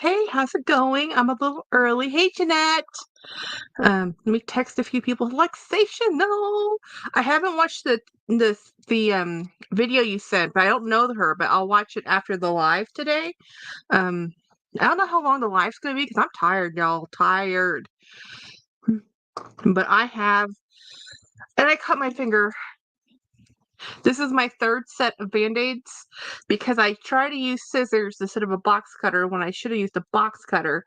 Hey, how's it going? I'm a little early. Hey, Jeanette. Let me text a few people. Relaxation, no. I haven't watched the video you sent, but I don't know her, but I'll watch it after the live today. Um, I don't know how long the live's gonna be because I'm tired, y'all. Tired. But I have, and I cut my finger. This is my third set of band-aids because I try to use scissors instead of a box cutter when I should have used a box cutter.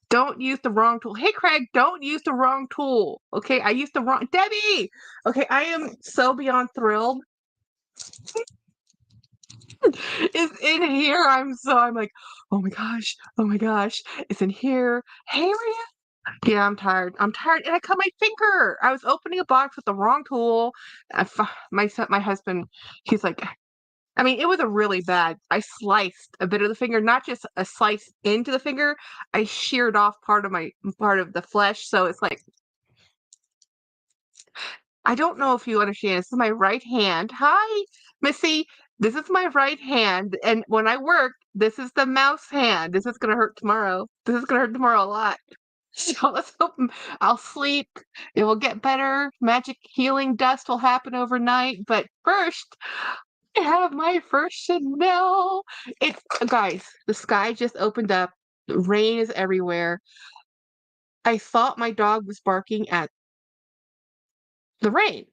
Don't use the wrong tool. Hey, Craig, don't use the wrong tool. Okay, I used the wrong. Debbie! Okay, I am so beyond thrilled. It's in here. I'm like, oh my gosh, oh my gosh, it's in here. Hey, Maria. Yeah, I'm tired. I'm tired, and I cut my finger. I was opening a box with the wrong tool. My husband, he's like, I mean, it was a really bad. I sliced a bit of the finger, not just a slice into the finger. I sheared off part of the flesh, so it's like I don't know if you understand. This is my right hand. Hi, Missy. This is my right hand, and when I work, this is the mouse hand. This is gonna hurt tomorrow. This is gonna hurt tomorrow a lot. So let's hope I'll sleep. It will get better. Magic healing dust will happen overnight. But first, I have my first Chanel. It's guys, the sky just opened up. Rain is everywhere. I thought my dog was barking at the rain.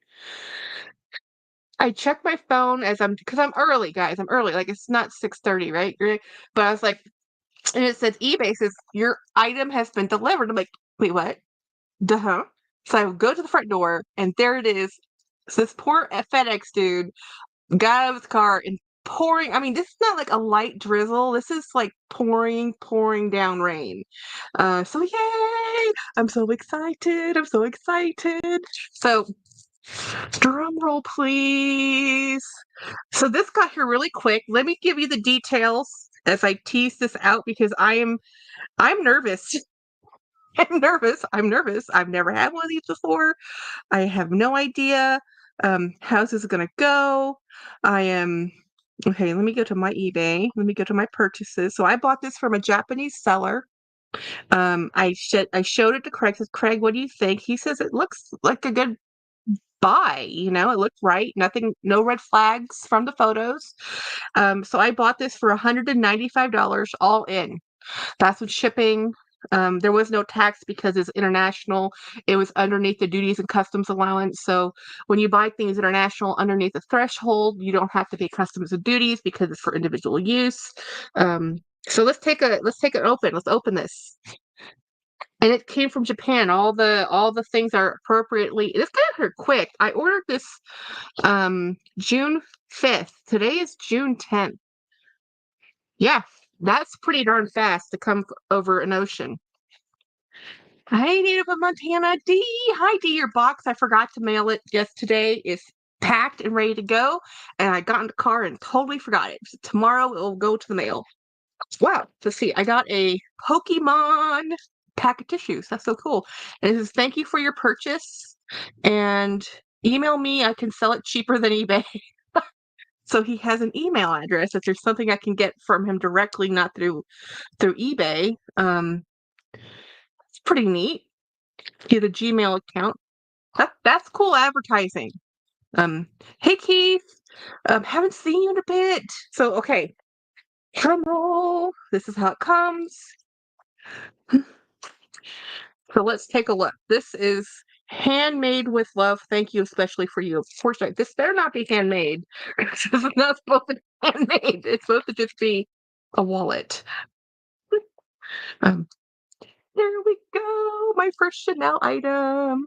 I checked my phone because I'm early, guys. I'm early. Like it's not 6:30, right? But I was like, and it says eBay says your item has been delivered. I'm like, wait, what? Duh. So I go to the front door, and there it is. So this poor FedEx dude got out of his car and pouring. I mean, this is not like a light drizzle. This is like pouring down rain. So yay! I'm so excited. I'm so excited. So drum roll, please. So this got here really quick. Let me give you the details as I tease this out because I'm nervous. I'm nervous. I'm nervous. I've never had one of these before. I have no idea how this is gonna go. I am okay. Let me go to my eBay. Let me go to my purchases. So I bought this from a Japanese seller. I showed it to Craig. Says Craig, what do you think? He says it looks like a good buy. You know, it looked right. Nothing, no red flags from the photos. So I bought this for $195 all in. That's with shipping. There was no tax because it's international. It was underneath the duties and customs allowance. So when you buy things international underneath the threshold, you don't have to pay customs and duties because it's for individual use. So let's take it open. Let's open this. And it came from Japan. All the things are appropriately. This got here quick. I ordered this June 5th. Today is June 10th. Yeah, that's pretty darn fast to come over an ocean. Hey, Native of Montana D. Hi, D. Your box. I forgot to mail it just today. It's packed and ready to go. And I got in the car and totally forgot it. So tomorrow it will go to the mail. Wow. Let's see. I got a Pokemon pack of tissues. That's so cool. And it says, thank you for your purchase. And email me. I can sell it cheaper than eBay. So he has an email address. If there's something I can get from him directly, not through eBay. It's pretty neat. Get a Gmail account. That's cool advertising. Hey Keith, haven't seen you in a bit. So okay, drum roll. This is how it comes. So let's take a look. This is handmade with love. Thank you, especially for you. Of course, this better not be handmade. This is not supposed to be handmade. It's supposed to just be a wallet. Um, there we go. My first Chanel item.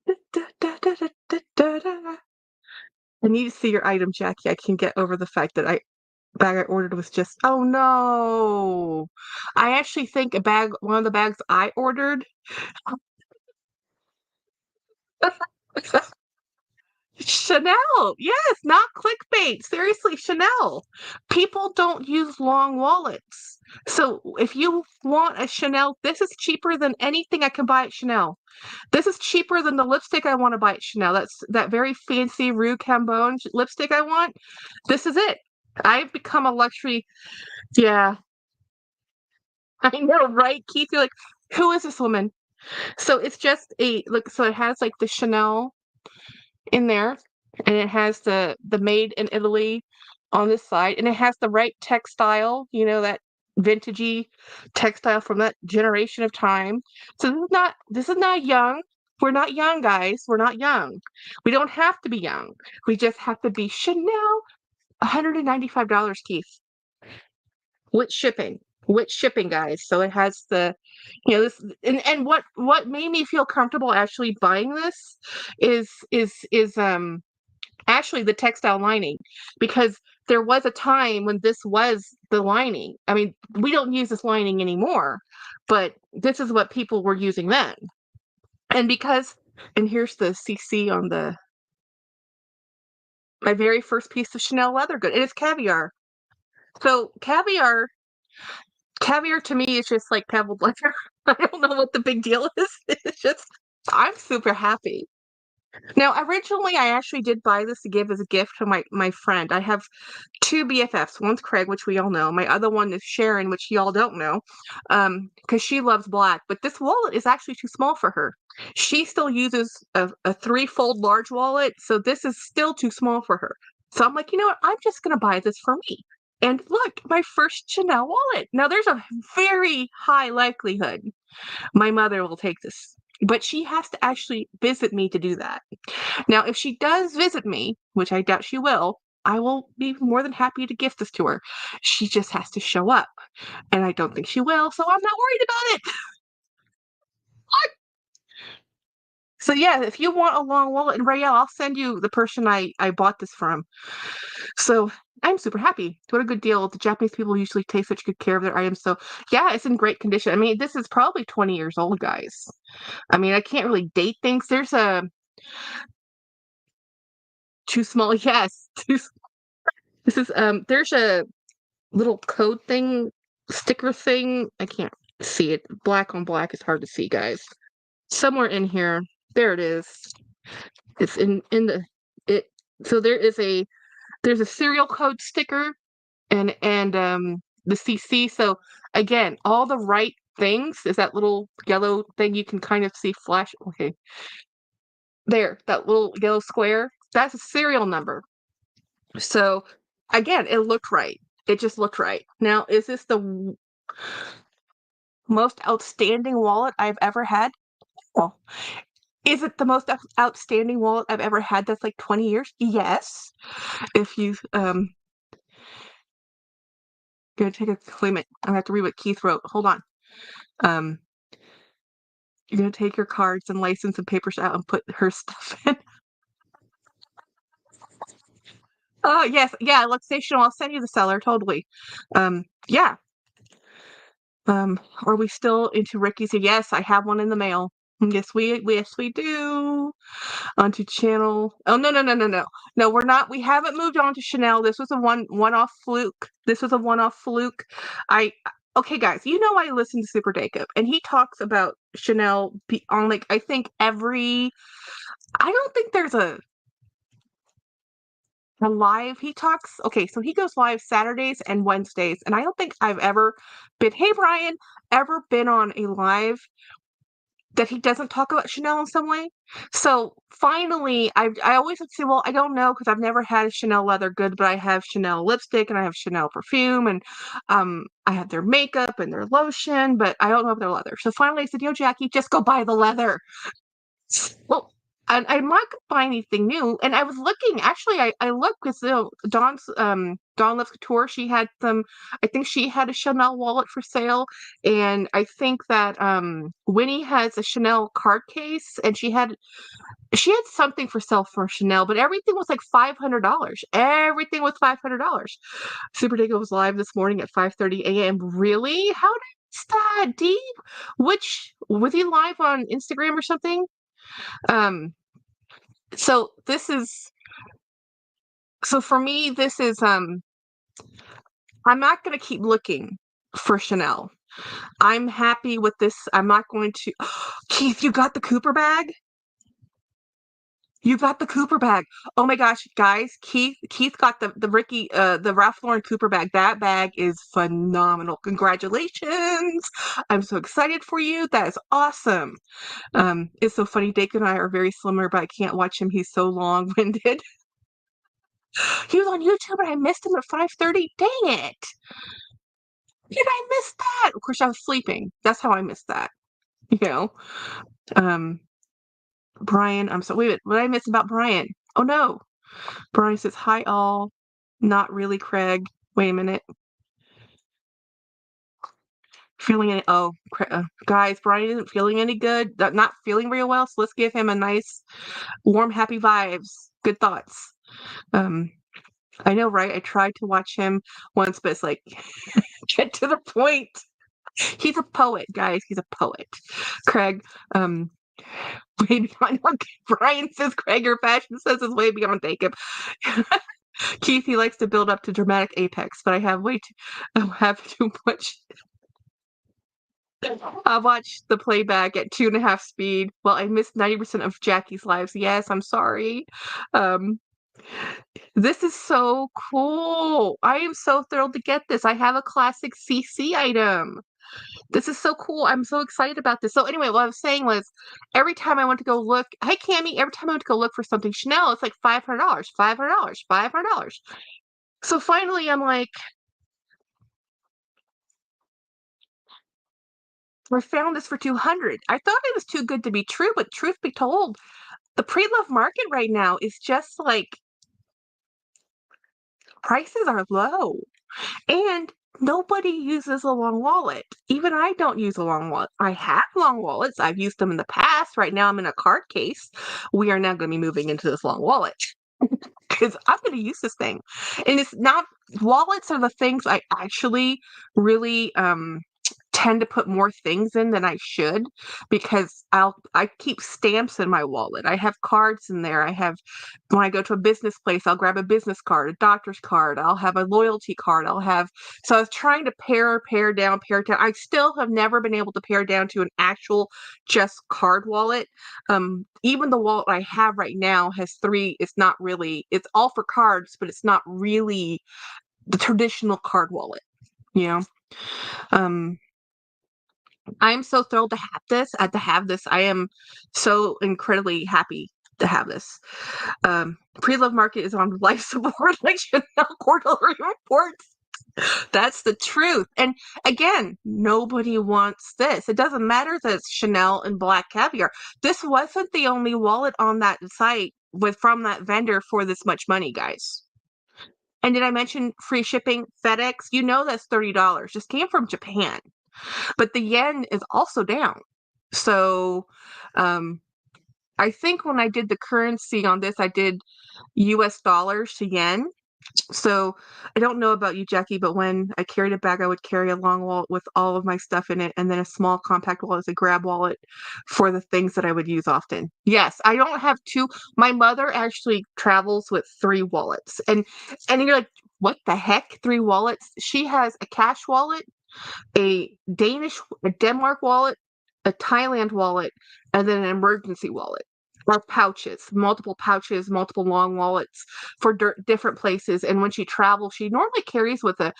Da, da, da, da, da, da, da. I need to see your item, Jackie. I can get over the fact that bag I ordered was just oh no. I actually think one of the bags I ordered Chanel. Yes, not clickbait. Seriously, Chanel. People don't use long wallets. So if you want a Chanel, this is cheaper than anything I can buy at Chanel. This is cheaper than the lipstick I want to buy at Chanel. That's that very fancy Rue Cambon lipstick I want. This is it. I've become a luxury. Yeah. I know, right, Keith? You're like, who is this woman? So it's just a look. So it has like the Chanel in there, and it has the made in Italy on this side, and it has the right textile, that vintagey textile from that generation of time. So this is not young. We're not young, guys. We're not young. We don't have to be young. We just have to be Chanel. $195, Keith. With shipping. With shipping, guys. So it has this, and what made me feel comfortable actually buying this is actually the textile lining, because there was a time when this was the lining. I mean, we don't use this lining anymore, but this is what people were using then. And here's the CC on my very first piece of Chanel leather good. It is caviar. So caviar to me is just like pebbled leather. I don't know what the big deal is. It's just, I'm super happy. Now, originally, I actually did buy this to give as a gift to my friend. I have two BFFs. One's Craig, which we all know. My other one is Sharon, which y'all don't know, because she loves black. But this wallet is actually too small for her. She still uses a three-fold large wallet, so this is still too small for her. So I'm like, you know what? I'm just going to buy this for me. And look, my first Chanel wallet. Now, there's a very high likelihood my mother will take this, but she has to actually visit me to do that. Now, if she does visit me, which I doubt she will, I will be more than happy to gift this to her. She just has to show up, and I don't think she will, so I'm not worried about it. So yeah, if you want a long wallet, and Raelle, I'll send you the person I bought this from. So I'm super happy. What a good deal. The Japanese people usually take such good care of their items. So yeah, it's in great condition. I mean, this is probably 20 years old, guys. I mean, I can't really date things. There's a too small. Yes. This is there's a little code thing, sticker thing. I can't see it. Black on black is hard to see, guys. Somewhere in here. There it is. It's in the it so there's a serial code sticker and the CC. So again, all the right things is that little yellow thing you can kind of see flash. Okay. There, that little yellow square. That's a serial number. So again, it looked right. It just looked right. Now, is this the most outstanding wallet I've ever had? Well, is it the most outstanding wallet I've ever had that's like 20 years? Yes. If you gonna take a wait a minute, I have to read what Keith wrote. Hold on. Um you're gonna take your cards and license and papers out and put her stuff in. Oh yes, yeah, Luxation, I'll send you the seller, totally. Yeah. Are we still into Ricky's? Yes, I have one in the mail. Yes, we do. Onto Channel. Oh no, no, no, no, no. No, we're not. We haven't moved on to Chanel. This was a one-off fluke. This was a one-off fluke. I Okay, guys, I listen to Super Jacob, and he talks about Chanel on like I think every. I don't think there's a live. He talks. Okay, so he goes live Saturdays and Wednesdays, and I don't think I've ever been. Hey, Brian, ever been on a live that he doesn't talk about Chanel in some way. So finally, I always would say, well, I don't know because I've never had a Chanel leather good, but I have Chanel lipstick and I have Chanel perfume and I have their makeup and their lotion, but I don't know if they're leather. So finally, I said, Jackie, just go buy the leather. Well, I'm not gonna buy anything new. And I was looking, actually, I looked because Dawn Loves Couture, she had some, I think she had a Chanel wallet for sale. And I think that Winnie has a Chanel card case, and she had something for sale for Chanel, but everything was like $500. Everything was $500. Super Digger was live this morning at 5:30 a.m. Really? How did I miss that, Dee? Which was he live on Instagram or something? Um, so this is so for me, this is I'm not gonna keep looking for Chanel. I'm happy with this. I'm not going to Keith, you got the Cooper bag? You got the Cooper bag. Oh my gosh, guys, Keith got the Ralph Lauren Cooper bag. That bag is phenomenal. Congratulations. I'm so excited for you. That is awesome. It's so funny. Dake and I are very similar, but I can't watch him. He's so long-winded. He was on YouTube and I missed him at 5:30. Dang it. Did I miss that? Of course, I was sleeping. That's how I missed that. You know? Um, Brian, I'm so wait, what did I miss about Brian? Oh no. Brian says, hi all. Not really, Craig. Wait a minute. Feeling any guys, Brian isn't feeling any good. Not feeling real well, so let's give him a nice, warm, happy vibes. Good thoughts. Um, I know, right? I tried to watch him once, but it's like, get to the point. He's a poet, guys. He's a poet. Craig, way beyond. Brian says Craig, your fashion says is way beyond Jacob. Keith, he likes to build up to dramatic apex, but I have too much. I watched the playback at 2.5 speed. Well, I missed 90% of Jackie's lives. Yes, I'm sorry. Um, this is so cool. I am so thrilled to get this. I have a classic CC item. This is so cool. I'm so excited about this. So anyway, what I was saying was every time I went to go look, hey Cammy, every time I went to go look for something Chanel, it's like $500, $500, $500. So finally I'm like, I found this for 200. I thought it was too good to be true, but truth be told, the pre-love market right now is just like prices are low. And nobody uses a long wallet. Even I don't use a long wallet. I have long wallets. I've used them in the past. Right now I'm in a card case. We are now going to be moving into this long wallet because I'm going to use this thing. And it's not wallets are the things I actually really tend to put more things in than I should because I keep stamps in my wallet. I have cards in there. I have when I go to a business place, I'll grab a business card, a doctor's card, I'll have a loyalty card, so I was trying to pare down. I still have never been able to pare down to an actual just card wallet. Even the wallet I have right now has three, it's all for cards, but it's not really the traditional card wallet, you know? Um, I'm so thrilled to have this. I am so incredibly happy to have this. Pre-love market is on life support, like Chanel quarterly reports. That's the truth. And again, nobody wants this. It doesn't matter that it's Chanel and black caviar. This wasn't the only wallet on that site from that vendor for this much money, guys. And did I mention free shipping? FedEx, you know that's $30. Just came from Japan. But the yen is also down. So I think when I did the currency on this, I did US dollars to yen. So I don't know about you, Jackie, but when I carried a bag, I would carry a long wallet with all of my stuff in it, and then a small compact wallet as a grab wallet for the things that I would use often. Yes, I don't have two. My mother actually travels with 3 wallets, and you're like, what the heck? 3 wallets? She has a cash wallet, a Denmark wallet, a Thailand wallet, and then an emergency wallet. Or multiple pouches, multiple long wallets for different places. And when she travels, she normally carries with a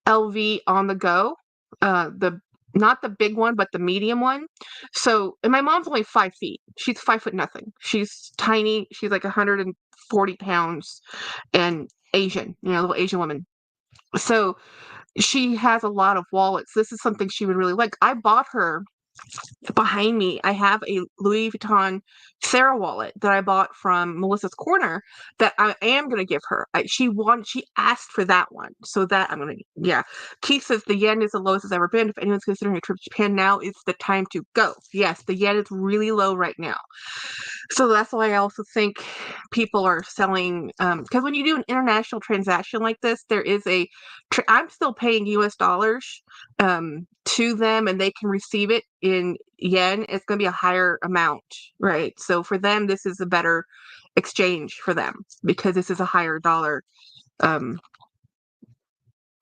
LV on the go, the not the big one, but the medium one. So, and my mom's only 5 feet. She's 5 foot nothing. She's tiny. She's like 140 pounds and Asian, little Asian woman. So she has a lot of wallets. This is something she would really like. I bought her behind me. I have a Louis Vuitton Sarah wallet that I bought from Melissa's Corner that I am going to give her. She asked for that one. So that I'm going to, yeah. Keith says the yen is the lowest it's ever been. If anyone's considering a trip to Japan now, it's the time to go. Yes, the yen is really low right now. So that's why I also think people are selling, because when you do an international transaction like this, there is I'm still paying US dollars to them and they can receive it in yen. It's going to be a higher amount, right? So for them, this is a better exchange for them because this is a higher dollar, a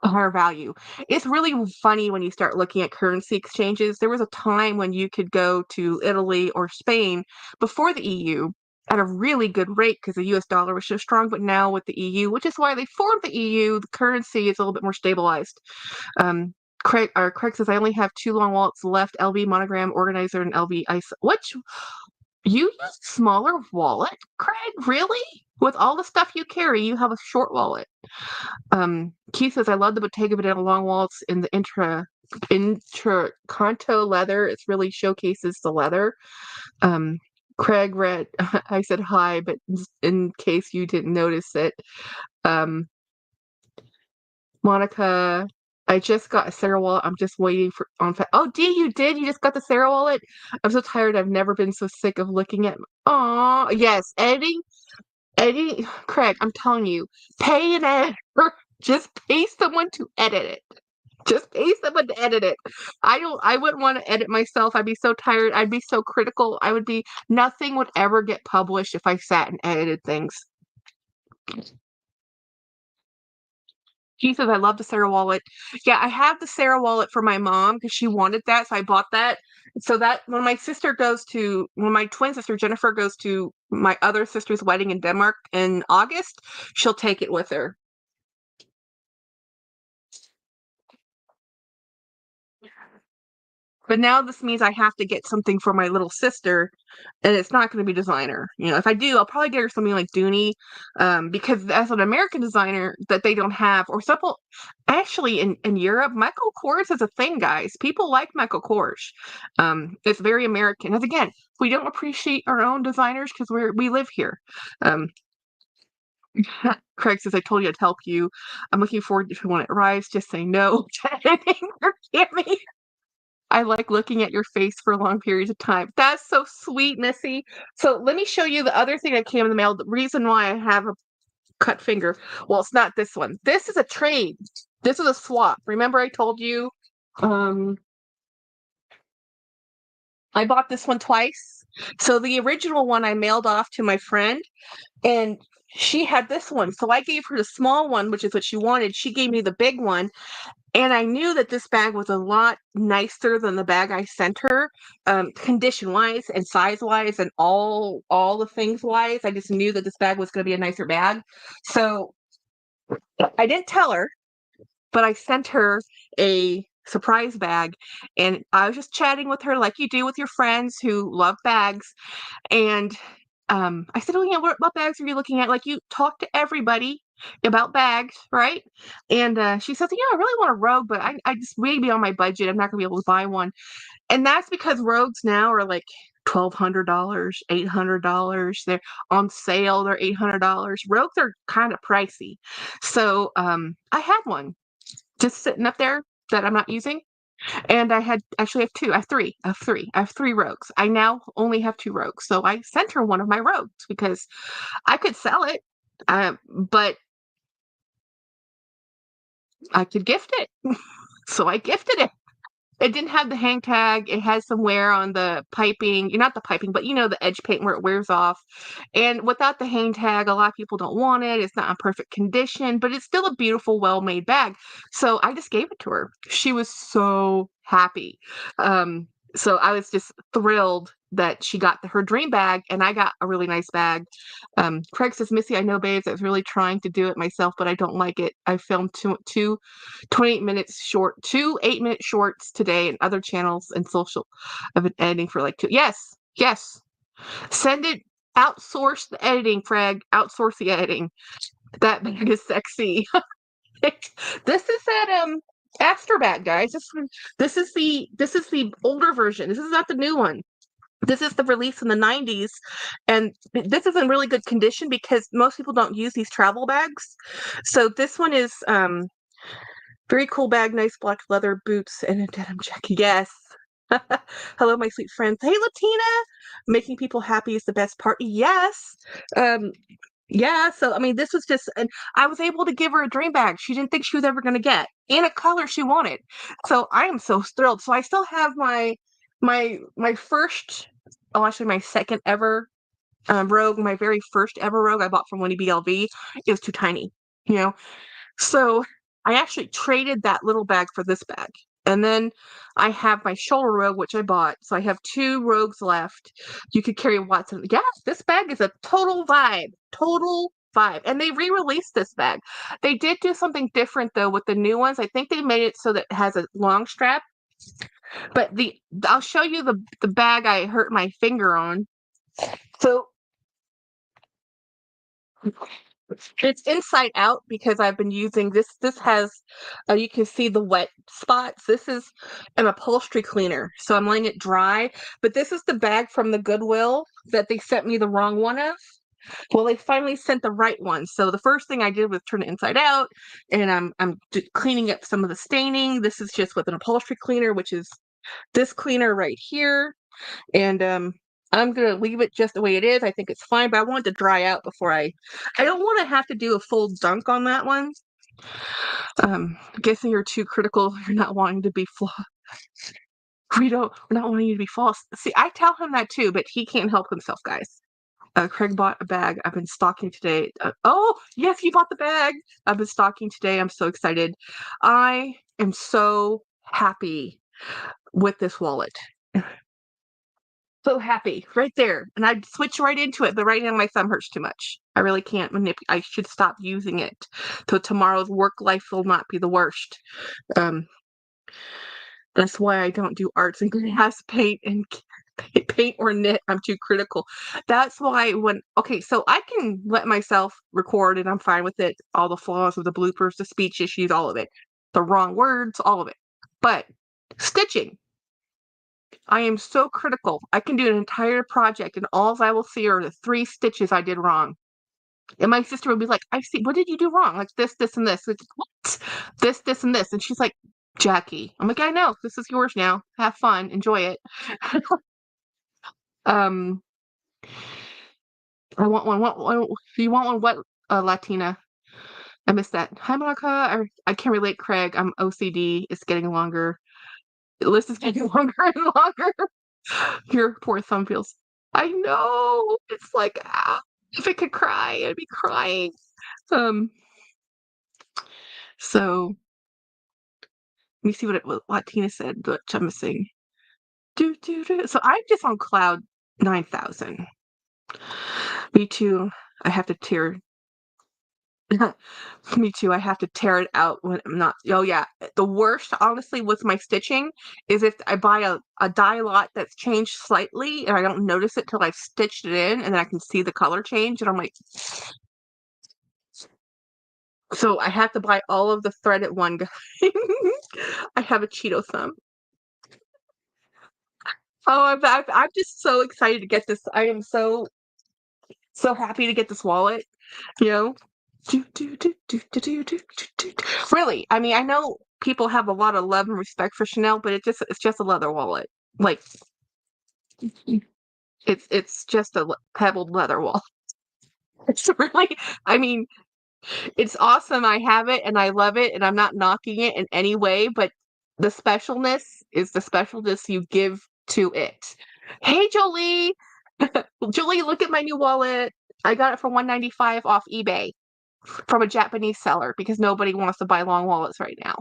higher value. It's really funny when you start looking at currency exchanges. There was a time when you could go to Italy or Spain before the EU at a really good rate because the US dollar was so strong. But now with the EU, which is why they formed the EU, the currency is a little bit more stabilized. Craig says, I only have 2 long wallets left, LV monogram organizer and LV ice. Which, you use smaller wallet, Craig? Really? With all the stuff you carry, you have a short wallet. Keith says, I love the Bottega Veneta long wallets in the intra Canto leather. It really showcases the leather. Craig read, I said hi, but in case you didn't notice it. Monica, I just got a Sarah wallet. I'm just waiting for oh, Dee, you did? You just got the Sarah wallet? I'm so tired. I've never been so sick of looking at. Oh, yes, editing. Craig, I'm telling you, pay an editor. Just pay someone to edit it. Just pay someone to edit it. I wouldn't want to edit myself. I'd be so tired. I'd be so critical. Nothing would ever get published if I sat and edited things. He says, I love the Sarah wallet. Yeah, I have the Sarah wallet for my mom because she wanted that, so I bought that. So that when my twin sister Jennifer goes to my other sister's wedding in Denmark in August, she'll take it with her. But now this means I have to get something for my little sister, and it's not going to be designer. If I do, I'll probably get her something like Dooney, because as an American designer that they don't have, or simple. Actually, in Europe, Michael Kors is a thing, guys. People like Michael Kors. It's very American. As again, we don't appreciate our own designers because we live here. Craig says, I told you I'd help you. I'm looking forward to when it arrives. Just say no to anything for Tammy. I like looking at your face for long periods of time. That's so sweet, Missy. So let me show you the other thing that came in the mail. The reason why I have a cut finger. Well, it's not this one. This is a trade. This is a swap. Remember I told you I bought this one twice. So the original one I mailed off to my friend, and she had this one. So I gave her the small one, which is what she wanted. She gave me the big one. And I knew that this bag was a lot nicer than the bag I sent her, condition-wise and size-wise and all the things-wise. I just knew that this bag was going to be a nicer bag. So I didn't tell her, but I sent her a surprise bag. And I was just chatting with her like you do with your friends who love bags. And I said, what bags are you looking at? Like, you talk to everybody about bags, right? And she says, I really want a Rogue, but I just maybe on my budget, I'm not gonna be able to buy one. And that's because Rogues now are like $1,200, $800. They're on sale. They're $800. Rogues are kind of pricey. So I had one just sitting up there that I'm not using. And I actually have two. I have three. I have three Rogues. I now only have 2 Rogues. So I sent her one of my Rogues because I could sell it, but I could gift it. So I gifted it. It didn't have the hang tag. It has some wear on the piping. Not the piping, but the edge paint where it wears off. And without the hang tag, a lot of people don't want it. It's not in perfect condition, but it's still a beautiful, well-made bag. So I just gave it to her. She was so happy. So I was just thrilled that she got her dream bag, and I got a really nice bag. Craig says, Missy, I know, babes, I was really trying to do it myself, but I don't like it. I filmed two 8-minute shorts today and other channels and social. I've been editing for like 2. Yes. Send it. Outsource the editing, Craig. Outsource the editing. That bag is sexy. This is that Astrobat, guys. This is the older version. This is not the new one. This is the release in the 90s, and this is in really good condition because most people don't use these travel bags. So this one is very cool bag, nice black leather boots, and a denim jacket. Yes. Hello, my sweet friends. Hey, Latina. Making people happy is the best part. Yes. Yeah, so this was just, and I was able to give her a dream bag she didn't think she was ever going to get in a color she wanted. So I am so thrilled. So I still have my first, actually my second ever Rogue, my very first ever Rogue I bought from Winnie BLV. It was too tiny, So I actually traded that little bag for this bag. And then I have my shoulder robe, which I bought. So I have 2 rogues left. You could carry Watson. Yes, this bag is a total vibe. Total vibe. And they re-released this bag. They did do something different though with the new ones. I think they made it so that it has a long strap. But I'll show you the bag I hurt my finger on. So it's inside out because I've been using this. This has, you can see the wet spots. This is an upholstery cleaner. So I'm letting it dry. But this is the bag from the Goodwill that they sent me the wrong one of. Well, they finally sent the right one. So the first thing I did was turn it inside out, and I'm cleaning up some of the staining. This is just with an upholstery cleaner, which is this cleaner right here. And I'm gonna leave it just the way it is. I think it's fine, but I want it to dry out before I don't want to have to do a full dunk on that one. Guessing you're too critical. You're not wanting to be we're not wanting you to be false. See, I tell him that too, but he can't help himself, guys. Craig bought a bag. I've been stocking today. Oh, yes, he bought the bag. I've been stocking today. I'm so excited. I am so happy with this wallet. So happy right there. And I'd switch right into it, but right now my thumb hurts too much. I really can't manipulate. I should stop using it. So tomorrow's work life will not be the worst. Um, that's why I don't do arts and glass paint and paint or knit. I'm too critical. That's why okay, so I can let myself record and I'm fine with it. All the flaws of the bloopers, the speech issues, all of it. The wrong words, all of it. But stitching, I am so critical. I can do an entire project and all I will see are the 3 stitches I did wrong. And my sister would be like, I see, what did you do wrong? Like this, and this. Like, what? This, and this. And she's like, Jackie. I'm like, I know. This is yours now. Have fun. Enjoy it. um, I want one. Do you want one? What, Latina? I missed that. Hi, Monica. I can't relate, Craig. I'm OCD. It's getting longer. The list is getting longer and longer. Your poor thumb feels. I know. It's like, if I could cry, I'd be crying. Um, so let me see what Latina said, which I'm missing. So I'm just on cloud 9,000. Me too. I have to tear. Me too. I have to tear it out when I'm not. Oh yeah, the worst, honestly, with my stitching is if I buy a dye lot that's changed slightly and I don't notice it till I've stitched it in, and then I can see the color change, and I'm like, so I have to buy all of the thread at one go. I have a Cheeto thumb. Oh, I'm just so excited to get this. I am so happy to get this wallet. You know, really. I mean, I know people have a lot of love and respect for Chanel, but it's just a leather wallet. Like it's just a pebbled leather wallet. It's really. I mean, it's awesome. I have it and I love it, and I'm not knocking it in any way, but the specialness is the specialness you give to it. Hey, Jolie. Jolie, look at my new wallet. I got it for $195 off eBay from a Japanese seller because nobody wants to buy long wallets right now.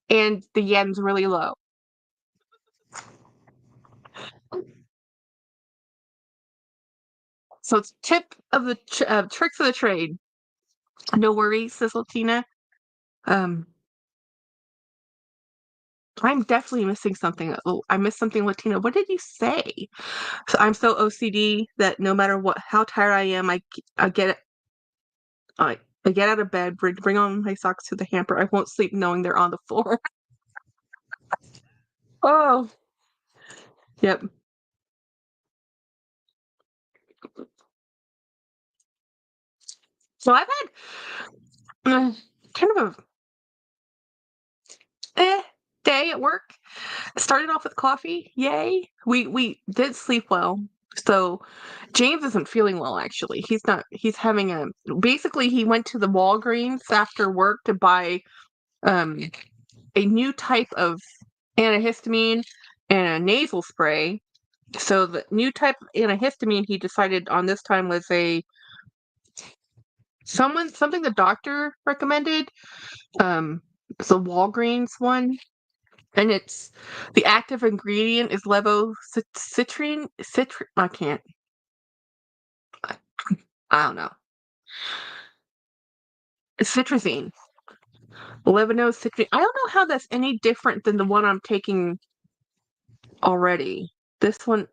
And the yen's really low. So it's tip of the tricks of the trade. No worries, says Latina. Um, I'm definitely missing something. Oh, I missed something, Latina. What did you say? So I'm so OCD that no matter how tired I am, I get I get out of bed, bring on my socks to the hamper. I won't sleep knowing they're on the floor. Oh, yep. So I've had kind of a day at work. Started off with coffee. Yay. We did sleep well. So James isn't feeling well actually. He's having basically he went to the Walgreens after work to buy um a new type of antihistamine and a nasal spray. So the new type of antihistamine he decided on this time was something the doctor recommended. It's a Walgreens one. And it's the active ingredient is levocitrin. Citrin. I can't. I, I don't know. It's citrazine. Levonositrin. I don't know how that's any different than the one I'm taking already. This one.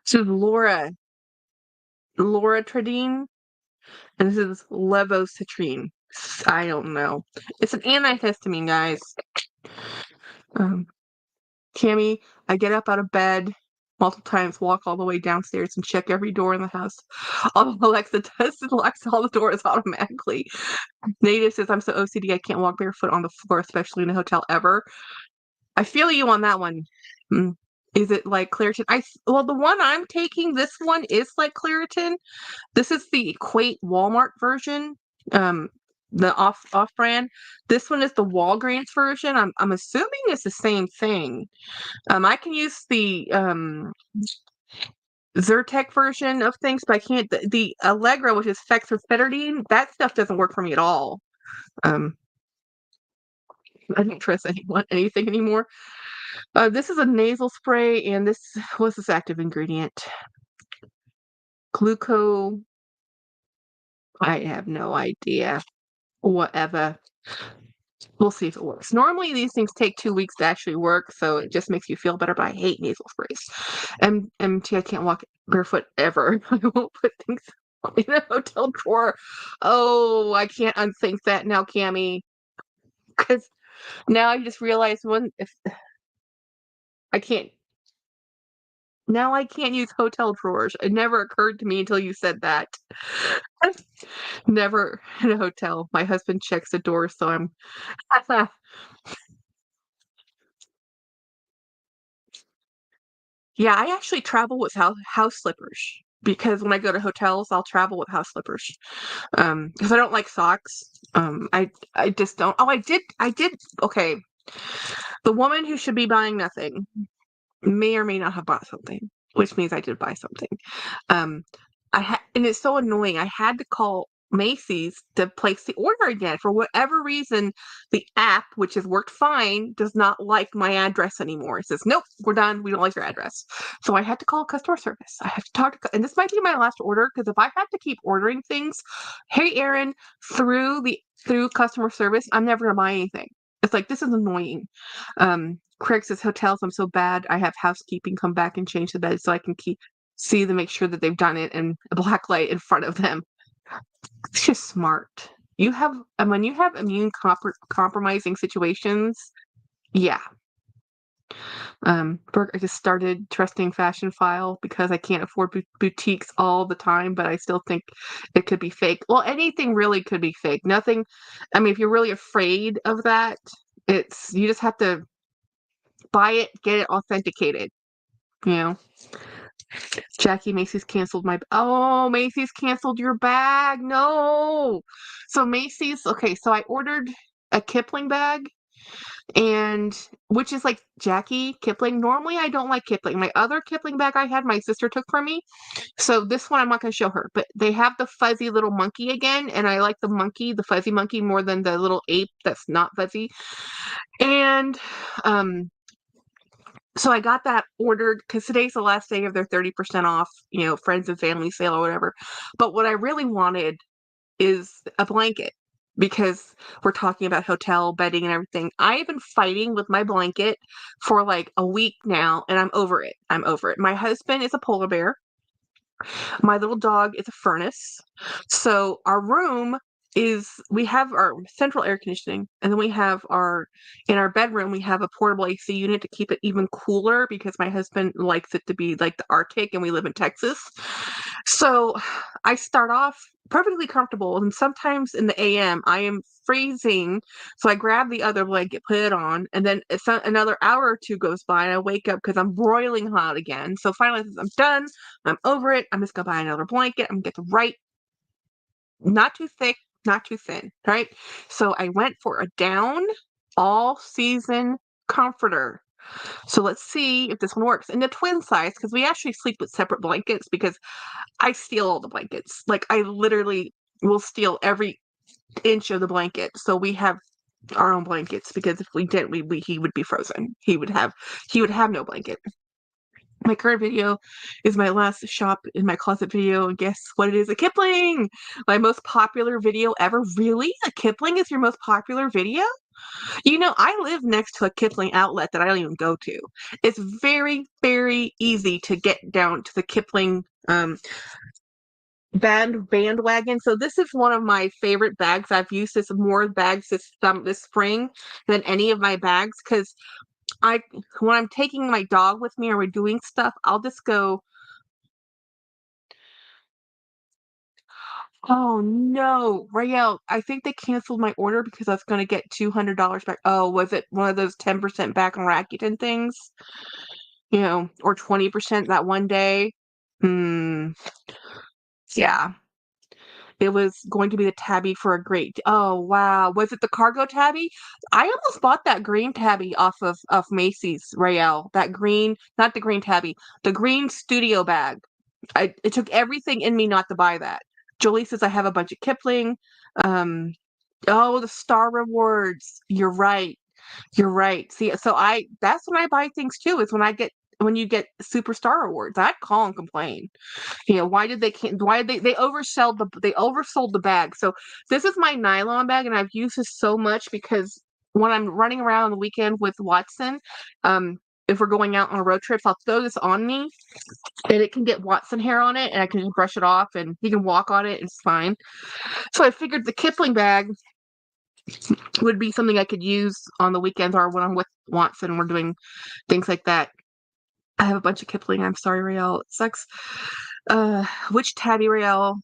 This is Loratadine, and this is levocitrin. I don't know. It's an antihistamine, guys. Um, Cammy, I get up out of bed multiple times, walk all the way downstairs, and check every door in the house. All Alexa does is locks all the doors automatically. Native says, I'm so OCD I can't walk barefoot on the floor, especially in a hotel ever. I feel you on that one. Mm. Is it like Claritin? Well, the one I'm taking, this one is like Claritin. This is the Equate Walmart version. Um, the off brand. This one is the Walgreens version. I'm assuming it's the same thing. I can use the Zyrtec version of things, but I can't. The Allegra, which is fexofenadine, that stuff doesn't work for me at all. Um, I don't trust anything anymore. This is a nasal spray, and what's this active ingredient? Gluco. I have no idea. Whatever. We'll see if it works. Normally, these things take 2 weeks to actually work, so it just makes you feel better. But I hate nasal sprays. MT, I can't walk barefoot ever. I won't put things in a hotel drawer. Oh, I can't unthink that now, Cammy. Because now I just realized if I can't. Now I can't use hotel drawers. It never occurred to me until you said that. Never in a hotel. My husband checks the door, so I'm. Yeah, I actually travel with house slippers because when I go to hotels, I'll travel with house slippers. Because I don't like socks. I just don't. Oh, I did. Okay, the woman who should be buying nothing may or may not have bought something, which means I did buy something. Um, and it's so annoying. I had to call Macy's to place the order again. For whatever reason, the app, which has worked fine, does not like my address anymore. It says, nope, we're done. We don't like your address. So I had to call customer service. I have to talk to, and this might be my last order because if I have to keep ordering things, hey, Aaron, through customer service, I'm never gonna buy anything. It's like, this is annoying. Craig says, hotels, I'm so bad. I have housekeeping come back and change the bed so I can see them, make sure that they've done it in a black light in front of them. It's just smart. When you have compromising situations, yeah. I just started trusting Fashion File because I can't afford boutiques all the time, but I still think it could be fake. Well, anything really could be fake. Nothing. I mean, if you're really afraid of that, you just have to buy it, get it authenticated. You know. Jackie, Macy's canceled Macy's canceled your bag. No. So Macy's, okay, so I ordered a Kipling bag and which is like Jackie Kipling. Normally I don't like Kipling. My other Kipling bag I had, my sister took from me. So this one I'm not going to show her, but they have the fuzzy little monkey again, and I like the fuzzy monkey more than the little ape that's not fuzzy. And so I got that ordered because today's the last day of their 30% off, friends and family sale or whatever. But what I really wanted is a blanket because we're talking about hotel bedding and everything. I've been fighting with my blanket for like a week now, and I'm over it. I'm over it. My husband is a polar bear. My little dog is a furnace. So our room we have our central air conditioning, and then in our bedroom, we have a portable AC unit to keep it even cooler because my husband likes it to be like the Arctic and we live in Texas. So I start off perfectly comfortable, and sometimes in the AM I am freezing. So I grab the other blanket, put it on, and then another hour or two goes by and I wake up because I'm broiling hot again. So finally I'm done. I'm over it. I'm just gonna buy another blanket. I'm gonna get the right, not too thick, not too thin, right? So I went for a down all season comforter. So let's see if this one works. In the twin size, because we actually sleep with separate blankets because I steal all the blankets. Like I literally will steal every inch of the blanket. So we have our own blankets, because if we didn't, he would be frozen. He would have no blanket. My current video is my last shop in my closet video, and guess what it is? A Kipling! My most popular video ever. Really? A Kipling is your most popular video? You know, I live next to a Kipling outlet that I don't even go to. It's very, very easy to get down to the Kipling bandwagon. So this is one of my favorite bags. I've used this more bags this spring than any of my bags, because when I'm taking my dog with me or we're doing stuff, I'll just go, oh no, Rael, I think they canceled my order because I was going to get $200 back. Oh, was it one of those 10% back on Rakuten things? You know, or 20% that one day? Hmm. Yeah. It was going to be the tabby for a great. Oh wow, was it the cargo tabby? I almost bought that green tabby off of Macy's, Rael. That green, not the green tabby, the green studio bag. It took everything in me not to buy that. Jolie says I have a bunch of Kipling. Um, oh, the Star Rewards. You're right. You're right. See, so that's when I buy things too, is when you get super Star Rewards. I'd call and complain. You know, why did they oversold the bag. So this is my nylon bag, and I've used this so much because when I'm running around on the weekend with Watson, if we're going out on a road trip, I'll throw this on me, and it can get Watson hair on it, and I can just brush it off, and he can walk on it, and it's fine. So I figured the Kipling bag would be something I could use on the weekends or when I'm with Watson and we're doing things like that. I have a bunch of Kipling. I'm sorry, Rael. It sucks. Which tabby, Rael?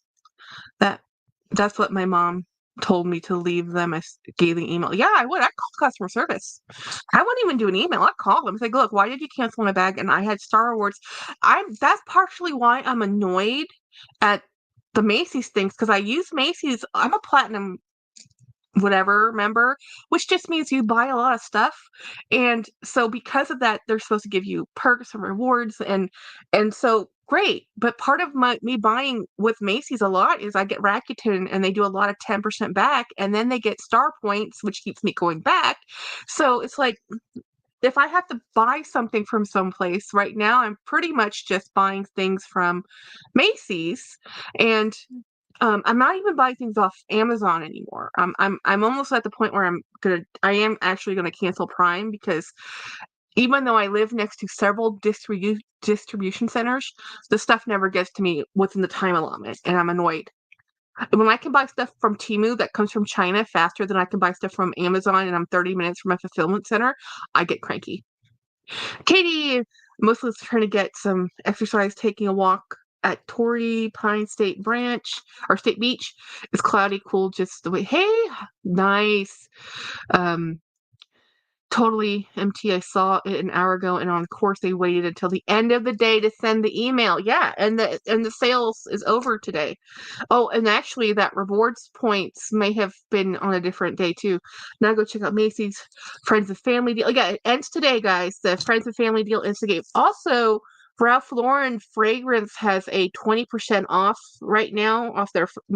That's what my mom told me to leave them a scathing email. Yeah, I would. I'd call customer service. I wouldn't even do an email. I'd call them. It's like, look, why did you cancel my bag? And I had Star Wars. That's partially why I'm annoyed at the Macy's things, because I use Macy's. I'm a platinum whatever member, which just means you buy a lot of stuff. And so because of that, they're supposed to give you perks and rewards, and so great. But part of me buying with Macy's a lot is I get Rakuten, and they do a lot of 10% back, and then they get star points, which keeps me going back. So it's like, if I have to buy something from someplace right now, I'm pretty much just buying things from Macy's. And I'm not even buying things off Amazon anymore. I'm almost at the point where I am actually gonna cancel Prime, because even though I live next to several distribution centers, the stuff never gets to me within the time allotment, and I'm annoyed. When I can buy stuff from Temu that comes from China faster than I can buy stuff from Amazon, and I'm 30 minutes from a fulfillment center, I get cranky. Katie mostly is trying to get some exercise, taking a walk at Torrey Pine State Branch or State Beach. It's cloudy, cool, just the way. Hey, nice. Um, Totally empty. I saw it an hour ago, and on course they waited until the end of the day to send the email. Yeah, and the sales is over today. Oh, and actually that rewards points may have been on a different day too. Now go check out Macy's Friends and Family deal. Yeah, it ends today, guys. The Friends and Family deal instigates. Also, Ralph Lauren fragrance has a 20% off right now off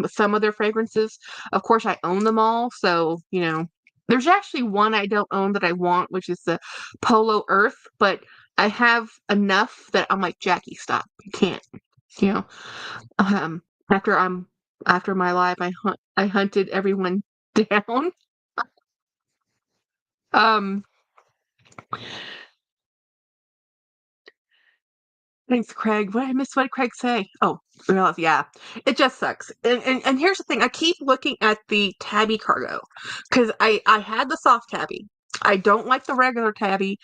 some of their fragrances. Of course, I own them all, so you know. There's actually one I don't own that I want, which is the Polo Earth, but I have enough that I'm like, Jackie, stop. You can't. You know. Um, after I'm after my life, I hunted everyone down. Um, Thanks, Craig. What did Craig say? Oh, well, yeah. It just sucks. And here's the thing. I keep looking at the tabby cargo, because I had the soft tabby. I don't like the regular tabby.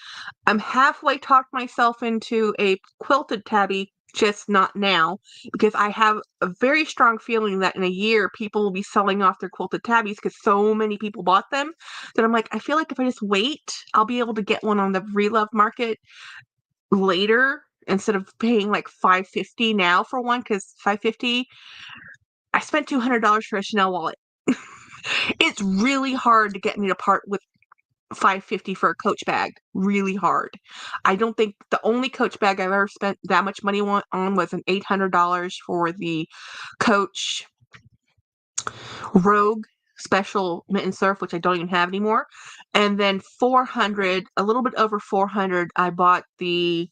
I'm halfway talked myself into a quilted tabby, just not now, because I have a very strong feeling that in a year people will be selling off their quilted tabbies because so many people bought them, that I'm like, I feel like if I just wait, I'll be able to get one on the Relove market later instead of paying like $550 now for one, because $550, I spent $200 for a Chanel wallet. It's really hard to get me to part with $550 for a Coach bag. Really hard. I don't think the only Coach bag I've ever spent that much money on was an $800 for the Coach Rogue special mint and surf, which I don't even have anymore. And then 400, a little bit over 400, I bought the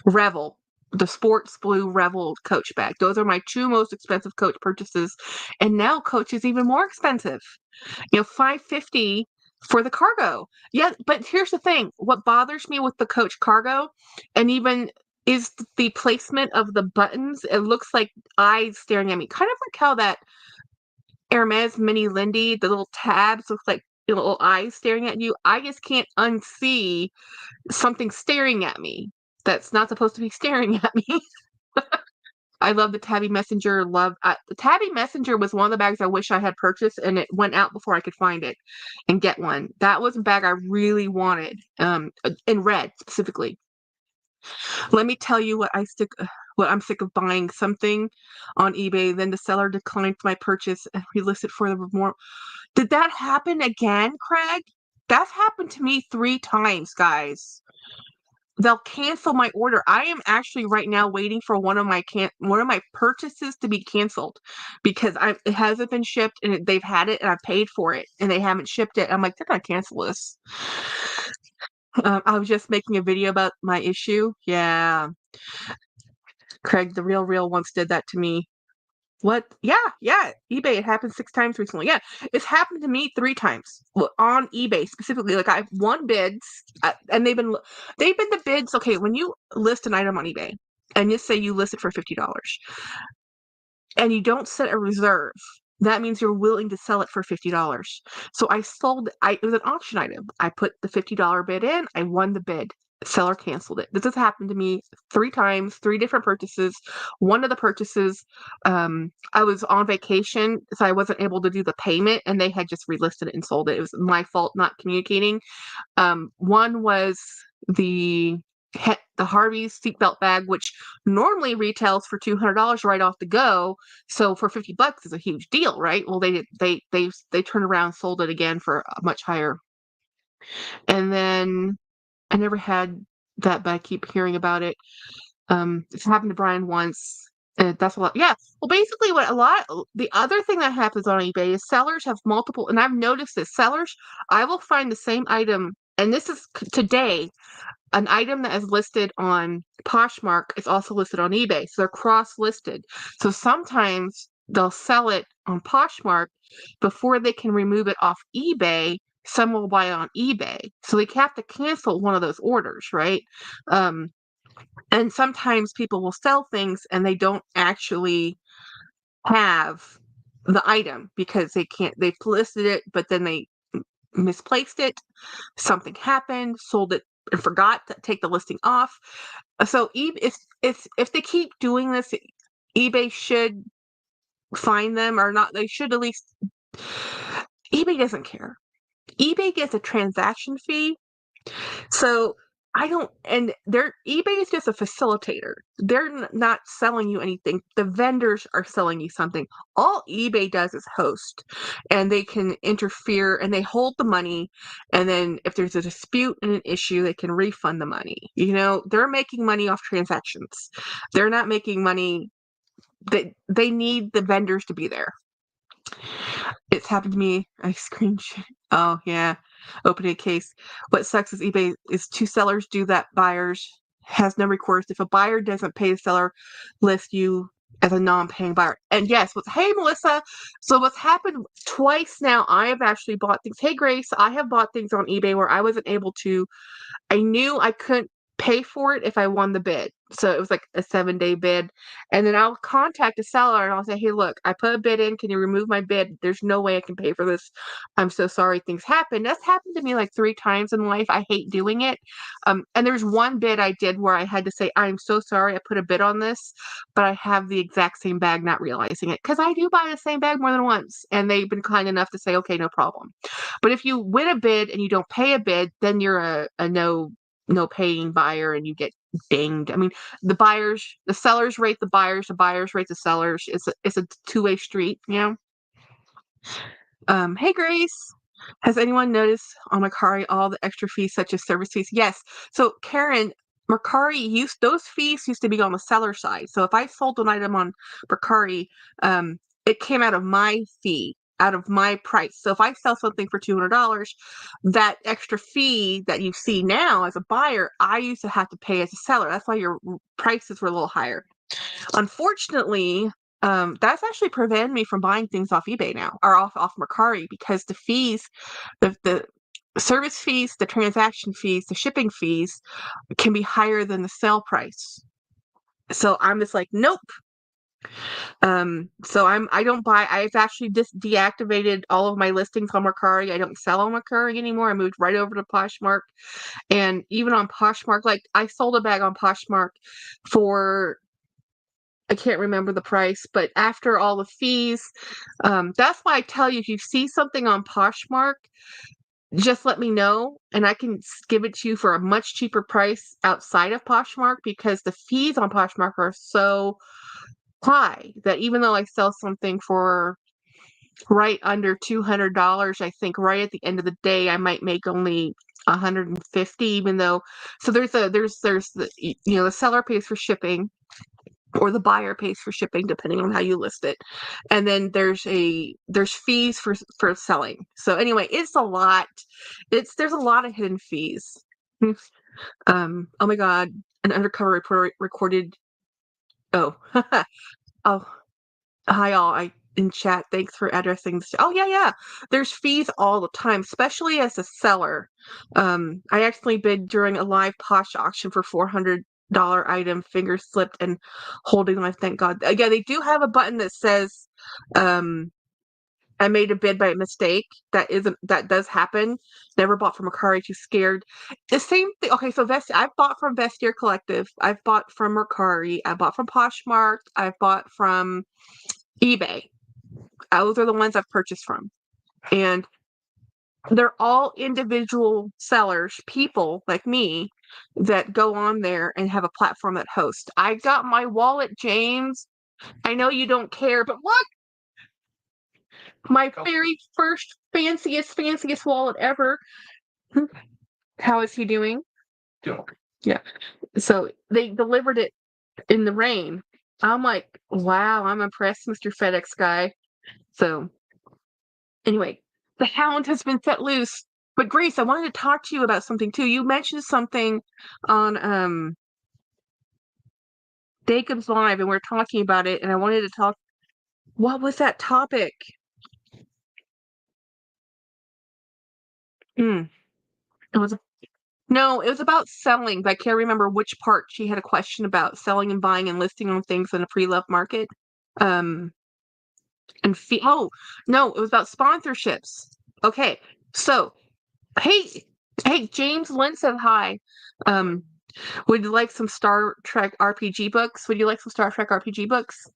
Revel, the sports blue Revel Coach bag. Those are my two most expensive Coach purchases. And now Coach is even more expensive. $550 for the cargo. Yeah, but here's the thing. What bothers me with the Coach cargo, and even is the placement of the buttons. It looks like eyes staring at me. Kind of like how that Hermes Mini Lindy, the little tabs look like little eyes staring at you. I just can't unsee something staring at me that's not supposed to be staring at me. I love the Tabby Messenger. The Tabby Messenger was one of the bags I wish I had purchased, and it went out before I could find it and get one. That was a bag I really wanted, in red specifically. Let me tell you what I'm sick of buying something on eBay, then the seller declines my purchase and relist it for the more. Did that happen again, Craig? That's happened to me 3 times, guys. They'll cancel my order. I am actually right now waiting for one of my purchases to be canceled because it hasn't been shipped and they've had it and I paid for it and they haven't shipped it. I'm like, they're gonna cancel this. I was just making a video about my issue. Yeah, Craig, the real once did that to me. What? Yeah. eBay. It happened 6 times recently. Yeah, it's happened to me 3 times on eBay specifically. Like I've won bids, and they've been the bids. Okay, when you list an item on eBay, and just say you list it for $50, and you don't set a reserve, that means you're willing to sell it for $50. So I sold. It was an auction item. I put the $50 bid in. I won the bid. Seller canceled it. This has happened to me 3 times, 3 different purchases. One of the purchases, I was on vacation, so I wasn't able to do the payment, and they had just relisted it and sold it. It was my fault not communicating. One was the Harvey's seatbelt bag, which normally retails for $200 right off the go. So for $50 is a huge deal, right? Well, they turned around and sold it again for a much higher. And then I never had that, but I keep hearing about it. It's happened to Brian once. That's a lot. Yeah. Well, basically, the other thing that happens on eBay is sellers have multiple, and I've noticed this. Sellers, I will find the same item, and this is today, an item that is listed on Poshmark is also listed on eBay. So they're cross-listed. So sometimes they'll sell it on Poshmark before they can remove it off eBay. Some will buy it on eBay. So they have to cancel one of those orders, right? And sometimes people will sell things and they don't actually have the item because they've listed it, but then they misplaced it. Something happened, sold it, and forgot to take the listing off. So if they keep doing this, eBay should find them or not. They should at least. eBay doesn't care. eBay gets a transaction fee. So eBay is just a facilitator. They're not selling you anything. The vendors are selling you something. All eBay does is host, and they can interfere and they hold the money. And then if there's a dispute and an issue, they can refund the money. They're making money off transactions. They're not making money. They need the vendors to be there. It's happened to me. I screenshot. Oh, yeah. Opening a case. What sucks is eBay is 2 sellers do that. Buyers has no recourse. If a buyer doesn't pay, the seller lists you as a non-paying buyer. And yes, hey, Melissa. So what's happened twice now, I have actually bought things. Hey, Grace, I have bought things on eBay where I wasn't able to. I knew I couldn't pay for it if I won the bid. So it was like a 7-day bid. And then I'll contact the seller and I'll say, hey, look, I put a bid in. Can you remove my bid? There's no way I can pay for this. I'm so sorry. Things happen. That's happened to me like 3 times in life. I hate doing it. And there's one bid I did where I had to say, I'm so sorry. I put a bid on this, but I have the exact same bag, not realizing it. Because I do buy the same bag more than once. And they've been kind enough to say, okay, no problem. But if you win a bid and you don't pay a bid, then you're a no paying buyer and you get dinged. I mean, the sellers rate the buyers rate the sellers. It's a 2-way street, Hey, Grace, has anyone noticed on Mercari all the extra fees such as service fees? Yes. So Karen, Mercari those fees used to be on the seller side. So if I sold an item on Mercari, it came out of my fee. out of my price. So if I sell something for $200, that extra fee that you see now as a buyer, I used to have to pay as a seller. That's why your prices were a little higher. Unfortunately, that's actually prevented me from buying things off eBay now, or off Mercari, because the fees, the service fees, the transaction fees, the shipping fees can be higher than the sale price. So I'm just like, nope. So I don't buy. I've actually just deactivated all of my listings on Mercari. I don't sell on Mercari anymore. I moved right over to Poshmark, and even on Poshmark, like I sold a bag on Poshmark for, I can't remember the price, but after all the fees, that's why I tell you, if you see something on Poshmark, just let me know and I can give it to you for a much cheaper price outside of Poshmark, because the fees on Poshmark are so high that even though I sell something for right under $200, I think right at the end of the day I might make only 150, even though, so there's the, the seller pays for shipping, or the buyer pays for shipping depending on how you list it, and then there's fees for selling. So anyway, it's a lot. There's a lot of hidden fees. Oh my god, an undercover reporter recorded. Oh. Oh, hi all. I in chat, thanks for addressing this. Oh yeah, there's fees all the time, especially as a seller. I actually bid during a live Posh auction for $400 item, finger slipped and holding on. Thank God. Again, they do have a button that says, I made a bid by mistake. That does happen. Never bought from Mercari, too scared. The same thing. Okay, so I've bought from Vestiaire Collective. I've bought from Mercari. I bought from Poshmark. I've bought from eBay. Those are the ones I've purchased from. And they're all individual sellers, people like me that go on there and have a platform that hosts. I got my wallet, James. I know you don't care, but look, my very first fanciest wallet ever. How is he doing? Yeah. So they delivered it in the rain. I'm like, wow, I'm impressed, Mr. FedEx guy. So anyway, the hound has been set loose. But Grace, I wanted to talk to you about something too. You mentioned something on Jacob's Live, and we're talking about it, and I wanted to talk. What was that topic? It was No, it was about selling, but I can't remember which part. She had a question about selling and buying and listing on things in a pre-love market. Um, and oh no, it was about sponsorships. Okay, so hey, James Lynn said hi. Um, would you like some Star Trek RPG books? Would you like some Star Trek RPG books?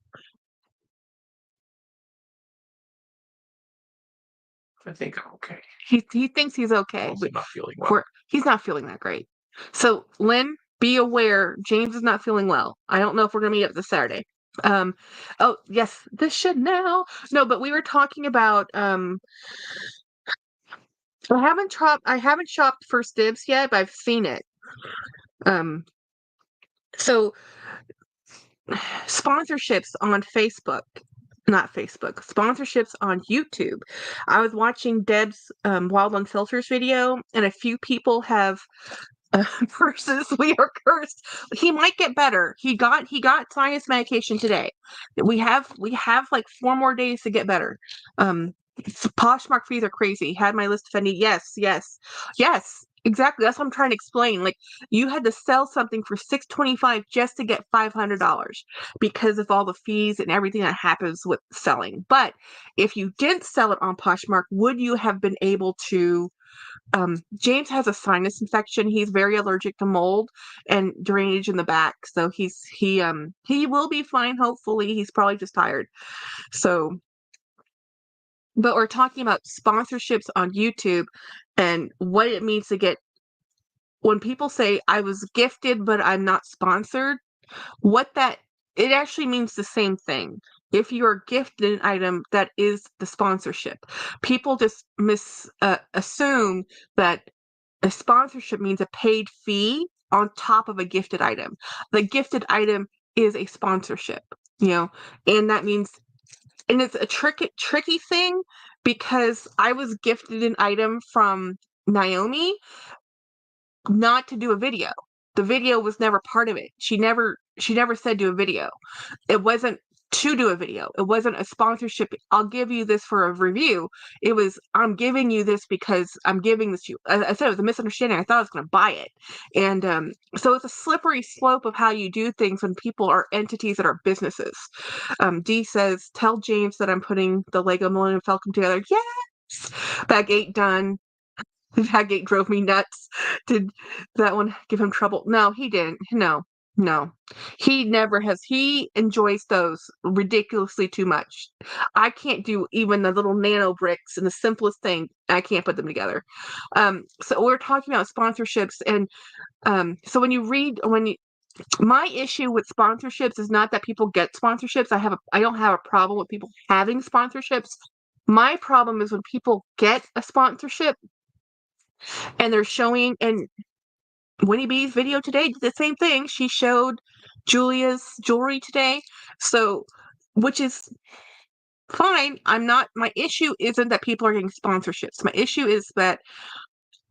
I think I'm okay. He thinks he's okay. I'm not feeling well. He's not feeling that great. So Lynn, be aware, James is not feeling well. I don't know if we're gonna meet up this Saturday. Oh yes, this should now. No, but we were talking about I haven't shopped First Dibs yet, but I've seen it. So sponsorships on Facebook, not Facebook, sponsorships on YouTube. I was watching Deb's Wild Unfiltered video, and a few people have versus we are cursed. He might get better. He got sinus medication today. We have like 4 more days to get better. Poshmark fees are crazy. Had my list offended. Yes. Exactly. That's what I'm trying to explain. Like, you had to sell something for $625 just to get $500 because of all the fees and everything that happens with selling. But if you didn't sell it on Poshmark, would you have been able to? James has a sinus infection. He's very allergic to mold and drainage in the back. So he will be fine, hopefully. He's probably just tired. So, but we're talking about sponsorships on YouTube and what it means to get, when people say I was gifted but I'm not sponsored, it actually means the same thing. If you are gifted an item, that is the sponsorship. People just assume that a sponsorship means a paid fee on top of a gifted item. The gifted item is a sponsorship, and that means, and it's a tricky thing because I was gifted an item from Naomi not to do a video. The video was never part of it. She never said do a video. It wasn't to do a video. It wasn't a sponsorship. I'll give you this for a review. It was, I'm giving you this because I'm giving this to you. I said it was a misunderstanding. I thought I was going to buy it. And so it's a slippery slope of how you do things when people are entities that are businesses. Dee says, tell James that I'm putting the Lego Millennium Falcon together. Yes! Bag 8 done. Bag 8 drove me nuts. Did that one give him trouble? No, he didn't. No. No, he never has. He enjoys those ridiculously too much. I can't do even the little nano bricks and the simplest thing. I can't put them together. So we're talking about sponsorships, and so my issue with sponsorships is not that people get sponsorships. I don't have a problem with people having sponsorships. My problem is when people get a sponsorship and they're showing, and Winnie B's video today did the same thing. She showed Julia's jewelry today. So, which is fine. My issue isn't that people are getting sponsorships. My issue is that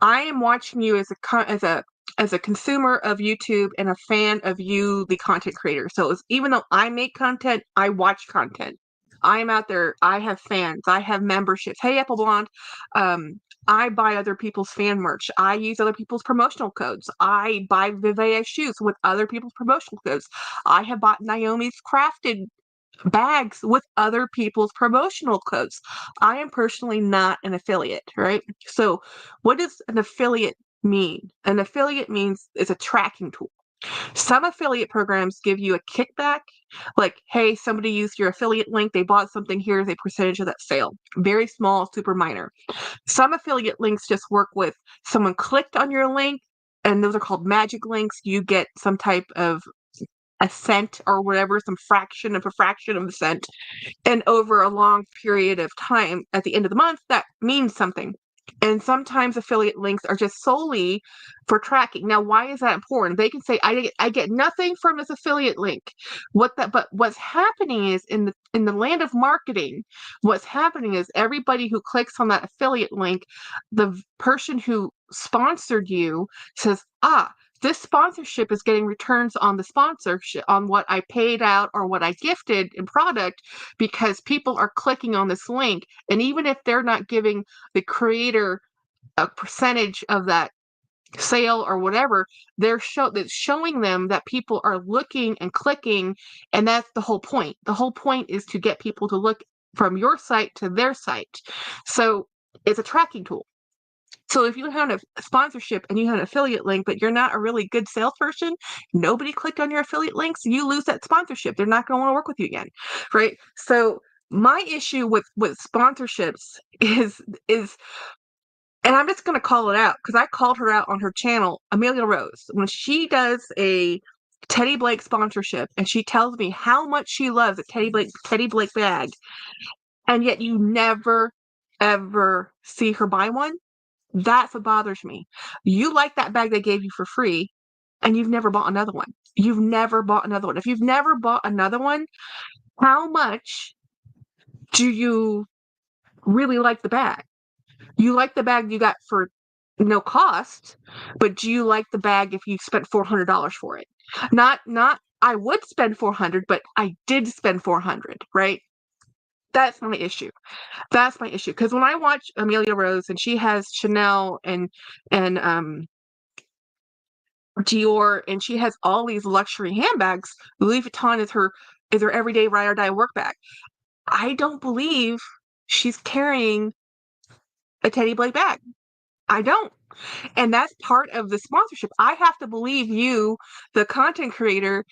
I am watching you as a consumer of YouTube and a fan of you, the content creator. So even though I make content, I watch content. I am out there. I have fans. I have memberships. Hey, Apple Blonde. I buy other people's fan merch. I use other people's promotional codes. I buy Vivea shoes with other people's promotional codes. I have bought Naomi's crafted bags with other people's promotional codes. I am personally not an affiliate, right? So, what does an affiliate mean? An affiliate means it's a tracking tool. Some affiliate programs give you a kickback, like, hey, somebody used your affiliate link, they bought something, here's a percentage of that sale. Very small, super minor. Some affiliate links just work with someone clicked on your link, and those are called magic links. You get some type of a cent or whatever, some fraction of a fraction of a cent. And over a long period of time, at the end of the month, that means something. And sometimes affiliate links are just solely for tracking. Now, why is that important? They can say, I get nothing from this affiliate link. But what's happening is in the land of marketing, what's happening is everybody who clicks on that affiliate link, the person who sponsored you says, this sponsorship is getting returns on the sponsorship, on what I paid out or what I gifted in product, because people are clicking on this link. And even if they're not giving the creator a percentage of that sale or whatever, that's showing them that people are looking and clicking. And that's the whole point. The whole point is to get people to look from your site to their site. So it's a tracking tool. So if you have a sponsorship and you have an affiliate link, but you're not a really good salesperson, nobody clicked on your affiliate links, you lose that sponsorship. They're not going to want to work with you again, right? So my issue with sponsorships is, and I'm just going to call it out because I called her out on her channel, Amelia Rose, when she does a Teddy Blake sponsorship and she tells me how much she loves a Teddy Blake bag, and yet you never ever see her buy one. That's what bothers me. You like that bag they gave you for free, and you've never bought another one. You've never bought another one. If you've never bought another one, how much do you really like the bag? You like the bag you got for no cost, but do you like the bag if you spent $400 for it? Not I would spend 400, but I did spend 400, right? That's my issue. That's my issue. Because when I watch Amelia Rose and she has Chanel and Dior, and she has all these luxury handbags, Louis Vuitton is her everyday ride or die work bag. I don't believe she's carrying a Teddy Blake bag. I don't. And that's part of the sponsorship. I have to believe you, the content creator,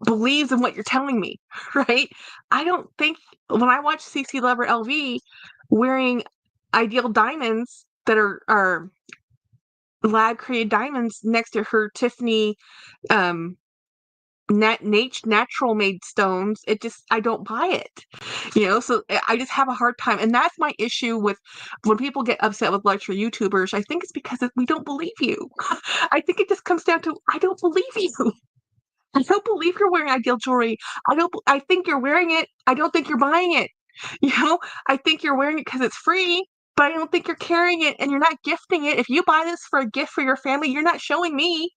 believes in what you're telling me, right? I don't think when I watch CC Lover LV wearing ideal diamonds that are lab created diamonds next to her Tiffany natural made stones, I don't buy it. So I just have a hard time, and that's my issue with when people get upset with luxury YouTubers. I think it's because we don't believe you. I think it just comes down to, I don't believe you. I don't believe you're wearing ideal jewelry. I think you're wearing it. I don't think you're buying it. You know, I think you're wearing it because it's free, but I don't think you're carrying it and you're not gifting it. If you buy this for a gift for your family, you're not showing me.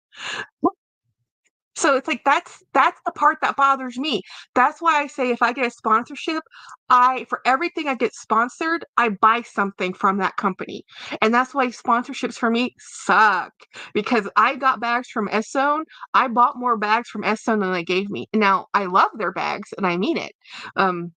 So it's like that's the part that bothers me. That's why I say if I get a sponsorship, I for everything I get sponsored, I buy something from that company. And that's why sponsorships for me suck because I got bags from S-Zone. I bought more bags from S-Zone than they gave me. Now, I love their bags and I mean it. Um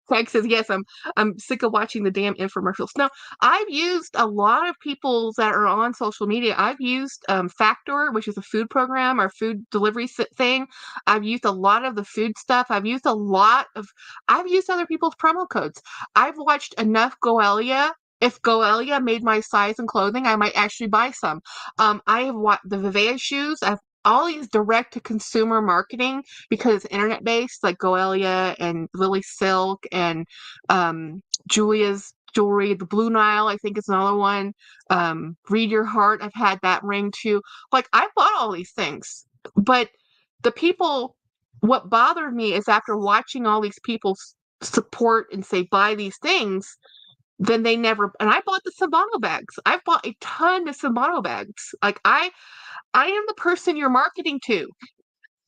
Craig says, yes, I'm sick of watching the damn infomercials. No, I've used a lot of people's that are on social media. I've used Factor, which is a food program or food delivery thing. I've used a lot of the food stuff. I've used other people's promo codes. I've watched enough Goelia. If Goelia made my size and clothing, I might actually buy some. I have watched the Vivea shoes. I've all these direct to consumer marketing because it's internet based, like Goelia and Lily Silk and Julia's jewelry. The Blue Nile, I think, is another one. Read Your Heart, I've had that ring too. Like, I bought all these things, but the people, what bothered me is after watching all these people support and say buy these things, then they never. And I bought the Sabano bags. I've bought a ton of Sabano bags. Like I am the person you're marketing to.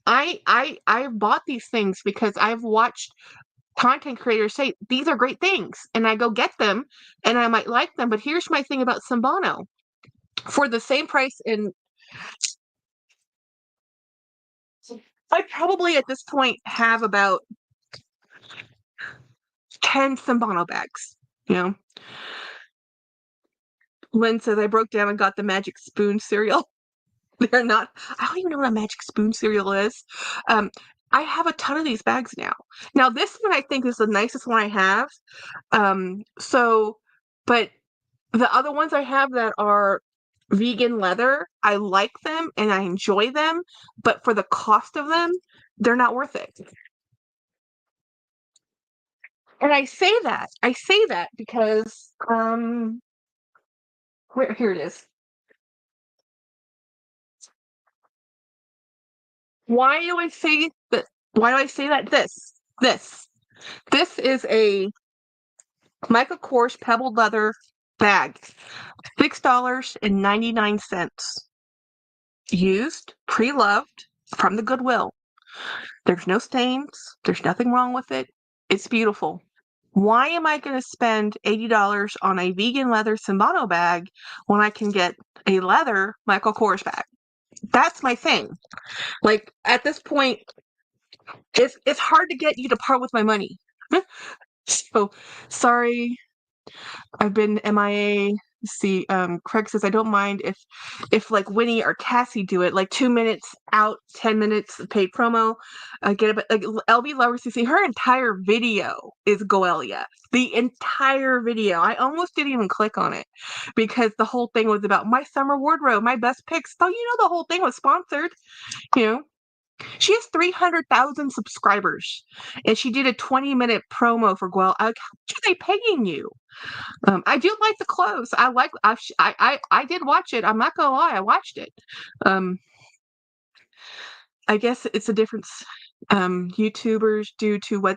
I've bought these things because I've watched content creators say these are great things and I go get them and I might like them, but here's my thing about Sambano. For the same price in I probably at this point have about 10 Sambano bags, you know. Lynn says I broke down and got the Magic Spoon cereal. They're not, I don't even know what a Magic Spoon cereal is. Um, I have a ton of these bags now. Now, this one I think is the nicest one I have. So, but the other ones I have that are vegan leather, I like them and I enjoy them, but for the cost of them, they're not worth it. And I say that because, here it is. Why do I say that? Why do I say that? This is a Michael Kors pebbled leather bag, $6.99. Used, pre-loved, from the Goodwill. There's no stains. There's nothing wrong with it. It's beautiful. Why am I going to spend $80 on a vegan leather Simbano bag when I can get a leather Michael Kors bag? That's my thing. Like at this point, it's hard to get you to part with my money. So sorry, I've been MIA. See, Craig says I don't mind if like Winnie or Cassie do it, like 2 minutes out, 10 minutes paid promo. Get it, like LB Lovers see her entire video is Goelia. The entire video. I almost didn't even click on it because the whole thing was about my summer wardrobe, my best picks. So you know the whole thing was sponsored. You know, she has 300,000 subscribers, and she did a 20-minute promo for Goelia. Like, how much are they paying you? I do like the clothes. I did watch it. I'm not gonna lie, I watched it. I guess it's a difference. YouTubers due to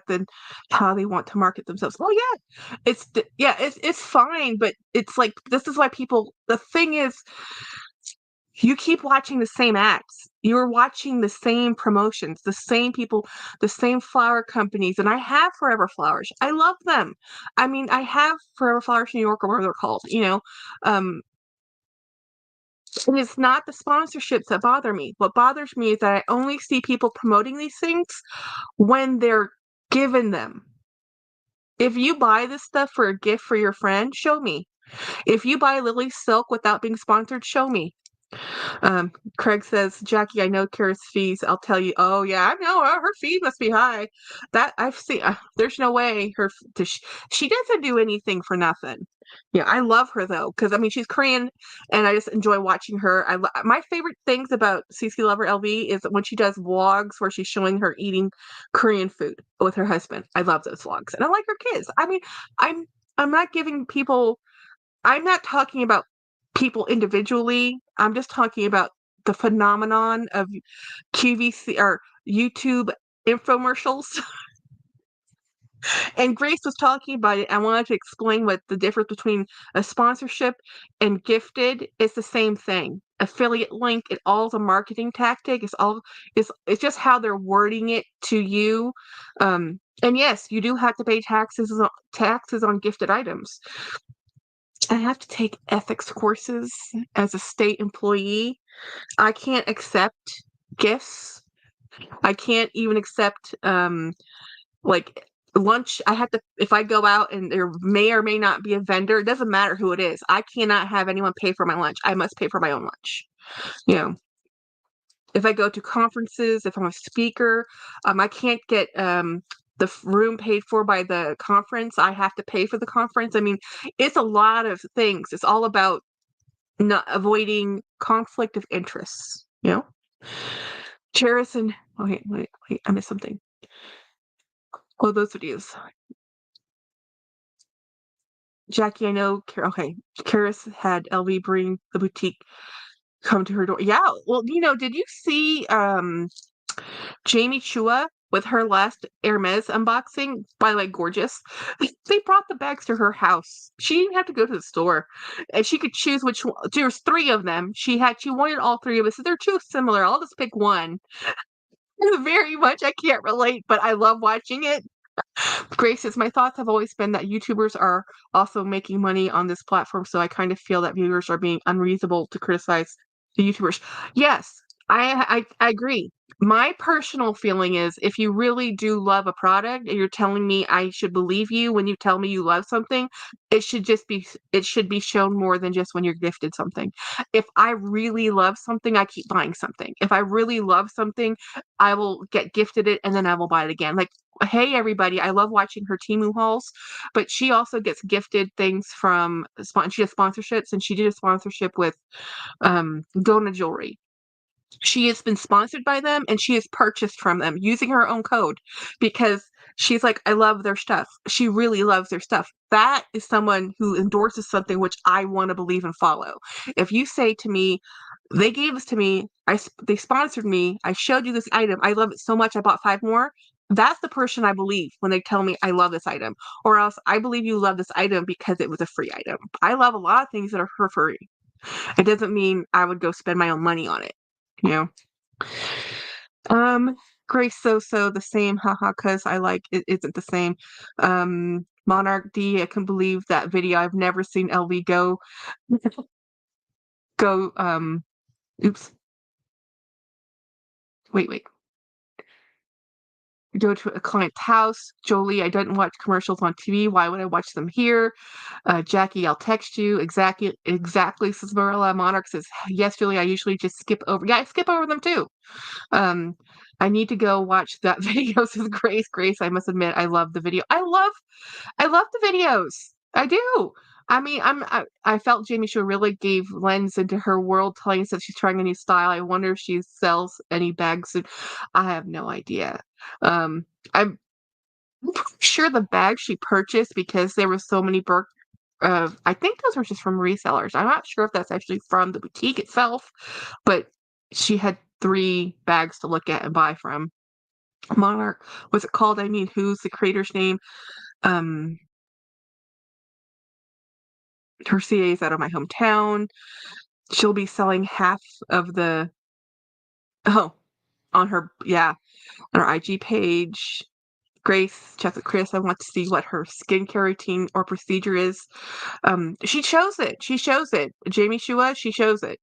how they want to market themselves. Oh yeah, it's fine, but it's like this is why people. The thing is, you keep watching the same ads. You're watching the same promotions, the same people, the same flower companies. And I have Forever Flowers. I love them. I mean, I have Forever Flowers New York or whatever they're called, you know. And it's not the sponsorships that bother me. What bothers me is that I only see people promoting these things when they're given them. If you buy this stuff for a gift for your friend, show me. If you buy Lily Silk without being sponsored, show me. Craig says, Jackie, I know Kara's fees. I'll tell you. Oh yeah, I know her fee must be high. That I've seen. There's no way she doesn't do anything for nothing. Yeah, I love her though because I mean she's Korean, and I just enjoy watching her. My favorite things about CC Lover LV is when she does vlogs where she's showing her eating Korean food with her husband. I love those vlogs, and I like her kids. I mean, I'm not giving people. I'm not talking about people individually. I'm just talking about the phenomenon of QVC or YouTube infomercials. And Grace was talking about it. I wanted to explain what the difference between a sponsorship and gifted is. The same thing. Affiliate link, it all is a marketing tactic. It's just how they're wording it to you. And yes, you do have to pay taxes on gifted items. I have to take ethics courses as a state employee. I can't accept gifts. I can't even accept like lunch. I have to, if I go out and there may or may not be a vendor, it doesn't matter who it is. I cannot have anyone pay for my lunch. I must pay for my own lunch. You know, if I go to conferences, if I'm a speaker, I can't get the room paid for by the conference. I have to pay for the conference. I mean, it's a lot of things. It's all about not avoiding conflict of interests, you know? Cherison, oh, wait, I missed something. Oh, those videos. Jackie, I know. Okay, Karis had LV bring the boutique come to her door. Yeah, well, did you see Jamie Chua with her last Hermes unboxing? By the way, gorgeous. They brought the bags to her house. She didn't have to go to the store, and she could choose which one. There's three of them. She wanted all three of us. So they're too similar. I'll just pick one. Very much, I can't relate, but I love watching it. Grace says, my thoughts have always been that YouTubers are also making money on this platform, so I kind of feel that viewers are being unreasonable to criticize the YouTubers. Yes, I agree. My personal feeling is if you really do love a product and you're telling me I should believe you when you tell me you love something, it should be shown more than just when you're gifted something. If I really love something, I keep buying something. If I really love something, I will get gifted it and then I will buy it again. Like, hey everybody, I love watching her Temu hauls, but she also gets gifted things from she has sponsorships, and she did a sponsorship with Dona Jewelry. She has been sponsored by them and she has purchased from them using her own code because she's like, I love their stuff. She really loves their stuff. That is someone who endorses something which I want to believe and follow. If you say to me, they gave this to me, they sponsored me, I showed you this item, I love it so much, I bought 5 more. That's the person I believe when they tell me I love this item. Or else I believe you love this item because it was a free item. I love a lot of things that are for free. It doesn't mean I would go spend my own money on it, you know? Grace so the same, haha, cause I like it isn't the same. Monarch D, I can believe that video. I've never seen LV go oops. Wait. Go to a client's house. Jolie, I don't watch commercials on TV. Why would I watch them here? Jackie, I'll text you. Exactly, says Marilla. Monarch says, yes, Julie, I usually just skip over. Yeah, I skip over them too. I need to go watch that video, says Grace. Grace, I must admit, I love the video. I love the videos. I do. I mean, I felt Jamie Chua really gave lens into her world, telling us that she's trying a new style. I wonder if she sells any bags soon. I have no idea. I'm sure the bags she purchased because there were so many I think those were just from resellers. I'm not sure if that's actually from the boutique itself, but she had 3 bags to look at and buy from. Monarch, what's it called? I mean, who's the creator's name? Um, her CA is out of my hometown. She'll be selling half of the oh on her on her IG page. Grace, check with Chris. I want to see what her skincare routine or procedure is. She shows it. She shows it. Jamie Chua, she shows it.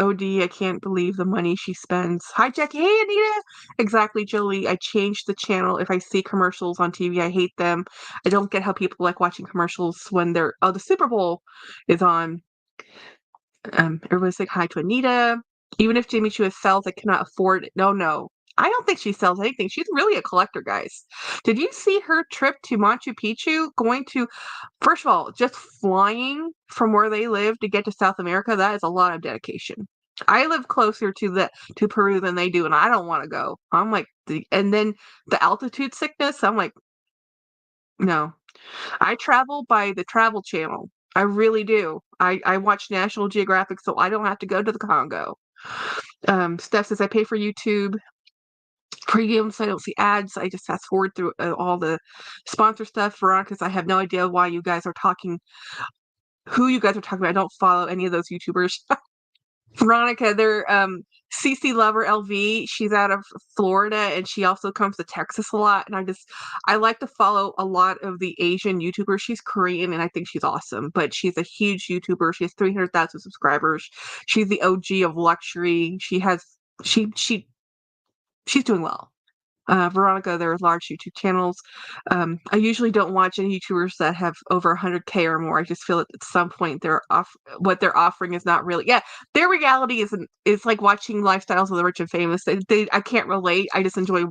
OD, I can't believe the money she spends. Hi, Jackie. Hey, Anita. Exactly, Jolie. I changed the channel. If I see commercials on TV, I hate them. I don't get how people like watching commercials when the Super Bowl is on. Everybody's like, hi to Anita. Even if Jamie Chua sells, I cannot afford it. No. I don't think she sells anything. She's really a collector, guys. Did you see her trip to Machu Picchu? First of all, just flying from where they live to get to South America, that is a lot of dedication. I live closer to Peru than they do, and I don't want to go. I'm like, and then the altitude sickness, I'm like, no. I travel by the Travel Channel. I really do. I watch National Geographic, so I don't have to go to the Congo. Steph says, I pay for YouTube. premium, so I don't see ads. I just fast forward through all the sponsor stuff. Veronica's, I have no idea why you guys are talking, who you guys are talking about. I don't follow any of those YouTubers. Veronica, they're CC Lover LV. She's out of Florida and she also comes to Texas a lot. And I like to follow a lot of the Asian YouTubers. She's Korean and I think she's awesome, but she's a huge YouTuber. She has 300,000 subscribers. She's the OG of luxury. She's doing well. Veronica, there are large YouTube channels. I usually don't watch any YouTubers that have over 100K or more. I just feel that at some point what they're offering is not really. Yeah, their reality is like watching lifestyles of the rich and famous. I can't relate. I just enjoy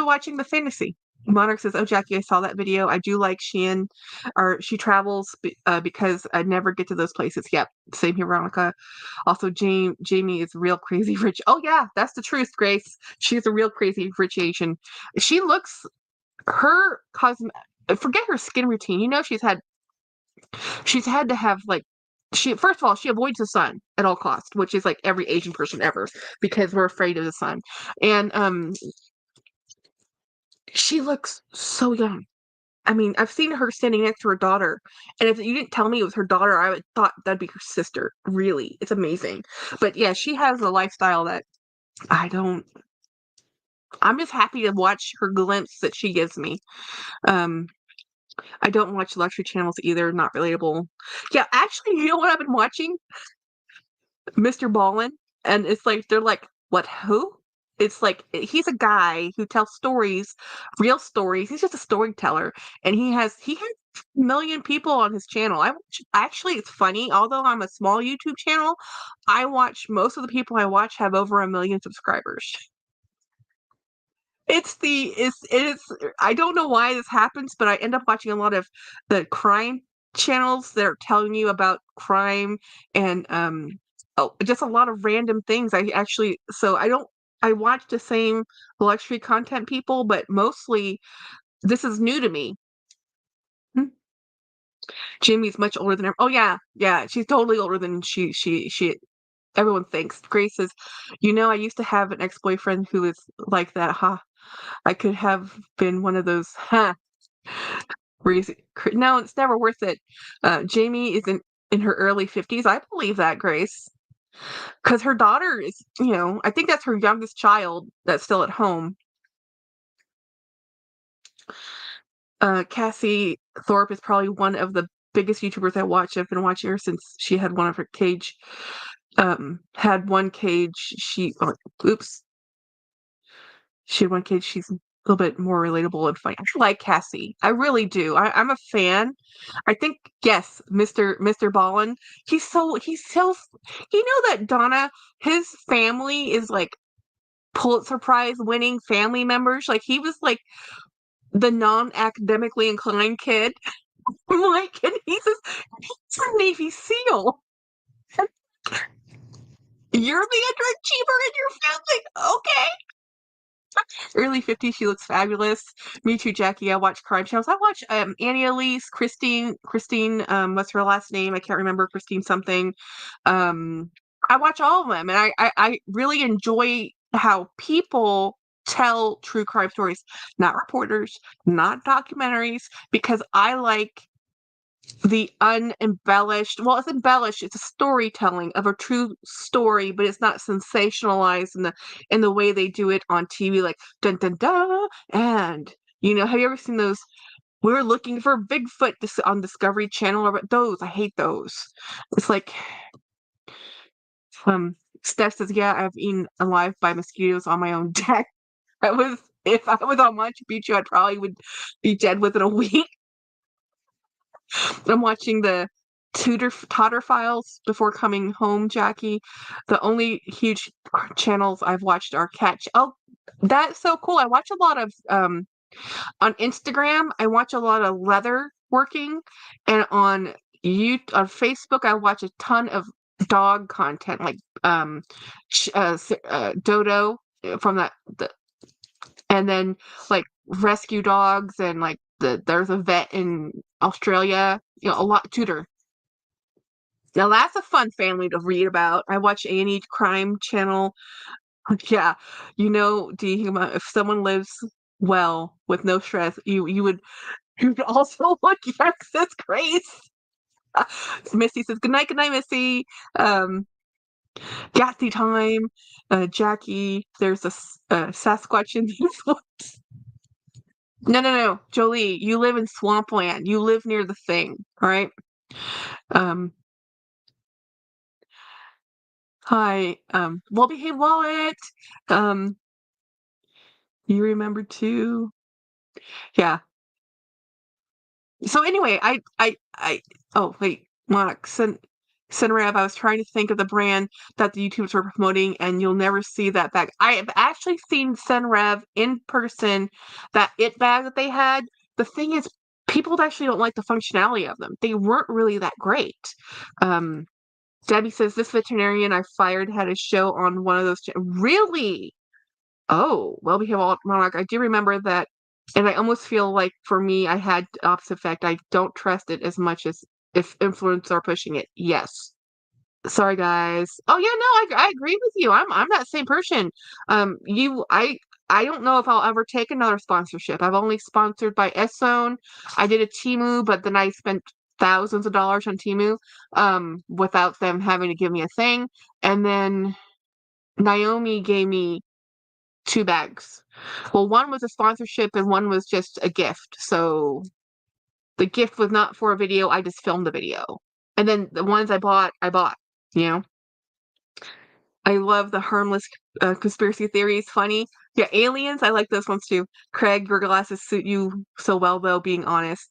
watching the fantasy. Monarch says, "Oh, Jackie, I saw that video. I do like Shein, or she travels because I never get to those places." Yep, same here, Veronica. Also, Jamie is real crazy rich. Oh yeah, that's the truth, Grace. She's a real crazy rich Asian. She looks her cosm. Forget her skin routine. You know, she's had to have like she first of all she avoids the sun at all costs, which is like every Asian person ever because we're afraid of the sun. And she looks so young. I mean, I've seen her standing next to her daughter, and if you didn't tell me it was her daughter, I would thought that'd be her sister. Really, it's amazing. But yeah, she has a lifestyle that I don't. I'm just happy to watch her glimpse that she gives me. Um, I don't watch luxury channels either. Not relatable. Yeah, actually, you know what I've been watching? Mr. Ballin, and it's like they're like, what? Who? It's like he's a guy who tells stories, real stories. He's just a storyteller, and he has a million people on his channel. Actually, it's funny. Although I'm a small YouTube channel, I watch most of the people I watch have over 1 million subscribers. It's I don't know why this happens, but I end up watching a lot of the crime channels that are telling you about crime and just a lot of random things. I watch the same luxury content people, but mostly this is new to me. Hmm. Jimmy's much older than her. Oh yeah, yeah, she's totally older than she everyone thinks. Grace says, I used to have an ex-boyfriend who was like that, huh? I could have been one of those, huh? No, it's never worth it. Jamie is in her early 50s. I believe that, Grace. Because her daughter is, I think that's her youngest child that's still at home. Cassie Thorpe is probably one of the biggest YouTubers I watch. I've been watching her since she had one of her cage. Had one cage. Oops. She had one cage. She's a little bit more relatable and funny. I like Cassie. I really do. I'm a fan. I think yes, Mr. Ballin. He's so. You know that Donna, his family is like Pulitzer Prize winning family members. Like he was like the non-academically inclined kid. Like, and he's a Navy SEAL. You're the underachiever in your family. Okay. Early 50s, she looks fabulous. Me too, Jackie. I watch crime channels. I watch Annie Elise, Christine, what's her last name? I can't remember, Christine something. I watch all of them, and I really enjoy how people tell true crime stories, not reporters, not documentaries, because I like the unembellished, well, it's embellished, it's a storytelling of a true story, but it's not sensationalized in the way they do it on TV, like dun dun dun. And have you ever seen those, we're looking for Bigfoot on Discovery Channel, or those? I hate those. It's like um Steph says, yeah, I've eaten alive by mosquitoes on my own deck. If I was on Machu Picchu, I probably would be dead within a week. I'm watching the Totter Files before coming home, Jackie. The only huge channels I've watched are Oh, that's so cool. I watch a lot of on Instagram. I watch a lot of leather working, and on Facebook, I watch a ton of dog content, like Dodo from and then like rescue dogs and like there's a vet in Australia, a lot tutor. Now that's a fun family to read about. I watch A&E Crime Channel. Yeah, D, if someone lives well with no stress, you'd also want yes, that's Grace. Missy says, good night, Missy. Um, Gatsy time. Jackie, there's a Sasquatch in this one. No, no, no, Jolie, you live in Swampland. You live near the thing, all right? Um, Hi, well-behaved wallet. Um, you remember too? Yeah. So anyway, oh wait, Monarch, Senrab, I was trying to think of the brand that the YouTubers were promoting, and you'll never see that bag. I have actually seen Senrab in person, that it bag that they had. The thing is, people actually don't like the functionality of them. They weren't really that great. Um, Debbie says, this veterinarian I fired had a show on one of those. Really? Oh, well, we have all Monarch. I do remember that, and I almost feel like for me, I had the opposite effect. I don't trust it as much as if influencers are pushing it. Yes. Sorry, guys. Oh yeah, no, I agree with you. I'm that same person. I don't know if I'll ever take another sponsorship. I've only sponsored by Zone. I did a Temu, but then I spent thousands of dollars on Temu, without them having to give me a thing. And then Naomi gave me two bags. Well, one was a sponsorship and one was just a gift. So the gift was not for a video. I just filmed the video. And then the ones I bought, you know? I love the harmless conspiracy theories. Funny. Yeah, aliens. I like those ones too. Craig, your glasses suit you so well, though, being honest.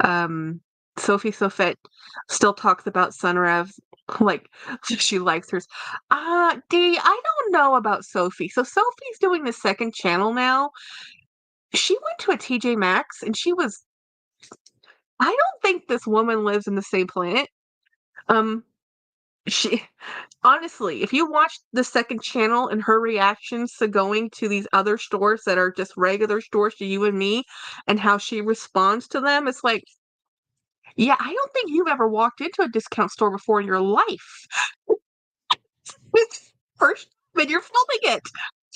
Um, Sophie Sofet still talks about Sunrev like she likes hers. Dee, I don't know about Sophie. So Sophie's doing the second channel now. She went to a TJ Maxx and I don't think this woman lives in the same planet. Um, she honestly, if you watch the second channel and her reactions to going to these other stores that are just regular stores to you and me and how she responds to them, it's like, yeah, I don't think you've ever walked into a discount store before in your life. It's first when you're filming it.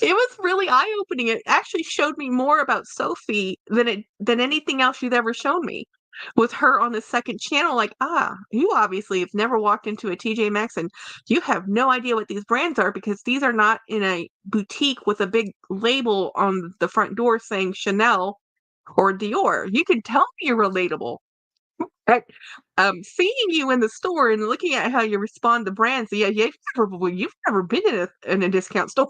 It was really eye-opening. It actually showed me more about Sophie than anything else she's ever shown me. With her on the second channel, like, you obviously have never walked into a TJ Maxx and you have no idea what these brands are because these are not in a boutique with a big label on the front door saying Chanel or Dior. You can tell me you're relatable. Right? Seeing you in the store and looking at how you respond to brands, yeah, you've never been in a discount store.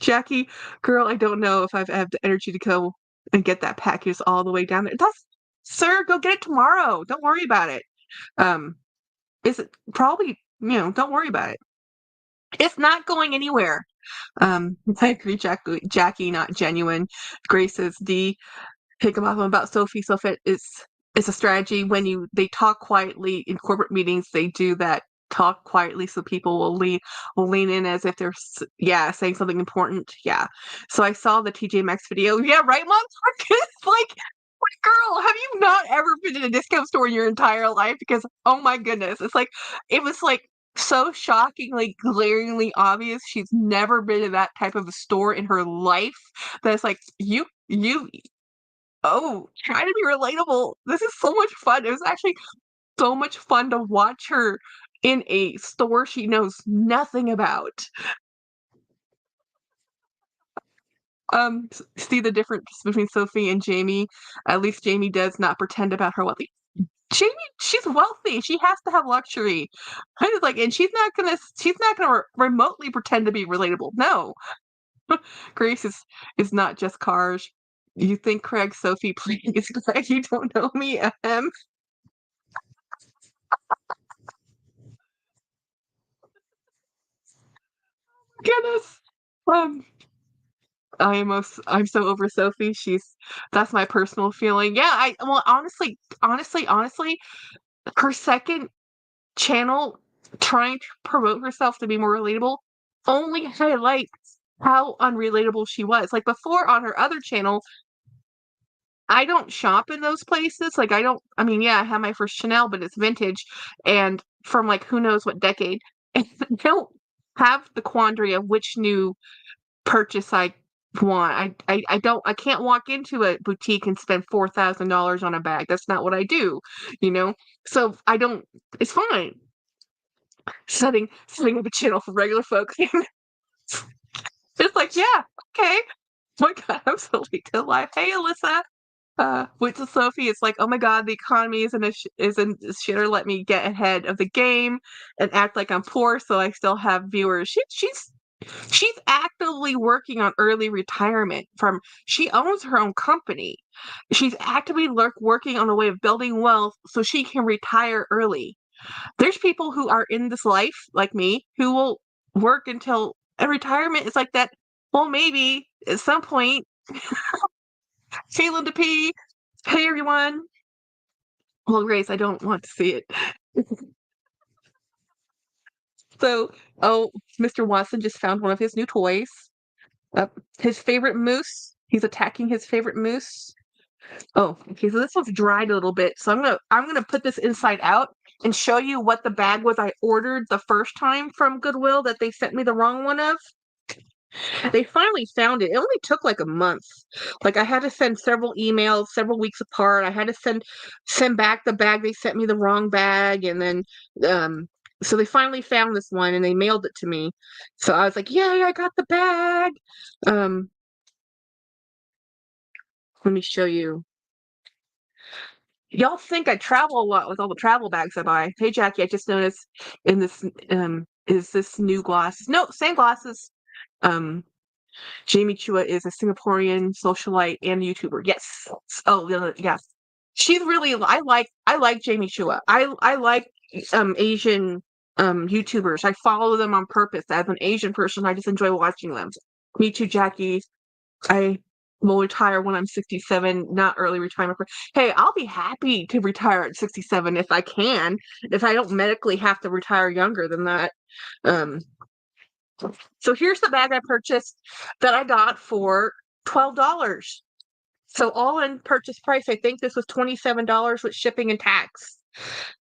Jackie, girl, I don't know if I have the energy to go and get that package all the way down there. Sir, go get it tomorrow. Don't worry about it. Um, is it probably, don't worry about it. It's not going anywhere. I agree, Jackie, not genuine. Grace says, D, pick them up about Sophie. Sophie is a strategy when they talk quietly in corporate meetings. They do that, talk quietly so people will lean in as if they're saying something important. Yeah. So I saw the TJ Maxx video. Yeah, right, Mom. It's like, girl, have you not ever been in a discount store in your entire life? Because oh my goodness, it was like so shockingly, glaringly obvious she's never been in that type of a store in her life. That it's like you oh, try to be relatable. This is so much fun. It was actually so much fun to watch her in a store she knows nothing about. See the difference between Sophie and Jamie. At least Jamie does not pretend about her wealthy. Jamie, she's wealthy. She has to have luxury. I was like, and she's not gonna remotely pretend to be relatable. No, Grace is not just cars. You think Craig, Sophie, please, Craig, you don't know me. Goodness. Um, I'm so over Sophie. That's my personal feeling. Yeah, well, honestly, her second channel trying to promote herself to be more relatable only highlights how unrelatable she was. Like before on her other channel, I don't shop in those places. Like I mean, yeah, I have my first Chanel, but it's vintage and from like who knows what decade. And I don't have the quandary of which new purchase I want. I can't walk into a boutique and spend $4,000 on a bag. That's not what I do, you know? So I don't, it's fine. Setting up a channel for regular folks. It's like, yeah, okay. Oh my God, I'm so late to life. Hey, Alyssa. Wait till Sophie. It's like, oh my God, the economy isn't a shitter. Let me get ahead of the game and act like I'm poor, so I still have viewers. She's actively working on early retirement. She owns her own company. She's actively working on a way of building wealth so she can retire early. There's people who are in this life like me who will work until a retirement is like that. Well, maybe at some point. Caitlin to pee. Hey everyone. Well, Grace, I don't want to see it. So, oh, Mr. Watson just found one of his new toys. His favorite moose. He's attacking his favorite moose. Oh, okay. So this one's dried a little bit. So I'm gonna put this inside out and show you what the bag was I ordered the first time from Goodwill that they sent me the wrong one of. They finally found it. It only took like a month. Like I had to send several emails, several weeks apart. I had to send back the bag. They sent me the wrong bag, and then so they finally found this one and they mailed it to me. So I was like, "Yay, I got the bag." Um, let me show you. Y'all think I travel a lot with all the travel bags I buy. Hey Jackie, I just noticed in this is this new glasses. No, same glasses. Um Jamie Chua is a Singaporean socialite and YouTuber. Yes. Oh, yes. She's really. I like Jamie Chua. I like Asian YouTubers. I follow them on purpose. As an Asian person, I just enjoy watching them. Me too, Jackie. I will retire when I'm 67, not early retirement. Hey, I'll be happy to retire at 67 if I can. If I don't medically have to retire younger than that. Um, so here's the bag I purchased that I got for $12. So all in purchase price, I think this was $27 with shipping and tax.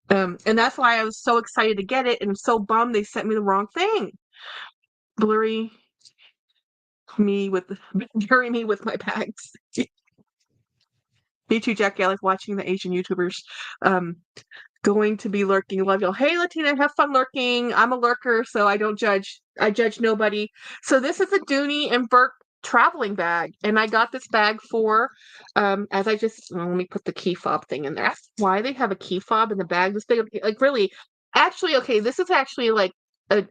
And that's why I was so excited to get it and so bummed they sent me the wrong thing. Blurry me with bury me with my bags. Me too, Jackie. I like watching the Asian YouTubers. Going to be lurking. Love y'all. Hey, Latina, have fun lurking. I'm a lurker, so I don't judge. I judge nobody. So this is a Dooney and Burke traveling bag, and I got this bag for, as I just let me put the key fob thing in there. That's why they have a key fob in the bag this big. Like really, actually, okay, this is actually like a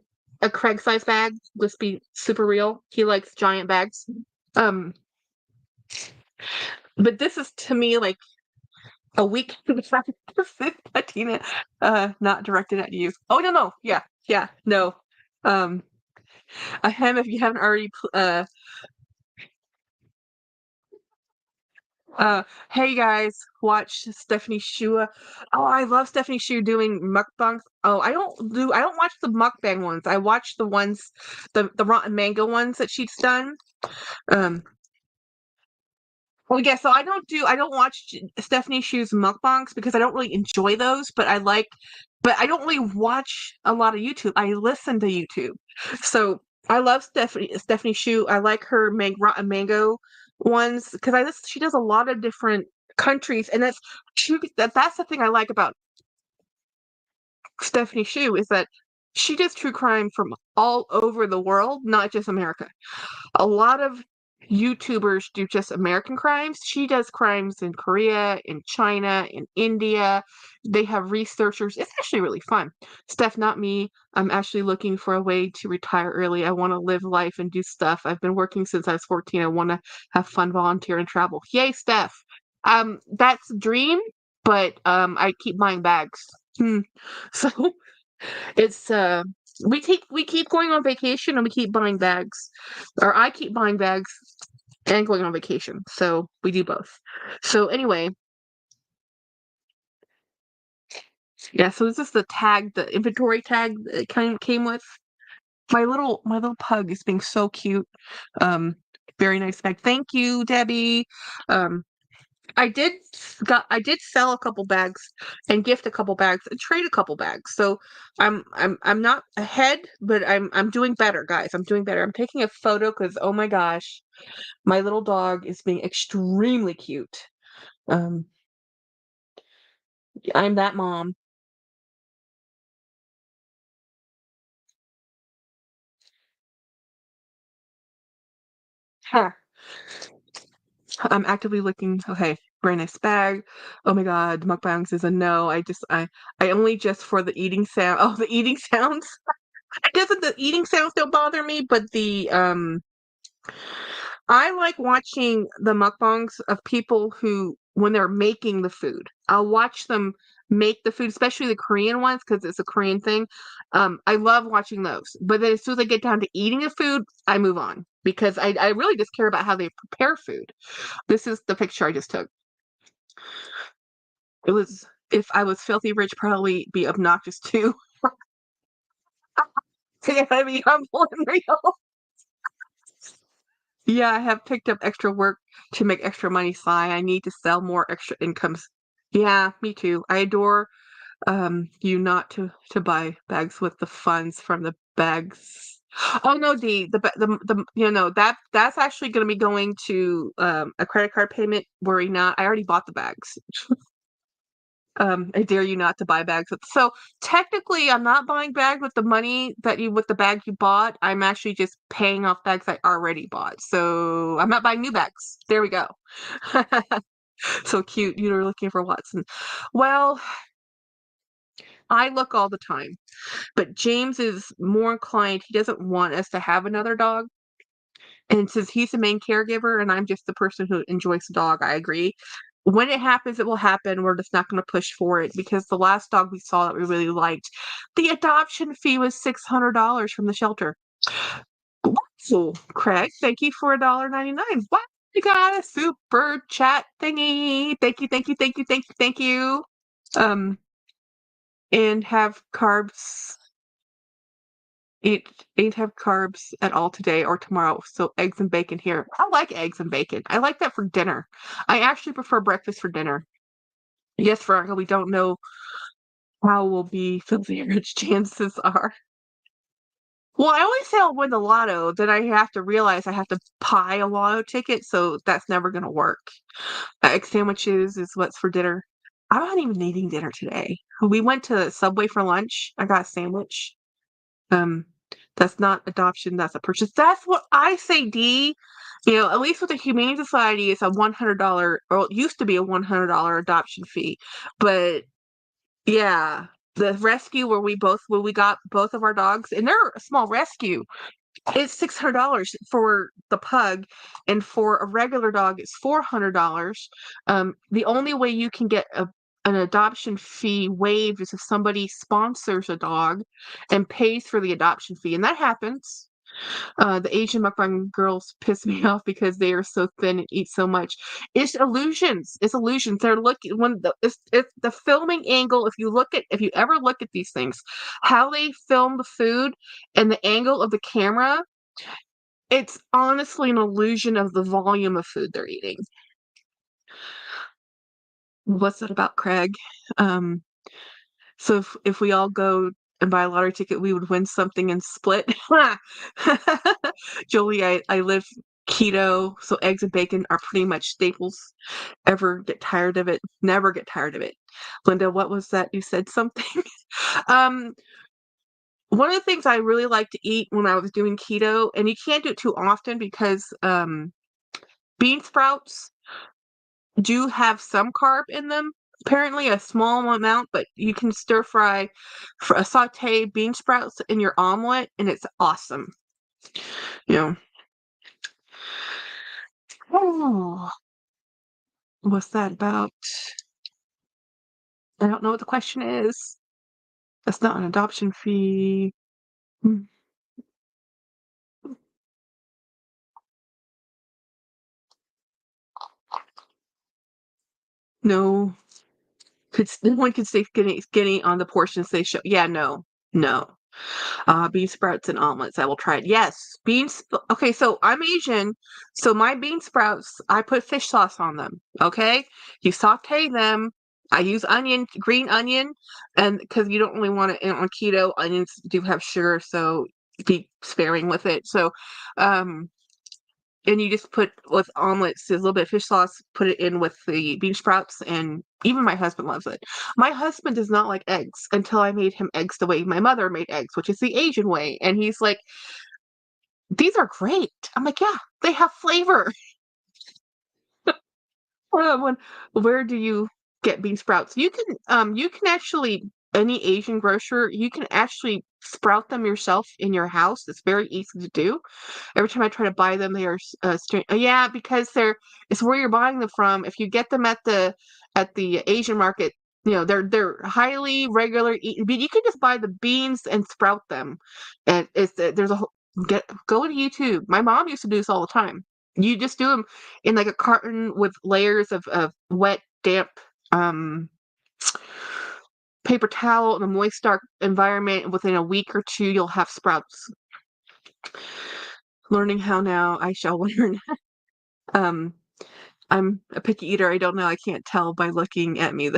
Craig size bag. Let's be super real. He likes giant bags. Um, but this is to me like a week Latina, not directed at you. Oh no, yeah, no. Um, I have if you haven't already. Hey guys, watch Stephanie Shua. Oh, I love Stephanie Shua doing mukbangs. Oh, I don't watch the mukbang ones. I watch the ones, the rotten mango ones that she's done. Um, Well, yeah, so I don't watch Stephanie Shu's mukbangs because I don't really enjoy those, but I don't really watch a lot of YouTube. I listen to YouTube. So I love Stephanie Shu. I like her rotten mango ones because she does a lot of different countries, and that's the thing I like about Stephanie Shu is that she does true crime from all over the world, not just America. A lot of YouTubers do just American crimes. She does crimes in Korea, in China, in India. They have researchers. It's actually really fun. Steph, not me. I'm actually looking for a way to retire early. I want to live life and do stuff. I've been working since I was 14. I want to have fun, volunteer, and travel. Yay, Steph. That's a dream, but I keep buying bags. So it's we keep going on vacation and we keep buying bags. Or I keep buying bags and going on vacation. So we do both. So anyway, yeah, so this is the inventory tag that it came with. My little pug is being so cute. Um very nice bag. Thank you, Debbie. Um I did sell a couple bags and gift a couple bags and trade a couple bags. So I'm not ahead, but I'm doing better, guys. I'm doing better. I'm taking a photo because oh my gosh, my little dog is being extremely cute. Um, I'm that mom. Huh. I'm actively looking. Okay, very nice bag. Oh my God, mukbangs is a no. I only just for the eating sound. Oh, the eating sounds. Doesn't the eating sounds don't bother me, but the I like watching the mukbangs of people who, when they're making the food, I'll watch them make the food, especially the Korean ones, because it's a Korean thing. I love watching those. But then as soon as I get down to eating the food, I move on because I really just care about how they prepare food. This is the picture I just took. It was, if I was filthy rich, probably be obnoxious too. I mean, humble and real. Yeah, I have picked up extra work to make extra money, Sly. I need to sell more extra incomes. Yeah, me too. I adore you not to buy bags with the funds from the bags. Oh no, the that's actually going to be going to a credit card payment. Worry not. I already bought the bags. I dare you not to buy bags with. So technically, I'm not buying bags with the money that you with the bag you bought. I'm actually just paying off bags I already bought. So I'm not buying new bags. There we go. So cute. You're looking for Watson. Well, I look all the time, but James is more inclined. He doesn't want us to have another dog. And since he's the main caregiver and I'm just the person who enjoys the dog, I agree. When it happens, it will happen. We're just not going to push for it because the last dog we saw that we really liked, the adoption fee was $600 from the shelter. So, Craig, thank you for $1.99. What? You got a super chat thingy. Thank you, thank you, thank you, thank you, thank you. Um, and have carbs. Ain't have carbs at all today or tomorrow. So eggs and bacon here. I like eggs and bacon. I like that for dinner. I actually prefer breakfast for dinner. Yes, Veronica, we don't know how we'll be filthy rich chances are. Well, I always say I'll win the lotto, then I have to realize I have to buy a lotto ticket, so that's never gonna work. Egg sandwiches is what's for dinner. I'm not even eating dinner today. We went to Subway for lunch. I got a sandwich. Um, that's not adoption, that's a purchase. That's what I say, D. You know, at least with the Humane Society, it's a $100, or it used to be a $100 adoption fee. But yeah, the rescue where we got both of our dogs, and they're a small rescue. It's $600 for the pug, and for a regular dog, it's $400. The only way you can get an adoption fee waived is if somebody sponsors a dog and pays for the adoption fee, and that happens. The Asian mukbang girls piss me off because they are so thin and eat so much. It's illusions. It's illusions. They're looking when it's the filming angle. If you ever look at these things, how they film the food and the angle of the camera, it's honestly an illusion of the volume of food they're eating. What's that about, Craig? Um, so if we all go and buy a lottery ticket, we would win something and split. Jolie, I live keto, so eggs and bacon are pretty much staples. Ever get tired of it? Never get tired of it. Linda, what was that? You said something. um, One of the things I really like to eat when I was doing keto, and you can't do it too often because bean sprouts do have some carb in them. Apparently, a small amount, but you can stir fry, saute bean sprouts in your omelet, and it's awesome. You know. Oh, what's that about? I don't know what the question is. That's not an adoption fee. Hmm. No, no one could say skinny on the portions they show. Yeah, no, no. Bean sprouts and omelets. I will try it. Yes, beans. Okay, so I'm Asian, so my bean sprouts, I put fish sauce on them. Okay, you saute them. I use onion, green onion, and because you don't really want it on keto, onions do have sugar, so be sparing with it. So, um, and you just put with omelets, a little bit of fish sauce, put it in with the bean sprouts, and even my husband loves it. My husband does not like eggs until I made him eggs the way my mother made eggs, which is the Asian way. And he's like, these are great. I'm like, yeah, they have flavor. When, where do you get bean sprouts? You can actually, any Asian grocer, you can actually sprout them yourself in your house. It's very easy to do. Every time I try to buy them, they are yeah, because it's where you're buying them from. If you get them at the Asian market, they're highly regular. But you can just buy the beans and sprout them, and there's a go to YouTube. My mom used to do this all the time. You just do them in like a carton with layers of wet, damp paper towel in a moist, dark environment. And within a week or two, you'll have sprouts. Learning how now, I shall learn. Um, I'm a picky eater. I don't know. I can't tell by looking at me.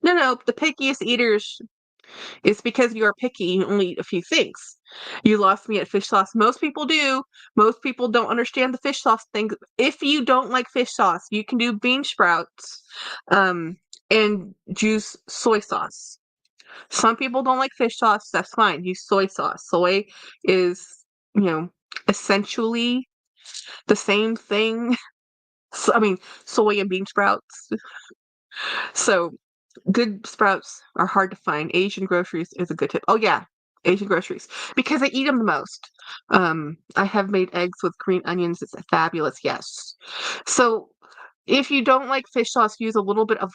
No. The pickiest eaters is because you are picky. You only eat a few things. You lost me at fish sauce. Most people do. Most people don't understand the fish sauce thing. If you don't like fish sauce, you can do bean sprouts, and use soy sauce. Some people don't like fish sauce. That's fine. Use soy sauce. Soy is, you know, essentially the same thing. So, I mean, soy and bean sprouts. So good sprouts are hard to find. Asian groceries is a good tip. Oh yeah, Asian groceries because I eat them the most. I have made eggs with green onions. It's fabulous. Yes. So if you don't like fish sauce, use a little bit of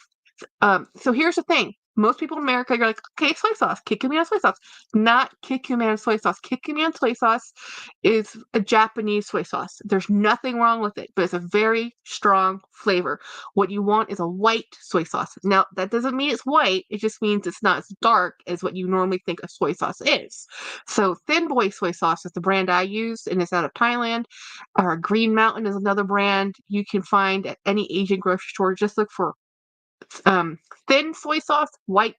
so here's the thing. Most people in America, you're like, okay, soy sauce, kikkoman soy sauce. Not kikkoman soy sauce. Kikkoman soy sauce is a Japanese soy sauce. There's nothing wrong with it, but it's a very strong flavor. What you want is a white soy sauce. Now, that doesn't mean it's white. It just means it's not as dark as what you normally think a soy sauce is. So Thin Boy soy sauce is the brand I use, and it's out of Thailand. Or Green Mountain is another brand you can find at any Asian grocery store. Just look for um, thin soy sauce, white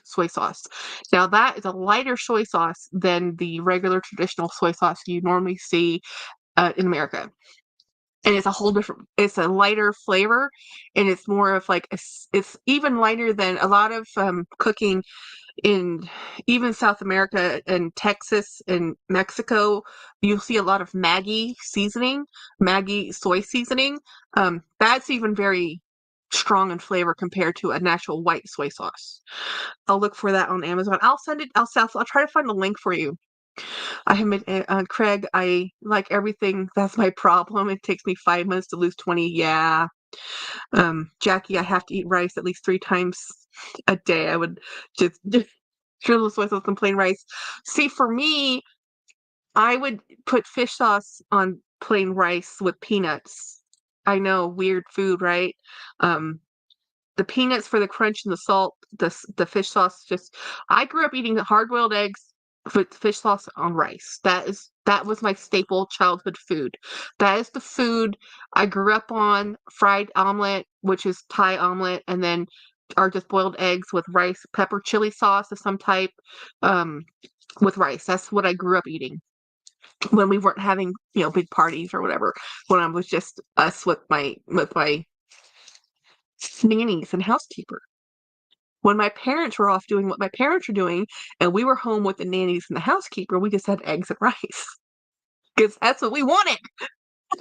soy sauce. Now that is a lighter soy sauce than the regular traditional soy sauce you normally see in America. And it's a whole different, it's a lighter flavor, and it's more of like, it's even lighter than a lot of cooking in even South America and Texas and Mexico. You'll see a lot of Maggi seasoning, Maggi soy seasoning. That's even very strong in flavor compared to a natural white soy sauce. I'll look for that on Amazon. I'll send it. I'll try to find a link for you. I have been, Craig. I like everything. That's my problem. It takes me 5 months to lose 20. Yeah. Jackie, I have to eat rice at least 3 times a day. I would just shrivel soy sauce and plain rice. See, for me, I would put fish sauce on plain rice with peanuts. I know, weird food, right? Um, the peanuts for the crunch and the salt, the fish sauce. Just, I grew up eating hard-boiled eggs with fish sauce on rice. That was my staple childhood food. That is the food I grew up on. Fried omelet, which is Thai omelet, and then are just boiled eggs with rice, pepper, chili sauce of some type, um, with rice. That's what I grew up eating when we weren't having, big parties or whatever. When I was just us with my nannies and housekeeper. When my parents were off doing what my parents were doing, and we were home with the nannies and the housekeeper, we just had eggs and rice because that's what we wanted.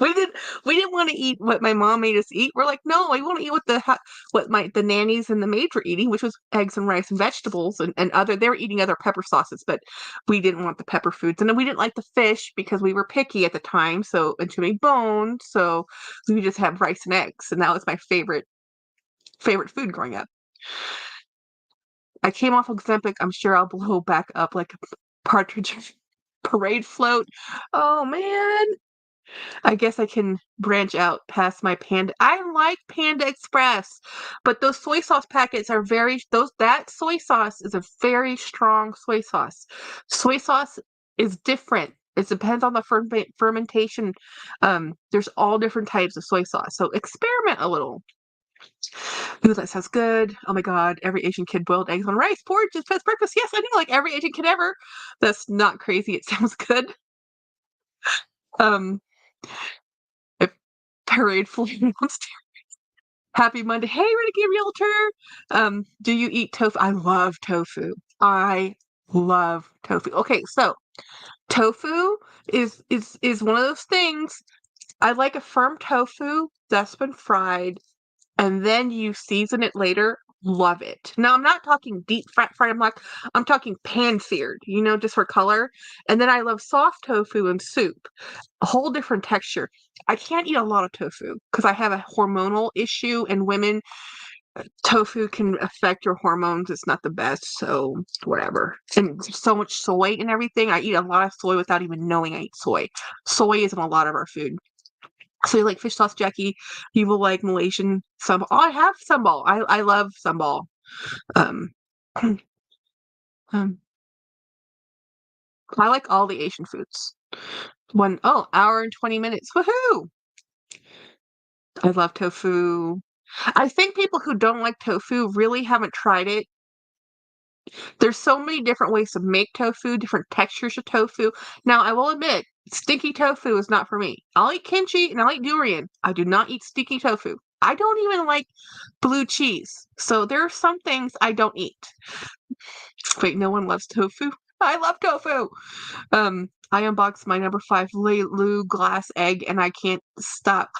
We didn't want to eat what my mom made us eat. We're like, no, I want to eat what the nannies and the maids were eating, which was eggs and rice and vegetables and other. They were eating other pepper sauces, but we didn't want the pepper foods, and then we didn't like the fish because we were picky at the time. So and too many bones, so we would just have rice and eggs, and that was my favorite food growing up. I came off Ozempic. I'm sure I'll blow back up like a partridge parade float. Oh man. I guess I can branch out past my Panda. I like Panda Express, but those soy sauce packets are that soy sauce is a very strong soy sauce. Soy sauce is different. It depends on the fermentation. There's all different types of soy sauce. So experiment a little. Ooh, that sounds good. Oh my God, every Asian kid boiled eggs on rice, porridge is best breakfast. Yes, I know, like every Asian kid ever. That's not crazy. It sounds good. Um, if parade flavor Happy Monday. Hey, Renegade Realtor. Do you eat tofu? I love tofu. I love tofu. Okay, so tofu is one of those things. I like a firm tofu that's been fried and then you season it later. Love it. Now I'm not talking deep fried. I'm talking pan seared, just for color. And then I love soft tofu and soup. A whole different texture. I can't eat a lot of tofu because I have a hormonal issue, and women, tofu can affect your hormones. It's not the best, so whatever. And there's so much soy and everything. I eat a lot of soy without even knowing I eat soy. Soy is in a lot of our food. So you like fish sauce, Jackie? You will like Malaysian sambal. Oh, I have sambal. I love sambal. Um, um, I like all the Asian foods. Hour and 20 minutes. Woohoo! I love tofu. I think people who don't like tofu really haven't tried it. There's so many different ways to make tofu, different textures of tofu. Now, I will admit, stinky tofu is not for me. I'll eat kimchi and I'll eat durian. I do not eat stinky tofu. I don't even like blue cheese. So there are some things I don't eat. Wait, no one loves tofu? I love tofu. I unboxed my number 5 Lu glass egg and I can't stop.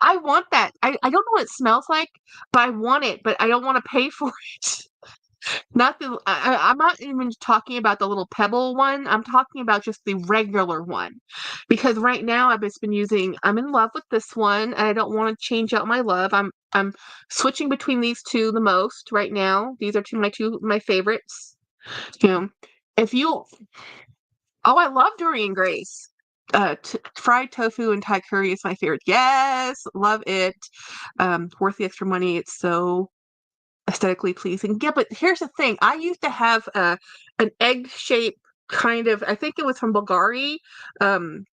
I want that. I don't know what it smells like, but I want it, but I don't want to pay for it. I'm not even talking about the little pebble one. I'm talking about just the regular one. Because right now I'm in love with this one and I don't want to change out my love. I'm switching between these two the most right now. These are my favorites. You know, if you Oh, I love durian grace. Fried tofu and Thai curry is my favorite. Yes, love it. Worth the extra money. It's so aesthetically pleasing. Yeah, but here's the thing. I used to have an egg shape kind of, I think it was from Bulgari, um,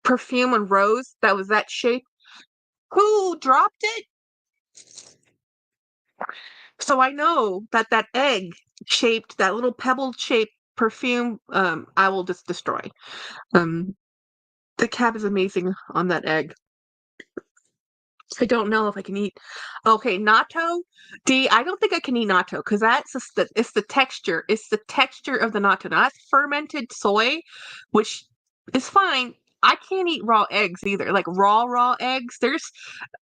perfume and rose that was that shape. Who dropped it? So I know that egg shaped, that little pebble shaped perfume, I will just destroy. Um, the cap is amazing on that egg. I don't know if I can eat. Okay, natto. I don't think I can eat natto because it's the texture. It's the texture of the natto. Now that's fermented soy, which is fine. I can't eat raw eggs either. Like raw eggs. There's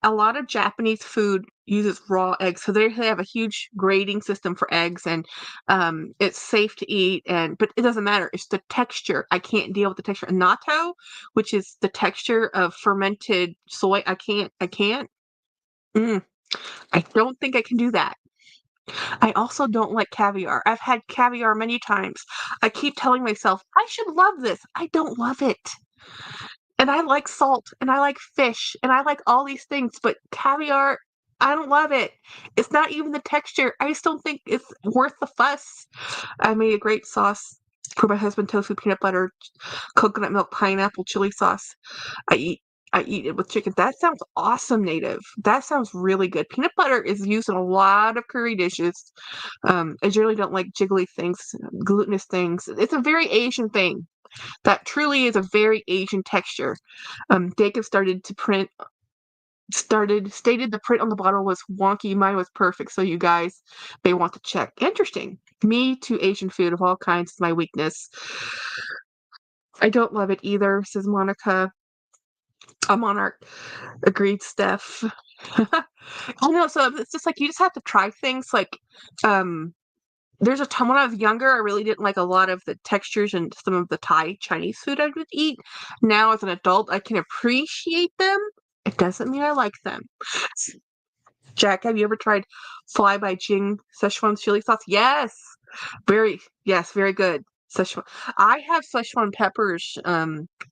a lot of Japanese food uses raw eggs, so they have a huge grading system for eggs, and it's safe to eat. But it doesn't matter. It's the texture. I can't deal with the texture. And natto, which is the texture of fermented soy, I can't. I can't. Mm, I don't think I can do that. I also don't like caviar. I've had caviar many times. I keep telling myself, I should love this. I don't love it. And I like salt and I like fish and I like all these things, but caviar, I don't love it. It's not even the texture. I just don't think it's worth the fuss. I made a great sauce for my husband: tofu, peanut butter, coconut milk, pineapple, chili sauce. I eat I eat it with chicken. That sounds awesome, Native. That sounds really good. Peanut butter is used in a lot of curry dishes. I generally don't like jiggly things, glutinous things. It's a very Asian thing. That truly is a very Asian texture. Jacob stated the print on the bottle was wonky. Mine was perfect. So you guys may want to check. Interesting. Me to Asian food of all kinds is my weakness. I don't love it either, says Monica. A monarch. Agreed, Steph. I know, so it's just like you just have to try things like there's a time when I was younger, I really didn't like a lot of the textures and some of the Chinese food I would eat. Now as an adult, I can appreciate them. It doesn't mean I like them. Jack, have you ever tried Fly by Jing Szechuan chili sauce? Yes. Very good. Szechuan. I have Szechuan peppers.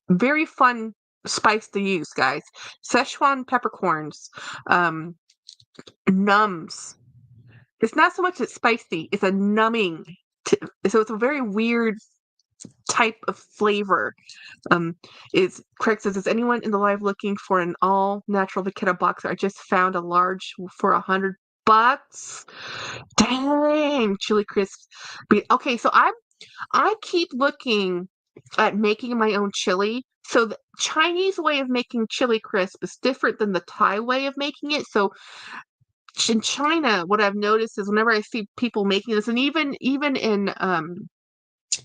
Very fun spice to use, guys. Szechuan peppercorns. Um, numbs. It's not so much it's spicy, it's a numbing. So it's a very weird type of flavor. Um, is Craig says, is anyone in the live looking for an all natural vaqueta boxer? I just found a large for $100. Dang, chili crisp. Okay, so I keep looking at making my own chili. So the Chinese way of making chili crisp is different than the Thai way of making it. So in China, what I've noticed is whenever I see people making this, and even in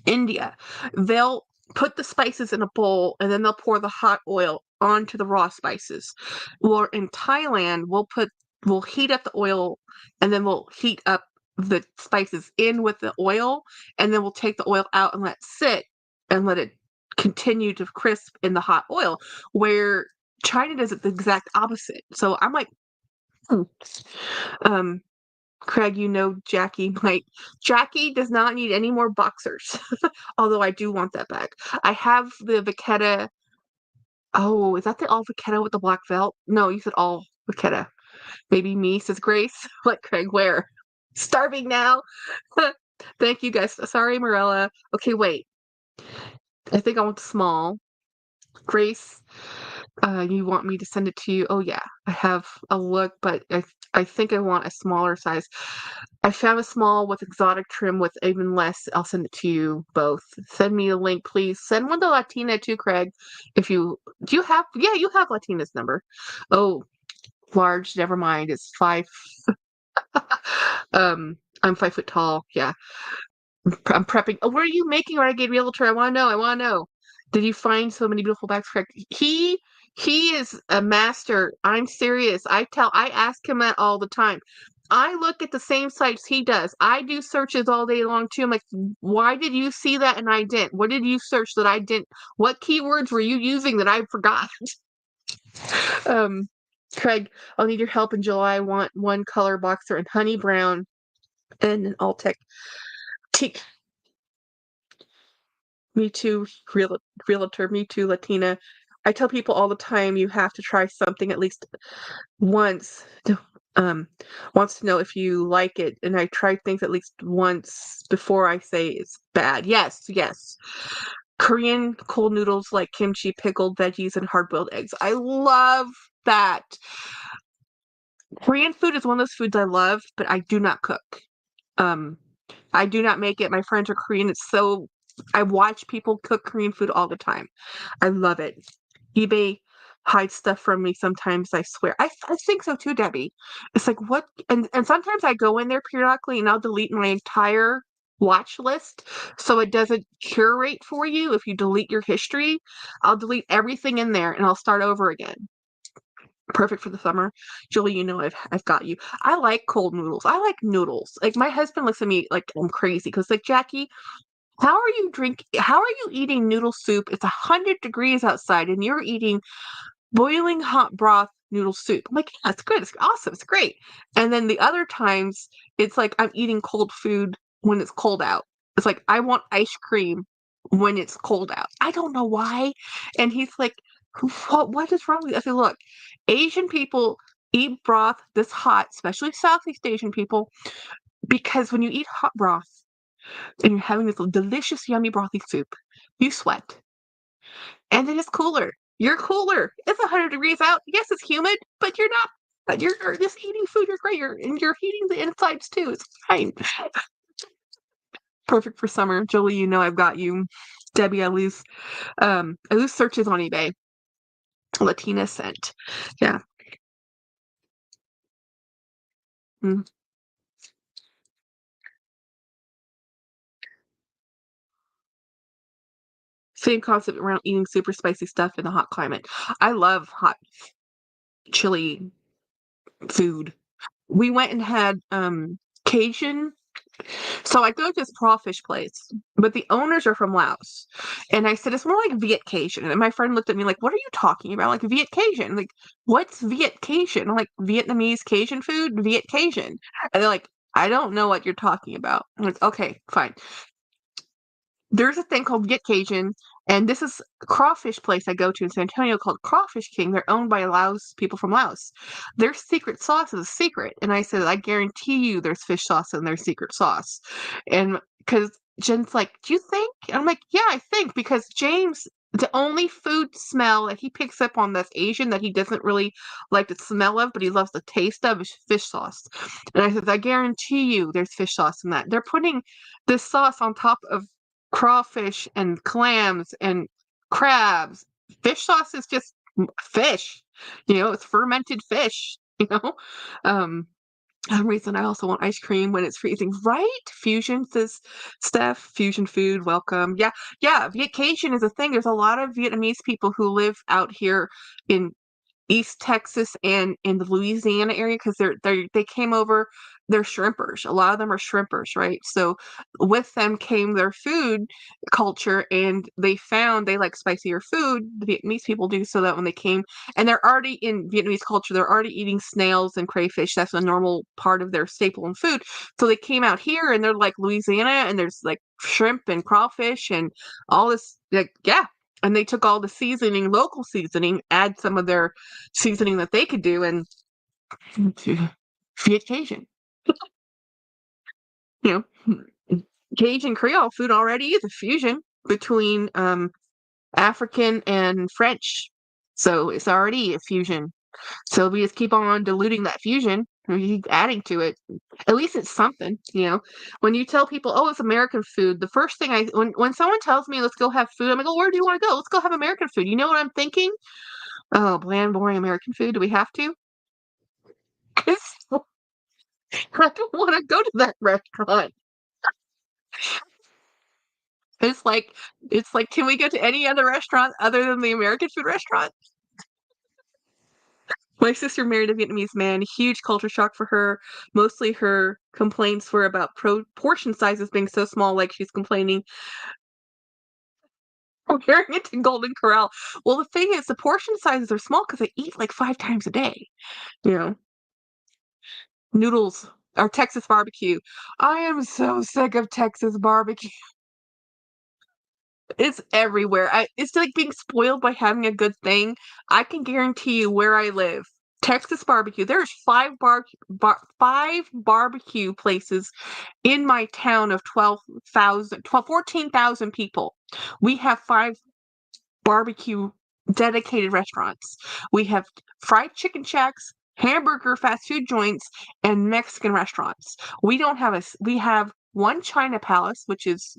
India, they'll put the spices in a bowl and then they'll pour the hot oil onto the raw spices. Or in Thailand, we'll heat up the oil and then we'll heat up the spices in with the oil and then we'll take the oil out and let it sit and let it continue to crisp in the hot oil. Where China does it the exact opposite. So I'm like, hmm. Um, Craig, Jackie does not need any more boxers. Although I do want that bag. I have the Vachetta. Oh, is that the all Vachetta with the black felt? No, you said all Vachetta. Maybe me, says Grace. Let Craig wear. Starving now. Thank you guys. Sorry, Morella. Okay, wait. I think I want the small. Grace, you want me to send it to you? Oh yeah, I have a look, but I think I want a smaller size. I found a small with exotic trim with even less. I'll send it to you both. Send me a link, please. Send one to Latina too, Craig. If you do you have yeah, you have Latina's number. Oh, large, never mind. It's 5. I'm 5 foot tall. Yeah. I'm prepping. Oh, where are you making Renegade Realtor? I want to know. I want to know. Did you find so many beautiful bags? Correct. He is a master. I'm serious. I ask him that all the time. I look at the same sites he does. I do searches all day long too. I'm like, why did you see that and I didn't? What did you search that I didn't? What keywords were you using that I forgot? um, Craig, I'll need your help in July. I want one color boxer in honey brown and an all tech. Me too, realtor. Me too, Latina. I tell people all the time you have to try something at least once to, um, wants to know if you like it. And I try things at least once before I say it's bad. Yes, yes. Korean cold noodles like kimchi, pickled veggies, and hard-boiled eggs. I love that. Korean food is one of those foods I love, but I do not cook. Um, I do not make it. My friends are Korean. I watch people cook Korean food all the time. I love it. eBay hides stuff from me sometimes, I swear. I think so too, Debbie. It's like what and sometimes I go in there periodically and I'll delete my entire watch list so it doesn't curate for you if you delete your history. I'll delete everything in there and I'll start over again. Perfect for the summer. Julie, I've got you. I like cold noodles. I like noodles. Like my husband looks at me like I'm crazy because like Jackie, how are you eating noodle soup? It's 100 degrees outside and you're eating boiling hot broth noodle soup. I'm like, yeah, it's good. It's awesome. It's great. And then the other times it's like I'm eating cold food when it's cold out. It's like I want ice cream when it's cold out. I don't know why. And he's like, what is wrong with you? I said, look, Asian people eat broth this hot, especially Southeast Asian people, because when you eat hot broth, and you're having this delicious, yummy, brothy soup, you sweat. And then it's cooler. You're cooler. It's 100 degrees out. Yes, it's humid, but you're not. But you're just eating food. You're great. And you're heating the insides too. It's fine. Perfect for summer. Jolie, I've got you. Debbie, I lose searches on eBay. Latina scent. Yeah. Mm. Same concept around eating super spicy stuff in the hot climate. I love hot chili food. We went and had Cajun. So I go to this crawfish place, but the owners are from Laos. And I said, it's more like Viet Cajun. And my friend looked at me like, what are you talking about? Like Viet Cajun. I'm like, what's Viet Cajun? I'm like, Vietnamese Cajun food? Viet Cajun. And they're like, I don't know what you're talking about. I'm like, okay, fine. there's a thing called Get Cajun, and this is a crawfish place I go to in San Antonio called Crawfish King. They're owned by Laos people from Laos. Their secret sauce is a secret, and I said I guarantee you there's fish sauce in their secret sauce, and because Jen's like, do you think? And I'm like, yeah, I think because James. The only food smell that he picks up on that's Asian that he doesn't really like the smell of, but he loves the taste of is fish sauce. And I said, I guarantee you there's fish sauce in that. They're putting this sauce on top of crawfish and clams and crabs. Fish sauce is just fish. It's fermented fish, you know? Um, some reason I also want ice cream when it's freezing. Right? Fusion says Steph. Fusion food, welcome. Yeah, yeah. Vietcation is a thing. There's a lot of Vietnamese people who live out here in East Texas and in the Louisiana area because they came over. They're shrimpers. A lot of them are shrimpers, right? So with them came their food culture, and they found they like spicier food. The Vietnamese people do, so that when they came, and they're already in Vietnamese culture, they're already eating snails and crayfish. That's a normal part of their staple in food. So they came out here, and they're like Louisiana, and there's like shrimp and crawfish and all this. Like, yeah, and they took all the seasoning, local seasoning, add some of their seasoning that they could do, and Viet Cajun. You Cajun Creole food already is a fusion between African and French. So it's already a fusion. So we just keep on diluting that fusion. We keep adding to it. At least it's something. When you tell people, oh, it's American food, the first thing when someone tells me, let's go have food, I'm like, oh, where do you want to go? Let's go have American food. You know what I'm thinking? Oh, bland, boring American food. Do we have to? 'Cause I don't want to go to that restaurant. It's like it's like, can we go to any other restaurant other than the American food restaurant? My sister married a Vietnamese man, huge culture shock for her. Mostly her complaints were about portion sizes being so small, like she's complaining comparing it to Golden Corral. Well, the thing is, the portion sizes are small because they eat like 5 times a day. You know, noodles or Texas barbecue. I am so sick of Texas barbecue. It's everywhere. It's like being spoiled by having a good thing. I can guarantee you where I live, Texas barbecue. There's five barbecue places in my town of 14,000 people. We have five barbecue dedicated restaurants. We have fried chicken shacks, hamburger fast food joints, and Mexican restaurants. We have one China Palace, which is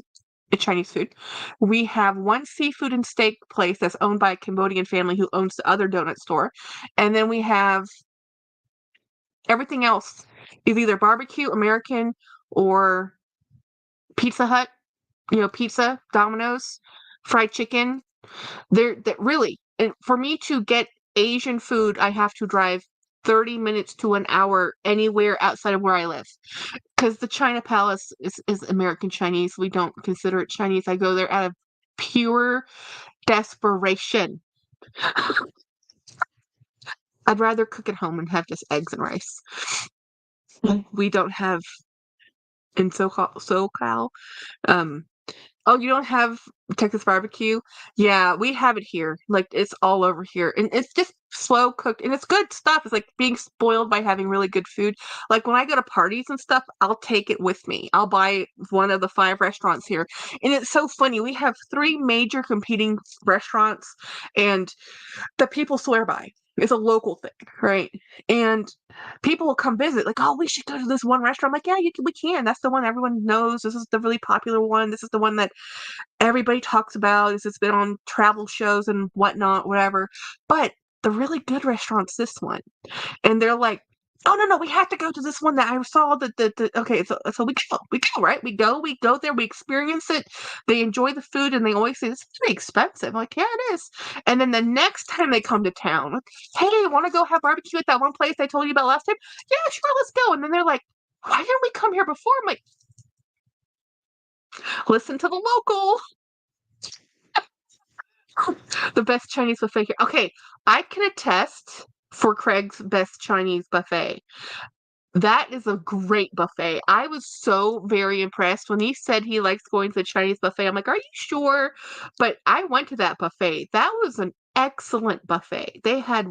Chinese food. We have one seafood and steak place that's owned by a Cambodian family who owns the other donut store. And then we have everything else is either barbecue, American, or Pizza Hut, pizza, Domino's, fried chicken. That really, and for me to get Asian food, I have to drive 30 minutes to an hour anywhere outside of where I live. Because the China Palace is American Chinese. We don't consider it Chinese. I go there out of pure desperation. I'd rather cook at home and have just eggs and rice. We don't have in SoCal. Um, oh, you don't have Texas barbecue? Yeah, we have it here. Like it's all over here. And it's just slow cooked and it's good stuff. It's like being spoiled by having really good food. Like when I go to parties and stuff, I'll take it with me. I'll buy one of the 5 restaurants here. And it's so funny. We have 3 major competing restaurants and that people swear by. It's a local thing, right? And people will come visit, like, oh, we should go to this one restaurant. I'm like, yeah, we can. That's the one everyone knows. This is the really popular one. This is the one that everybody talks about. This has been on travel shows and whatnot, whatever. But the really good restaurant's this one. And they're like, oh no, we have to go to this one that I saw the okay, so we go, right? We go there, we experience it, they enjoy the food, and they always say this is pretty expensive. I'm like, yeah, it is. And then the next time they come to town, like, hey, want to go have barbecue at that one place I told you about last time? Yeah, sure, let's go. And then they're like, why didn't we come here before? I'm like, listen to the local. The best Chinese buffet here. Okay, I can attest for Craig's best Chinese buffet. That is a great buffet. I was so very impressed when he said he likes going to the Chinese buffet. I'm like, "Are you sure?" But I went to that buffet. That was an excellent buffet. They had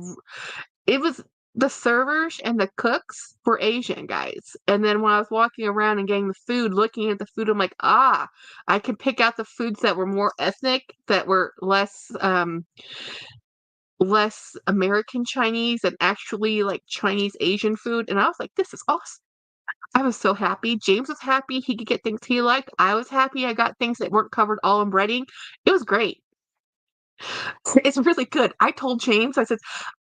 it was the servers and the cooks were Asian guys. And then when I was walking around and getting the food, looking at the food, I'm like, "Ah, I could pick out the foods that were more ethnic, that were less American Chinese and actually like Chinese Asian food." And I was like, "This is awesome." I was so happy. James was happy. He could get things he liked. I was happy. I got things that weren't covered all in breading. It was great. It's really good. I told James, I said,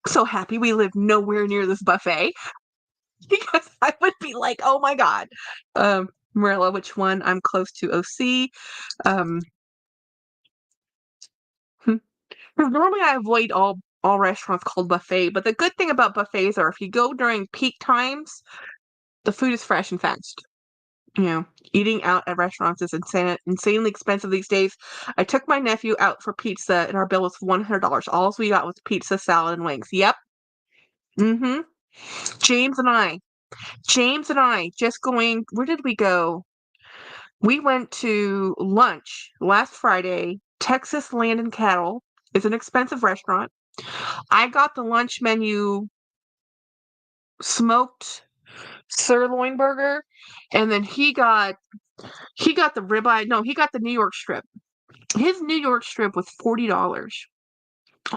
"So happy we live nowhere near this buffet," because I would be like, "Oh my God." Marilla, which one? I'm close to OC. Um, 'Cause normally I avoid all restaurants called buffet, but the good thing about buffets are if you go during peak times, the food is fresh and fast. You know, eating out at restaurants is insanely expensive these days. I took my nephew out for pizza and our bill was $100. All we got was pizza, salad, and wings. Yep. Mm-hmm. James and I. James and I just going, where did we go? We went to lunch last Friday. Texas Land and Cattle is an expensive restaurant. I got the lunch menu smoked sirloin burger, and then he got the ribeye. No, he got the New York strip. His New York strip was $40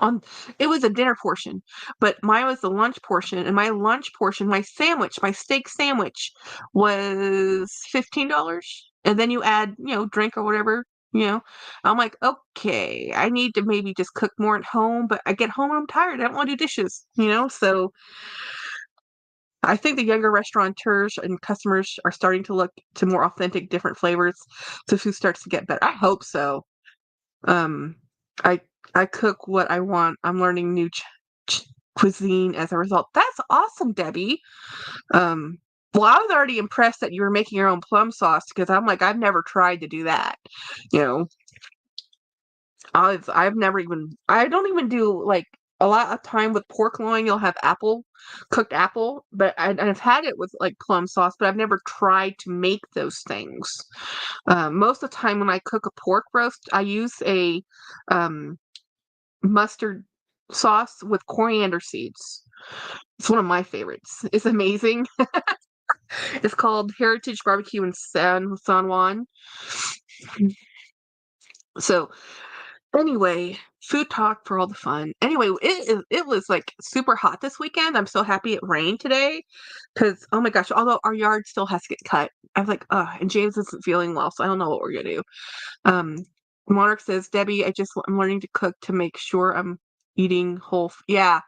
on it was a dinner portion, but mine was the lunch portion, and my lunch portion, my sandwich, my steak sandwich was $15. And then you add, drink or whatever, you know. I'm like, okay, I need to maybe just cook more at home, but I get home and I'm tired. I don't want to do dishes. So I think the younger restaurateurs and customers are starting to look to more authentic, different flavors. So food starts to get better. I hope so. Um, I I cook what I want. I'm learning new cuisine as a result. That's awesome, Debbie. Um, well, I was already impressed that you were making your own plum sauce because I'm like, I've never tried to do that. You know, I've never even I don't even do like a lot of time with pork loin. You'll have cooked apple, but I've had it with like plum sauce, but I've never tried to make those things. Most of the time when I cook a pork roast, I use a um, mustard sauce with coriander seeds. It's one of my favorites. It's amazing. It's called Heritage Barbecue in San Juan. So anyway, food talk for all the fun. Anyway, it was like super hot this weekend. I'm so happy it rained today because oh my gosh, although our yard still has to get cut. I was like, and James isn't feeling well, so I don't know what we're gonna do. Um, Monarch says, Debbie, I'm learning to cook to make sure I'm eating whole. Yeah,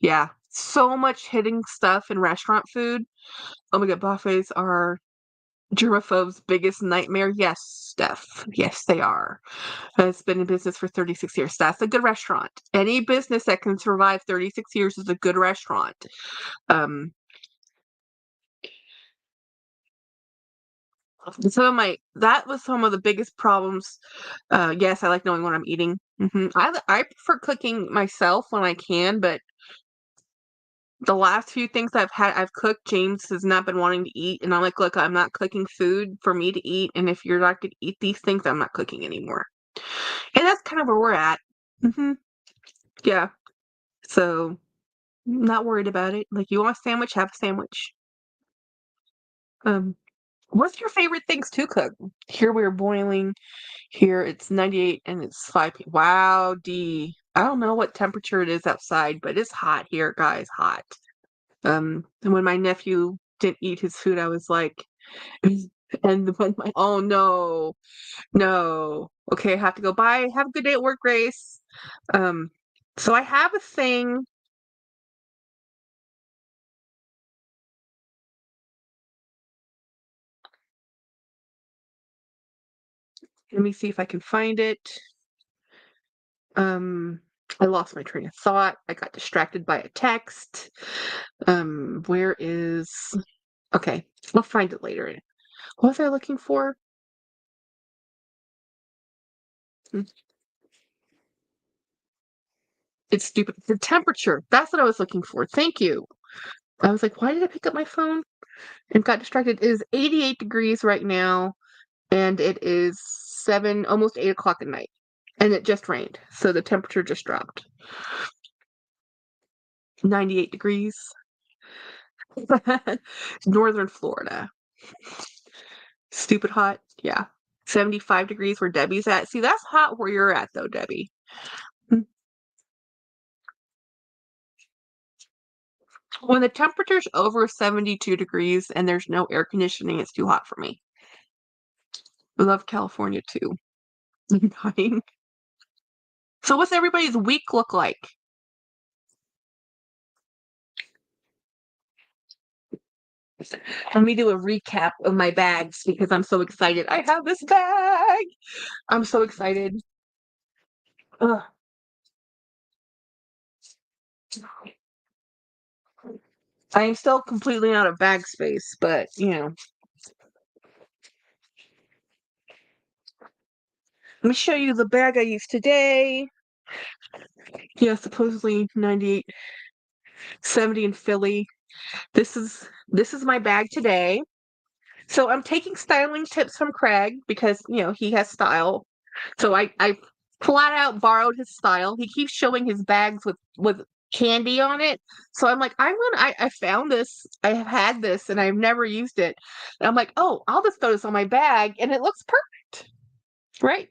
yeah. So much hitting stuff in restaurant food. Oh my God, buffets are germaphobes' biggest nightmare. Yes, Steph. Yes, they are. Has been in business for 36 years. That's a good restaurant. Any business that can survive 36 years is a good restaurant. Um, that was some of the biggest problems. Yes, I like knowing what I'm eating. I prefer cooking myself when I can, but the last few things I've cooked, James has not been wanting to eat, and I'm like, look, I'm not cooking food for me to eat, and if you're not going to eat these things, I'm not cooking anymore. And that's kind of where we're at. hmm Yeah. So, not worried about it. Like, you want a sandwich, have a sandwich. Um, what's your favorite things to cook? Here we're boiling. Here it's 98 and it's 5 p. Wow, D. I don't know what temperature it is outside, but it's hot here, guys. Hot. And when my nephew didn't eat his food, I was like, and when oh no, no. Okay, I have to go. Bye. Have a good day at work, Grace. Um, so I have a thing. Let me see if I can find it. Um, I lost my train of thought. I got distracted by a text. Where is okay, I'll find it later. What was I looking for? Hmm, it's stupid. The temperature. That's what I was looking for. Thank you. I was like, why did I pick up my phone? and got distracted. It is 88 degrees right now, and it is 7, almost 8 o'clock at night. And it just rained, so the temperature just dropped. 98 degrees. Northern Florida. Stupid hot. Yeah. 75 degrees where Debbie's at. See, that's hot where you're at, though, Debbie. When the temperature's over 72 degrees and there's no air conditioning, it's too hot for me. I love California, too. I'm dying. So what's everybody's week look like? Let me do a recap of my bags because I'm so excited. I have this bag. I'm so excited. Ugh. I am still completely out of bag space, but let me show you the bag I used today. Yeah, supposedly 98, 70 in Philly. This is my bag today. So I'm taking styling tips from Craig because he has style. So I flat out borrowed his style. He keeps showing his bags with candy on it. So I'm like, I found this. I have had this and I've never used it. And I'm like, oh, I'll just throw this on my bag and it looks perfect. Right?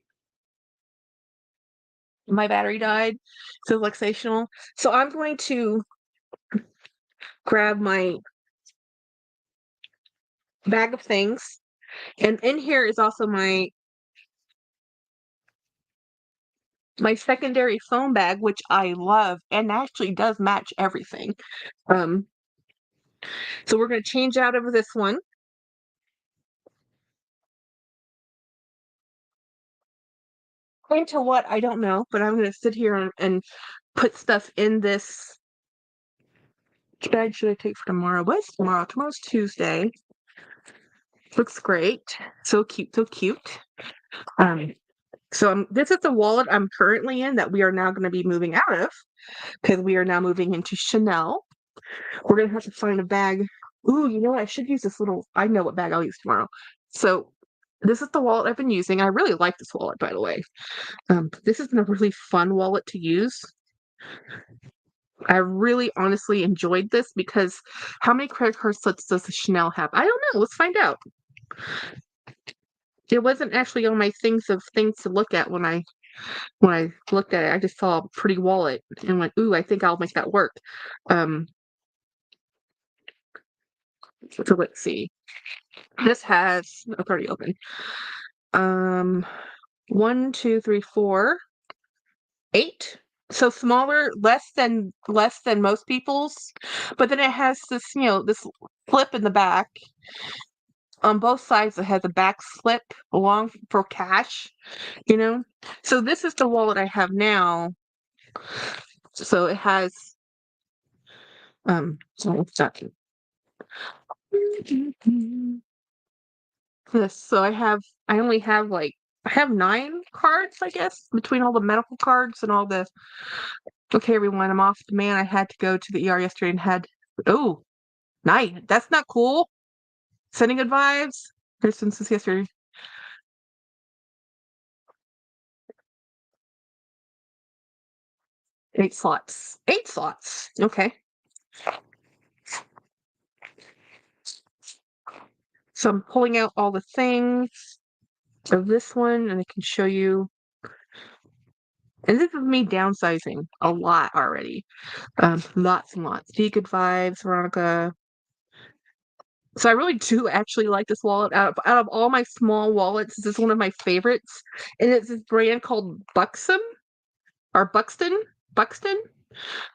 My battery died. So luxational. So I'm going to grab my bag of things. And in here is also my secondary phone bag, which I love and actually does match everything. Um, so we're going to change out of this one. Into what? I don't know, but I'm going to sit here and put stuff in this. Which bag should I take for tomorrow? What's tomorrow? Tomorrow's Tuesday. Looks great. So cute, so cute. So this is the wallet I'm currently in that we are now going to be moving out of because we are now moving into Chanel. We're going to have to find a bag. Ooh, you know what? I should use this little. I know what bag I'll use tomorrow. So this is the wallet I've been using. I really like this wallet, by the way. This has been a really fun wallet to use. I really honestly enjoyed this because how many credit card slips does Chanel have? I don't know. Let's find out. It wasn't actually on my things to look at when I looked at it. I just saw a pretty wallet and went, ooh, I think I'll make that work. So let's see. This has it's already open. 1, 2, 3, 4, 8. So smaller, less than most people's. But then it has this, this flip in the back. On both sides, it has a back slip along for cash, So this is the wallet I have now. So it has, so it's not. Yes, so I only have I have 9 cards, I guess, between all the medical cards and all the. Okay, everyone, I'm off the man. I had to go to the ER yesterday and oh, 9. That's not cool. Sending good vibes. Here's since yesterday. 8 slots. 8 slots. Okay. So I'm pulling out all the things of this one, and I can show you. And this is me downsizing a lot already. Lots and lots. Be good vibes, Veronica. So I really do actually like this wallet. Out of all my small wallets, this is one of my favorites. And it's this brand called Buxom or Buxton. Buxton.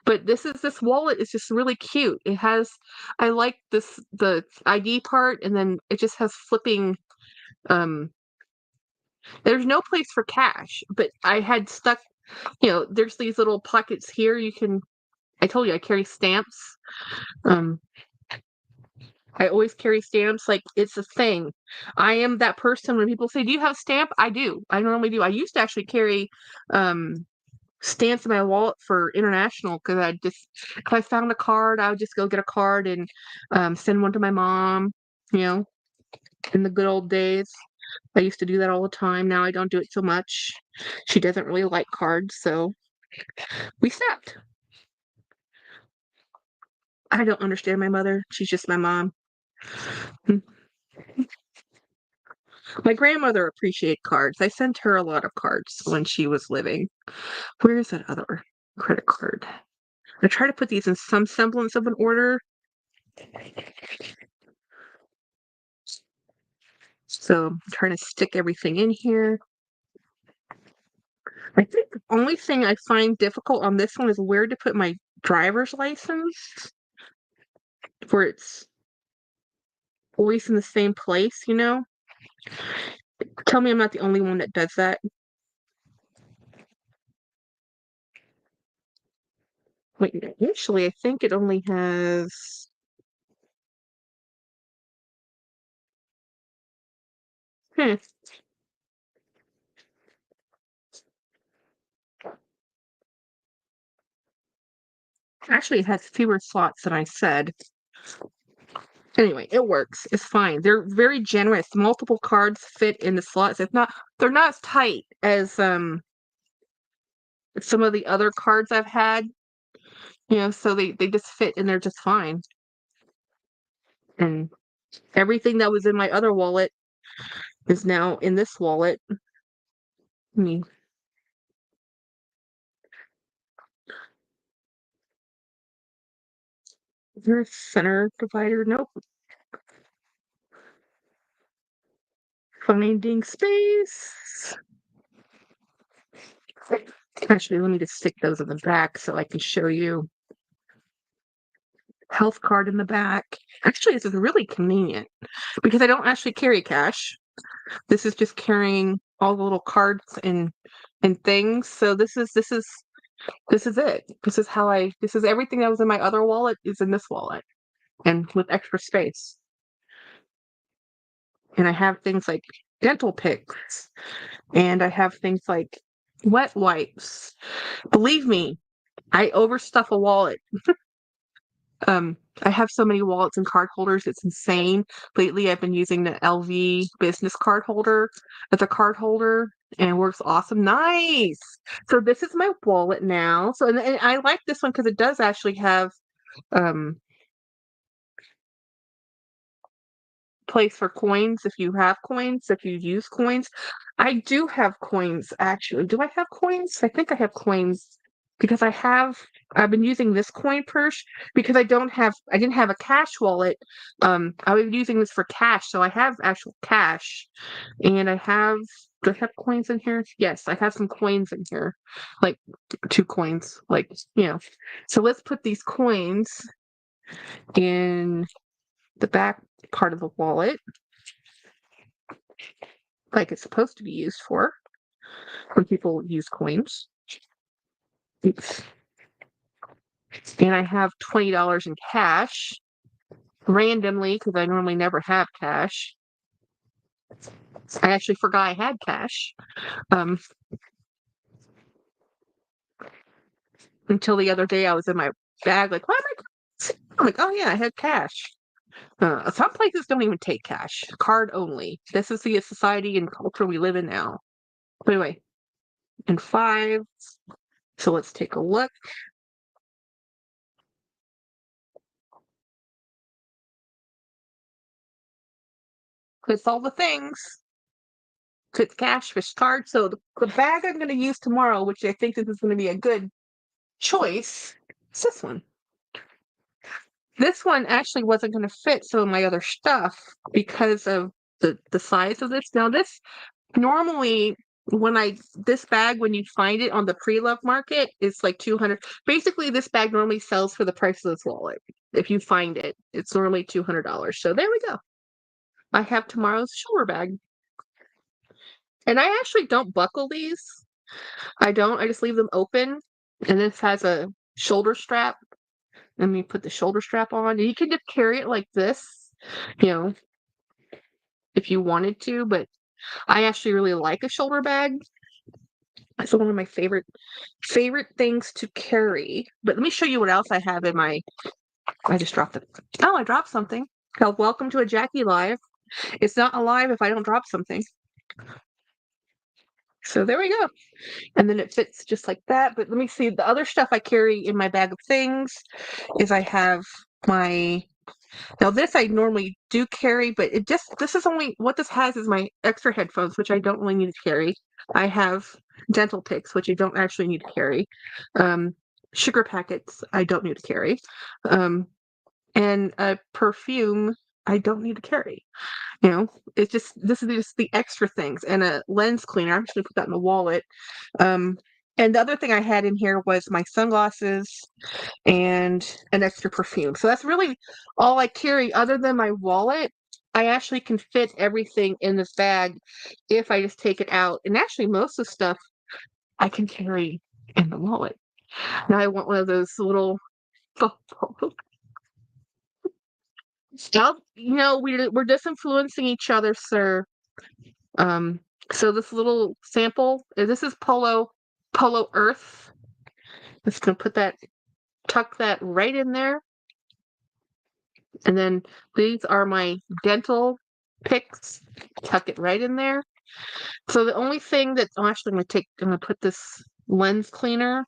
But this wallet is just really cute. I like the ID part, and then it just has flipping. There's no place for cash, but I had stuck. There's these little pockets here. I told you I carry stamps. I always carry stamps. Like it's a thing. I am that person when people say, "Do you have a stamp?" I do. I normally do. I used to actually carry stamps in my wallet for international because if I found a card, I would just go get a card and send one to my mom, you know, in the good old days. I used to do that all the time. Now I don't do it so much. She doesn't really like cards, so we stopped. I don't understand my mother. She's just my mom. Hmm. My grandmother appreciated cards. I sent her a lot of cards when she was living. Where is that other credit card? I try to put these in some semblance of an order. So I'm trying to stick everything in here. I think the only thing I find difficult on this one is where to put my driver's license, where it's always in the same place, you know? Tell me I'm not the only one that does that. Wait, actually, I think it only has. Hmm. Actually, it has fewer slots than I said. Anyway, it works. It's fine. They're very generous. Multiple cards fit in the slots. They're not as tight as some of the other cards I've had. You know, so they just fit and they're just fine. And everything that was in my other wallet is now in this wallet. I mean, is there a center divider? Nope. Finding space. Actually, let me just stick those in the back so I can show you. Health card in the back. Actually, this is really convenient because I don't actually carry cash. This is just carrying all the little cards and things. So this is it. This is everything that was in my other wallet is in this wallet and with extra space. And I have things like dental picks and I have things like wet wipes. Believe me, I overstuff a wallet. I have so many wallets and card holders, it's insane. Lately, I've been using the LV business card holder as a card holder, and it works awesome. Nice. So this is my wallet now. So and I like this one because it does actually have um place for coins if you have coins, if you use coins. I do have coins actually. Do I have coins? I think I have coins because I've been using this coin purse because I didn't have a cash wallet. I was using this for cash, so I have actual cash. And do I have coins in here? Yes, I have some coins in here. Like 2 coins. Like, you know. So let's put these coins in the back part of the wallet like it's supposed to be used for when people use coins. Oops. And I have $20 in cash randomly because I normally never have cash. I actually forgot I had cash until the other day. I was in my bag, like, why am I'm like, oh yeah, I had cash. Some places don't even take cash, card only. This is the society and culture we live in now. But anyway, and 5. So let's take a look. It's all the things. It's cash, fish card. So the bag I'm going to use tomorrow, which I think this is going to be a good choice, is this one. This one actually wasn't going to fit some of my other stuff because of the size of this. Now this normally this bag when you find it on the pre-love market it's like 200. Basically this bag normally sells for the price of this wallet. If you find it, it's normally $200. So there we go. I have tomorrow's shoulder bag. And I actually don't buckle these. I don't. I just leave them open. And this has a shoulder strap. Let me put the shoulder strap on. And you can just carry it like this, you know, if you wanted to. But I actually really like a shoulder bag. It's one of my favorite things to carry. But let me show you what else I have in my. I just dropped it. Oh, I dropped something. Oh, welcome to a Jackie live. It's not alive if I don't drop something. So there we go. And then it fits just like that. But let me see. The other stuff I carry in my bag of things is I have my. Now this I normally do carry, but this is only what this has is my extra headphones, which I don't really need to carry. I have dental picks, which I don't actually need to carry. Sugar packets I don't need to carry. And a perfume I don't need to carry. You know, it's just this is just the extra things and a lens cleaner. I'm just gonna put that in the wallet. And the other thing I had in here was my sunglasses and an extra perfume. So that's really all I carry other than my wallet. I actually can fit everything in this bag if I just take it out. And actually most of the stuff I can carry in the wallet. Now I want one of those little we're disinfluencing each other, sir. So this little sample, this is Polo Earth. I'm just gonna tuck that right in there. And then these are my dental picks. Tuck it right in there. So the only thing that I'm gonna put this lens cleaner.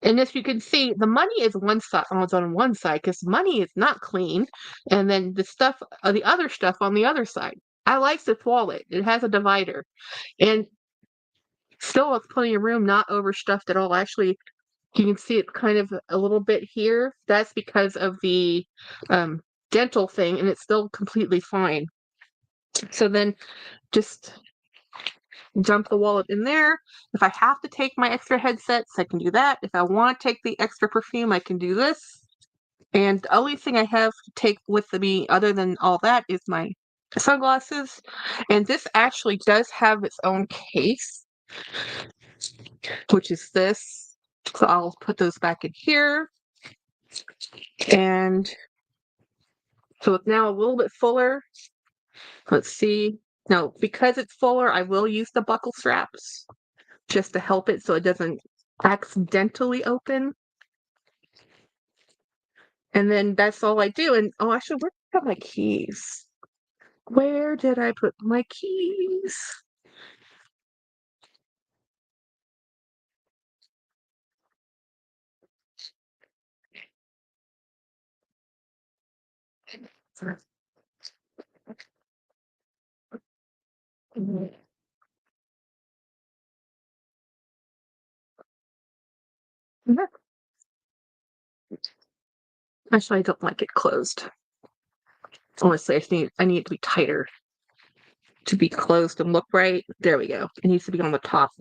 And as you can see, the money is one side on one side because money is not clean, and then the other stuff on the other side. I like this wallet. It has a divider, and still has plenty of room, not overstuffed at all. Actually, you can see it kind of a little bit here. That's because of the um, dental thing, and it's still completely fine. So then just dump the wallet in there. If I have to take my extra headsets, I can do that. If I want to take the extra perfume, I can do this. And the only thing I have to take with me other than all that is my sunglasses. And this actually does have its own case, which is this. So I'll put those back in here. And so it's now a little bit fuller. Let's see. Now, because it's fuller, I will use the buckle straps just to help it so it doesn't accidentally open. And then that's all I do. And actually, where did I put my keys? Where did I put my keys? Actually, I don't like it closed. Honestly, I need it to be tighter to be closed and look right. There we go. It needs to be on the top.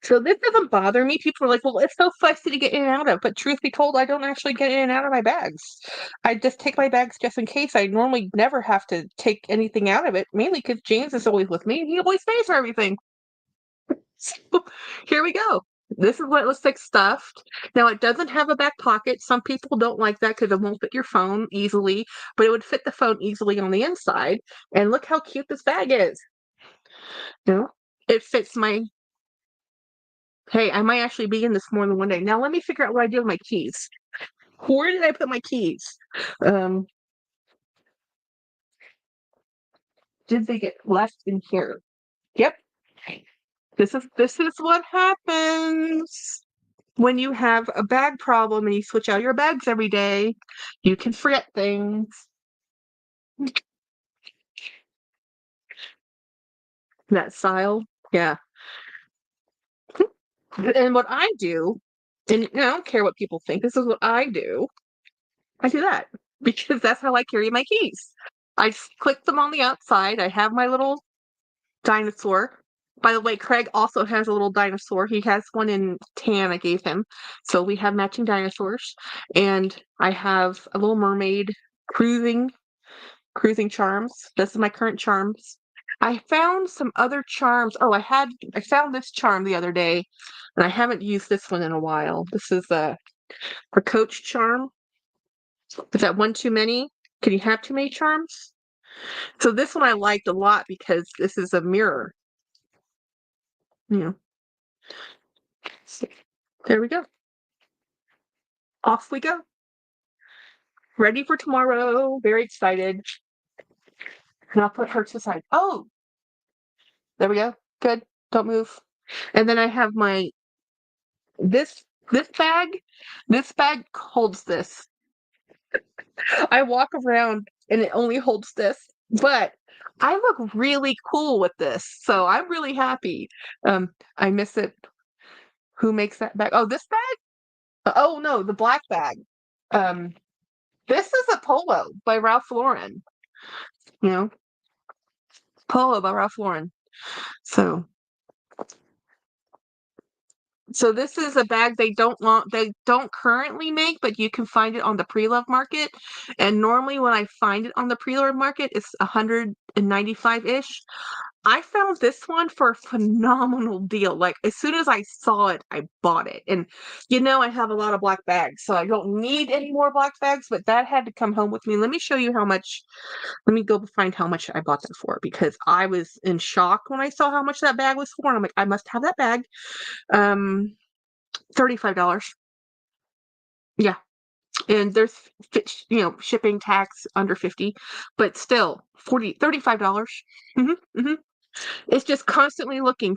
So this doesn't bother me. People are like, well, it's so fussy to get in and out of. But truth be told, I don't actually get in and out of my bags. I just take my bags just in case. I normally never have to take anything out of it, mainly because James is always with me and he always pays for everything. So here we go. This is what it looks like stuffed. Now, it doesn't have a back pocket. Some people don't like that because it won't fit your phone easily, but it would fit the phone easily on the inside. And look how cute this bag is. You know, it fits my. Hey, I might actually be in this more than one day. Now, let me figure out what I do with my keys. Where did I put my keys? Did they get left in here? Yep. This is what happens. When you have a bag problem and you switch out your bags every day, you can forget things. That style, yeah. And what I do, and I don't care what people think, this is what I do. I do that because that's how I carry my keys. I click them on the outside. I have my little dinosaur. By the way, Craig also has a little dinosaur. He has one in tan I gave him. So we have matching dinosaurs. And I have a little mermaid cruising charms. This is my current charms. I found some other charms. Oh, I found this charm the other day, and I haven't used this one in a while. This is a Coach charm. Is that one too many? Can you have too many charms? So this one I liked a lot because this is a mirror. you know. So, there we go. Off we go. Ready for tomorrow. Very excited. And I'll put her to the side. Oh, there we go. Good. Don't move. And then I have my this this bag. This bag holds this. I walk around and it only holds this, but I look really cool with this, so I'm really happy. I miss it. Who makes that bag? Oh, this bag? Oh no, the black bag. Um, this is a polo by Ralph Lauren. You know, polo by Ralph Lauren. So So this is a bag they don't currently make, but you can find it on the pre-love market. And normally when I find it on the pre-love market, it's 195-ish. I found this one for a phenomenal deal. Like as soon as I saw it, I bought it. And I have a lot of black bags, so I don't need any more black bags, but that had to come home with me. Let me show you how much. Let me go find how much I bought that for because I was in shock when I saw how much that bag was for. And I'm like, I must have that bag. Um, $35. Yeah. And there's shipping tax under 50, but still $35. Mm-hmm. It's just constantly looking.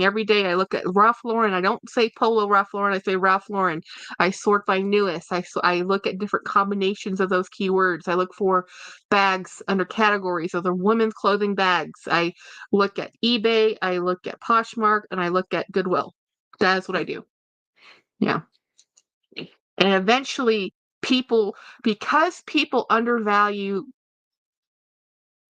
Every day I look at Ralph Lauren. I don't say Polo Ralph Lauren. I say Ralph Lauren. I sort by newest. I look at different combinations of those keywords. I look for bags under categories of the women's clothing bags. I look at eBay. I look at Poshmark, and I look at Goodwill. That is what I do. Yeah. And eventually because people undervalue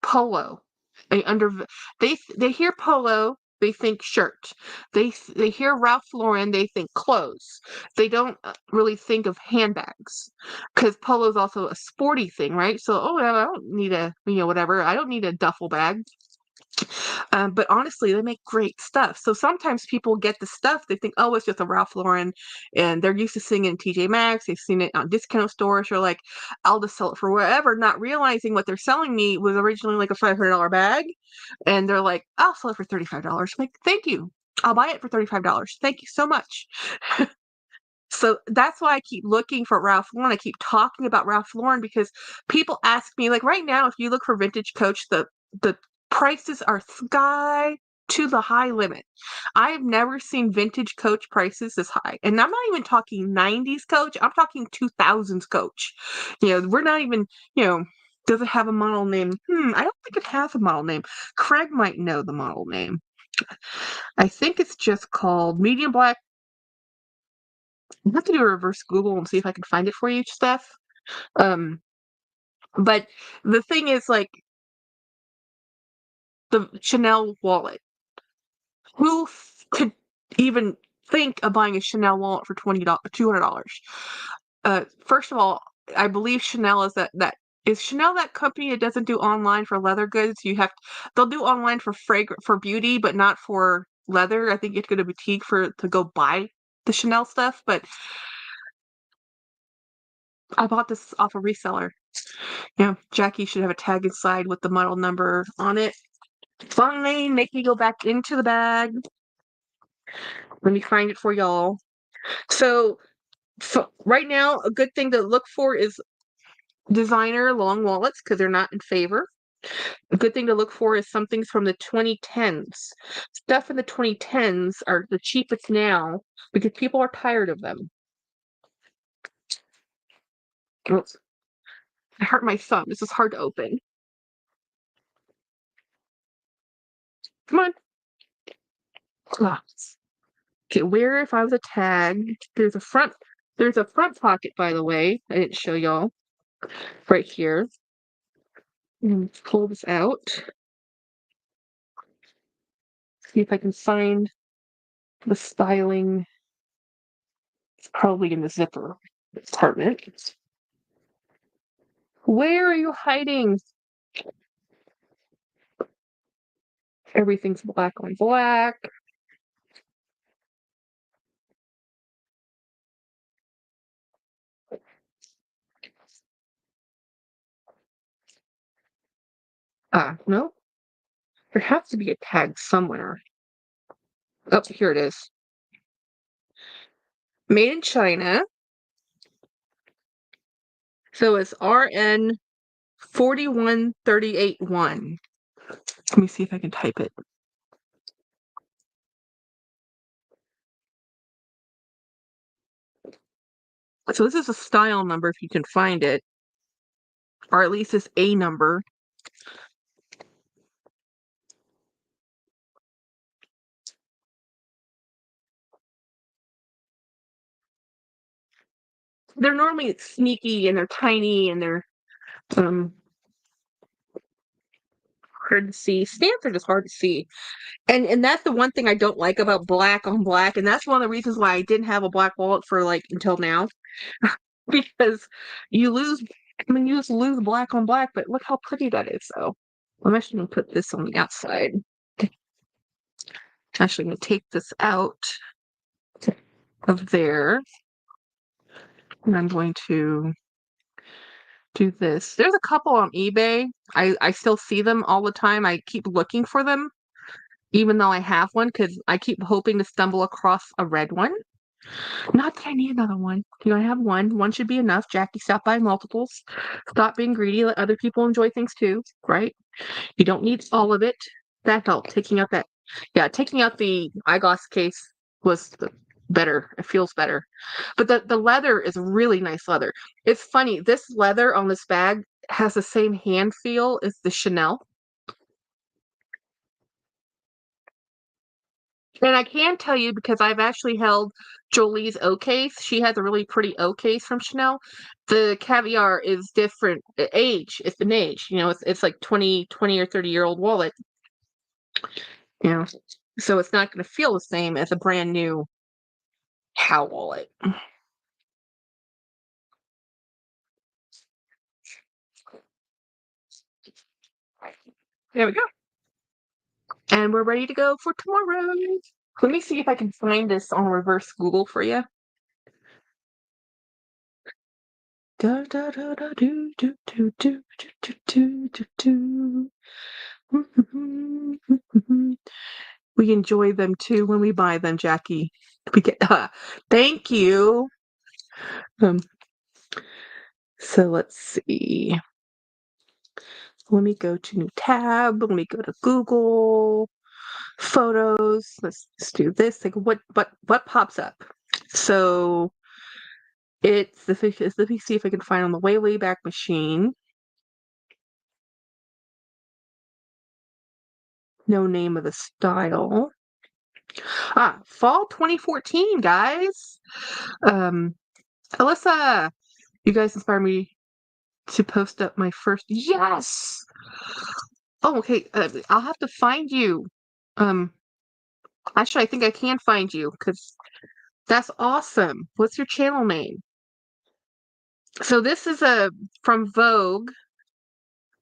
polo, they under they hear polo, they think shirt. They hear Ralph Lauren, they think clothes. They don't really think of handbags because polo is also a sporty thing, right? So, oh, I don't need whatever. I don't need a duffel bag. But honestly, they make great stuff. So sometimes people get the stuff, they think, oh, it's just a Ralph Lauren, and they're used to seeing it in TJ Maxx, they've seen it on discount stores, or like, I'll just sell it for whatever, not realizing what they're selling me was originally like a $500 bag. And they're like, I'll sell it for $35. I'm like, thank you. I'll buy it for $35. Thank you so much. So that's why I keep looking for Ralph Lauren. I keep talking about Ralph Lauren because people ask me, like right now, if you look for vintage Coach, the prices are sky to the high limit. I have never seen vintage Coach prices this high. And I'm not even talking 90s Coach. I'm talking 2000s Coach. We're not even, does it have a model name? I don't think it has a model name. Craig might know the model name. I think it's just called medium black. I have to do a reverse Google and see if I can find it for you, Steph. Um, but the thing is, like, the Chanel wallet. Who could even think of buying a Chanel wallet for $200? First of all, I believe Chanel is Chanel that company that doesn't do online for leather goods. They'll do online for beauty, but not for leather. I think you have to go to boutique to go buy the Chanel stuff, but I bought this off a reseller. Jackie should have a tag inside with the model number on it. Fine, make me go back into the bag. Let me find it for y'all. So right now, a good thing to look for is designer long wallets because they're not in favor. A good thing to look for is something from the 2010s. Stuff in the 2010s are the cheapest now because people are tired of them. Oops. I hurt my thumb. This is hard to open. Come on. Ah. Okay, where if I was a tag? There's a front pocket, by the way. I didn't show y'all. Right here. Pull this out. See if I can find the styling. It's probably in the zipper compartment. Where are you hiding? Everything's black on black. No. There has to be a tag somewhere. Oh, here it is. Made in China. So it's RN 41381. Let me see if I can type it. So this is a style number if you can find it, or at least it's a number. They're normally sneaky and they're tiny and they're um hard to see. Stamps are just hard to see. And that's the one thing I don't like about black on black, and that's one of the reasons why I didn't have a black wallet for like until now. Because you lose, I mean, you just lose black on black, but look how pretty that is, though. I'm actually going to put this on the outside. Actually going to take this out of there. And I'm going to do this. There's a couple on eBay. I still see them all the time. I keep looking for them, even though I have one, because I keep hoping to stumble across a red one. Not that I need another one. You know, I have one. One should be enough. Jackie, stop buying multiples. Stop being greedy. Let other people enjoy things too, right? You don't need all of it. That helped. Taking out the eyeglass case was better. It feels better. But the leather is really nice leather. It's funny. This leather on this bag has the same hand feel as the Chanel. And I can tell you because I've actually held Jolie's O case. She has a really pretty O case from Chanel. The caviar is different age. It's an age. You know, it's like 20 or 30-year-old wallet. You know, so it's not going to feel the same as a brand new cow wallet. There we go. And we're ready to go for tomorrow. Let me see if I can find this on reverse Google for you. Da, da, da, da, do, do, do, do, do, do, do, do. We enjoy them too when we buy them, Jackie. We get thank you. Um, so let's see. Let me go to new tab. Let me go to Google Photos. Let's do this. Like what pops up? So it's let me see if I can find on the way back machine. No name of the style. Fall 2014, guys. Um, Alyssa, you guys inspire me to post up my first. Yes. Oh, okay. I'll have to find you. Um, Actually, I think I can find you because that's awesome. What's your channel name? So this is a from Vogue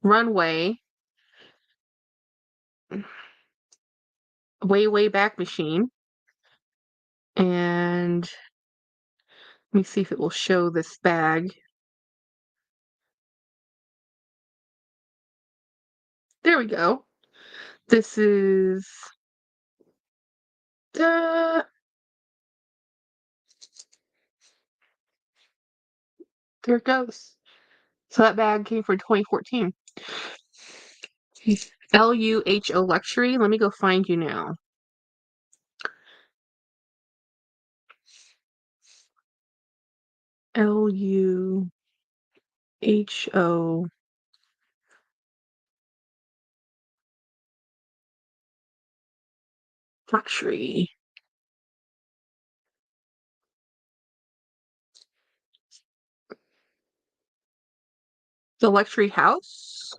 Runway way back machine, and let me see if it will show this bag. There we go. This is there it goes. So that bag came from 2014. LUHO Luxury. Let me go find you now. LUHO Luxury. The luxury house?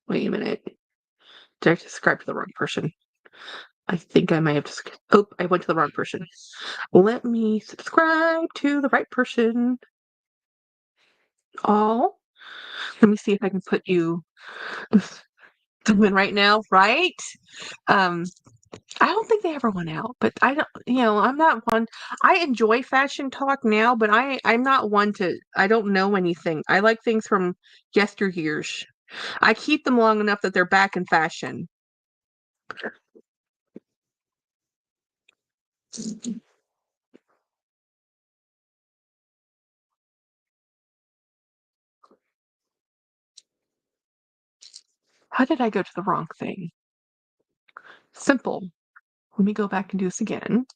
Wait a minute. Did I subscribe to the wrong person? I think I might have just. Oh, I went to the wrong person. Let me subscribe to the right person. All. Let me see if I can put you in right now, right? Um, I don't think they ever went out, but I don't, I'm not one. I enjoy fashion talk now, but I'm not one to, I don't know anything. I like things from yesteryears. I keep them long enough that they're back in fashion. How did I go to the wrong thing? Simple. Let me go back and do this again.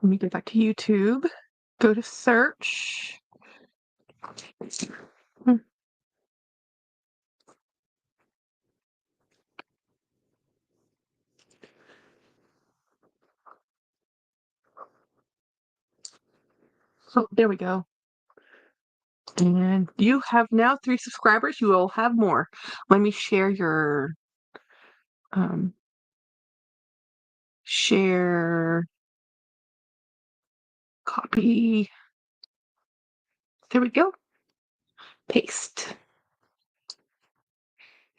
Let me go back to YouTube. Go to search. Hmm. Oh, there we go. And you have now 3 subscribers. You will have more. Let me share your um share copy. There we go. Paste.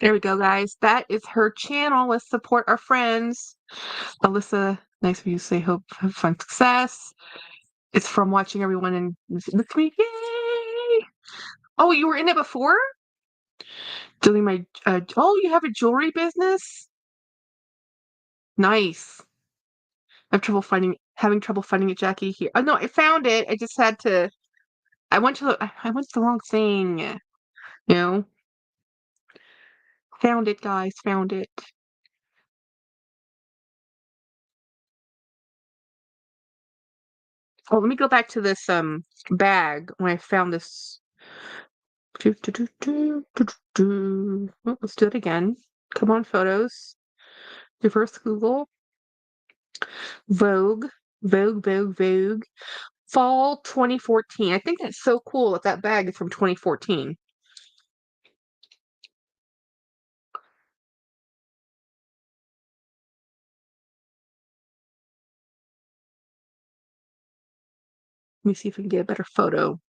There we go, guys. That is her channel. Let's support our friends. Alyssa, nice of you to say hope have fun success. It's from watching everyone in the community. Yay! Oh, you were in it before? Doing my oh, you have a jewelry business? Nice. I have trouble having trouble finding it, Jackie, here. Oh no, I found it. I just had to I went to the wrong thing. You know? Found it, guys, found it. Oh, let me go back to this bag when I found this. Oh, let's do it again. Come on, photos. Reverse Google. Vogue. Vogue, Vogue, Vogue. Fall 2014. I think that's so cool that that bag is from 2014. Let me see if we can get a better photo.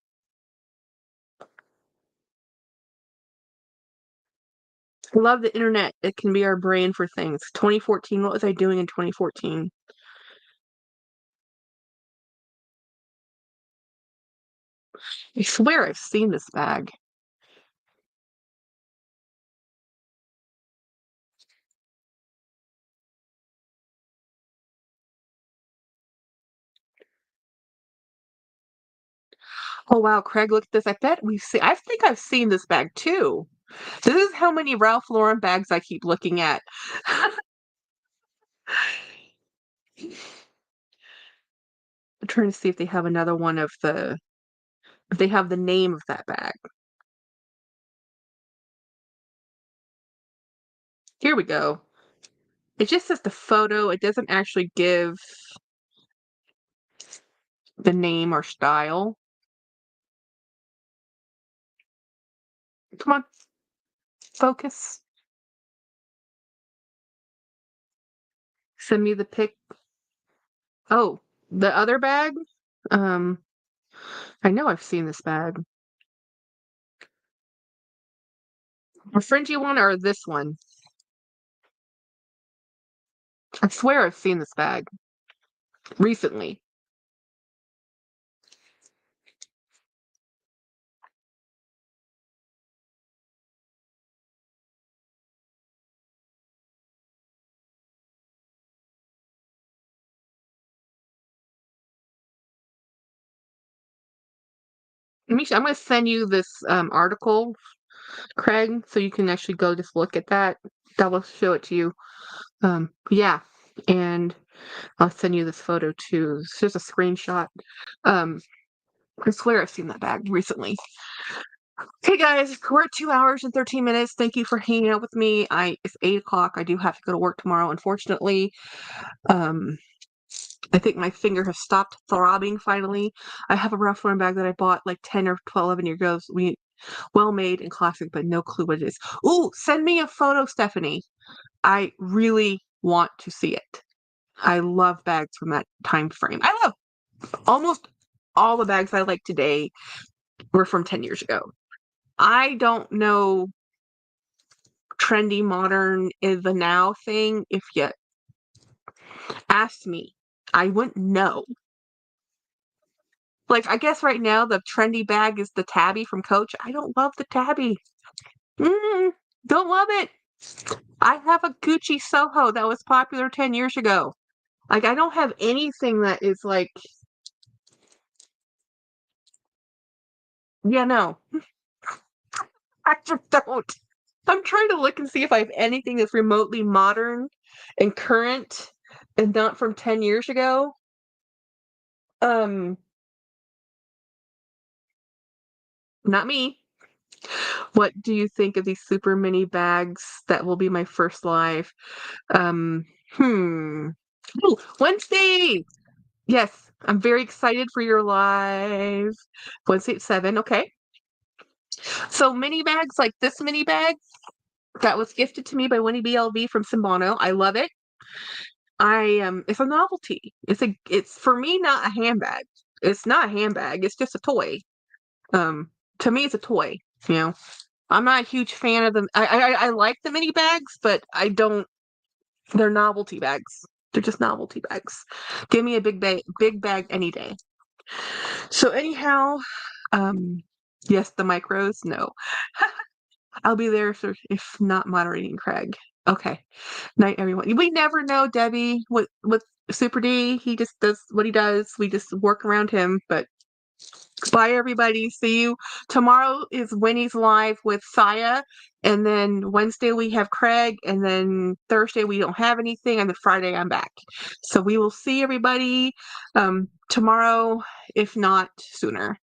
I love the internet. It can be our brain for things. 2014. What was I doing in 2014? I swear I've seen this bag. Oh wow, Craig, look at this. I think I've seen this bag too. This is how many Ralph Lauren bags I keep looking at. I'm trying to see if they have another one of if they have the name of that bag. Here we go. It just says the photo. It doesn't actually give the name or style. Come on, focus. Send me the pic. Oh, the other bag? Um, I know I've seen this bag. A fringy one or this one? I swear I've seen this bag recently. I'm going to send you this article, Craig, so you can actually go just look at that. That will show it to you. Yeah, and I'll send you this photo too. It's just a screenshot. Um, I swear I've seen that bag recently. Okay, guys, we're at 2 hours and 13 minutes. Thank you for hanging out with me. It's 8 o'clock. I do have to go to work tomorrow, unfortunately. Um, I think my finger has stopped throbbing finally. I have a Ralph Lauren bag that I bought like 10 or 12, 11 years ago. Well made and classic, but no clue what it is. Ooh, send me a photo, Stephanie. I really want to see it. I love bags from that time frame. I love almost all the bags I like today were from 10 years ago. I don't know trendy modern is the now thing. If you asked me, I wouldn't know. Like, I guess right now the trendy bag is the tabby from Coach. I don't love the tabby. Don't love it. I have a Gucci Soho that was popular 10 years ago. Like, I don't have anything that is like, yeah, no, I just don't. I'm trying to look and see if I have anything that's remotely modern and current and not from 10 years ago. Um, Not me. What do you think of these super mini bags that will be my first live? Um, hmm. Ooh, Wednesday. Yes, I'm very excited for your live. Wednesday at 7. Okay. So mini bags like this mini bag that was gifted to me by Winnie BLV from Simbano. I love it. It's a novelty. It's for me not a handbag. It's not a handbag. It's just a toy. Um, to me, it's a toy. You know, I'm not a huge fan of them. I like the mini bags, but I don't. They're novelty bags. They're just novelty bags. Give me a big bag any day. So anyhow, um, yes, the micros. No, I'll be there if not moderating Craig. Okay. Night, everyone. We never know, Debbie, with Super D. He just does what he does. We just work around him. But bye, everybody. See you. Tomorrow is Winnie's live with Saya. And then Wednesday we have Craig. And then Thursday we don't have anything. And then Friday I'm back. So we will see everybody tomorrow, if not sooner.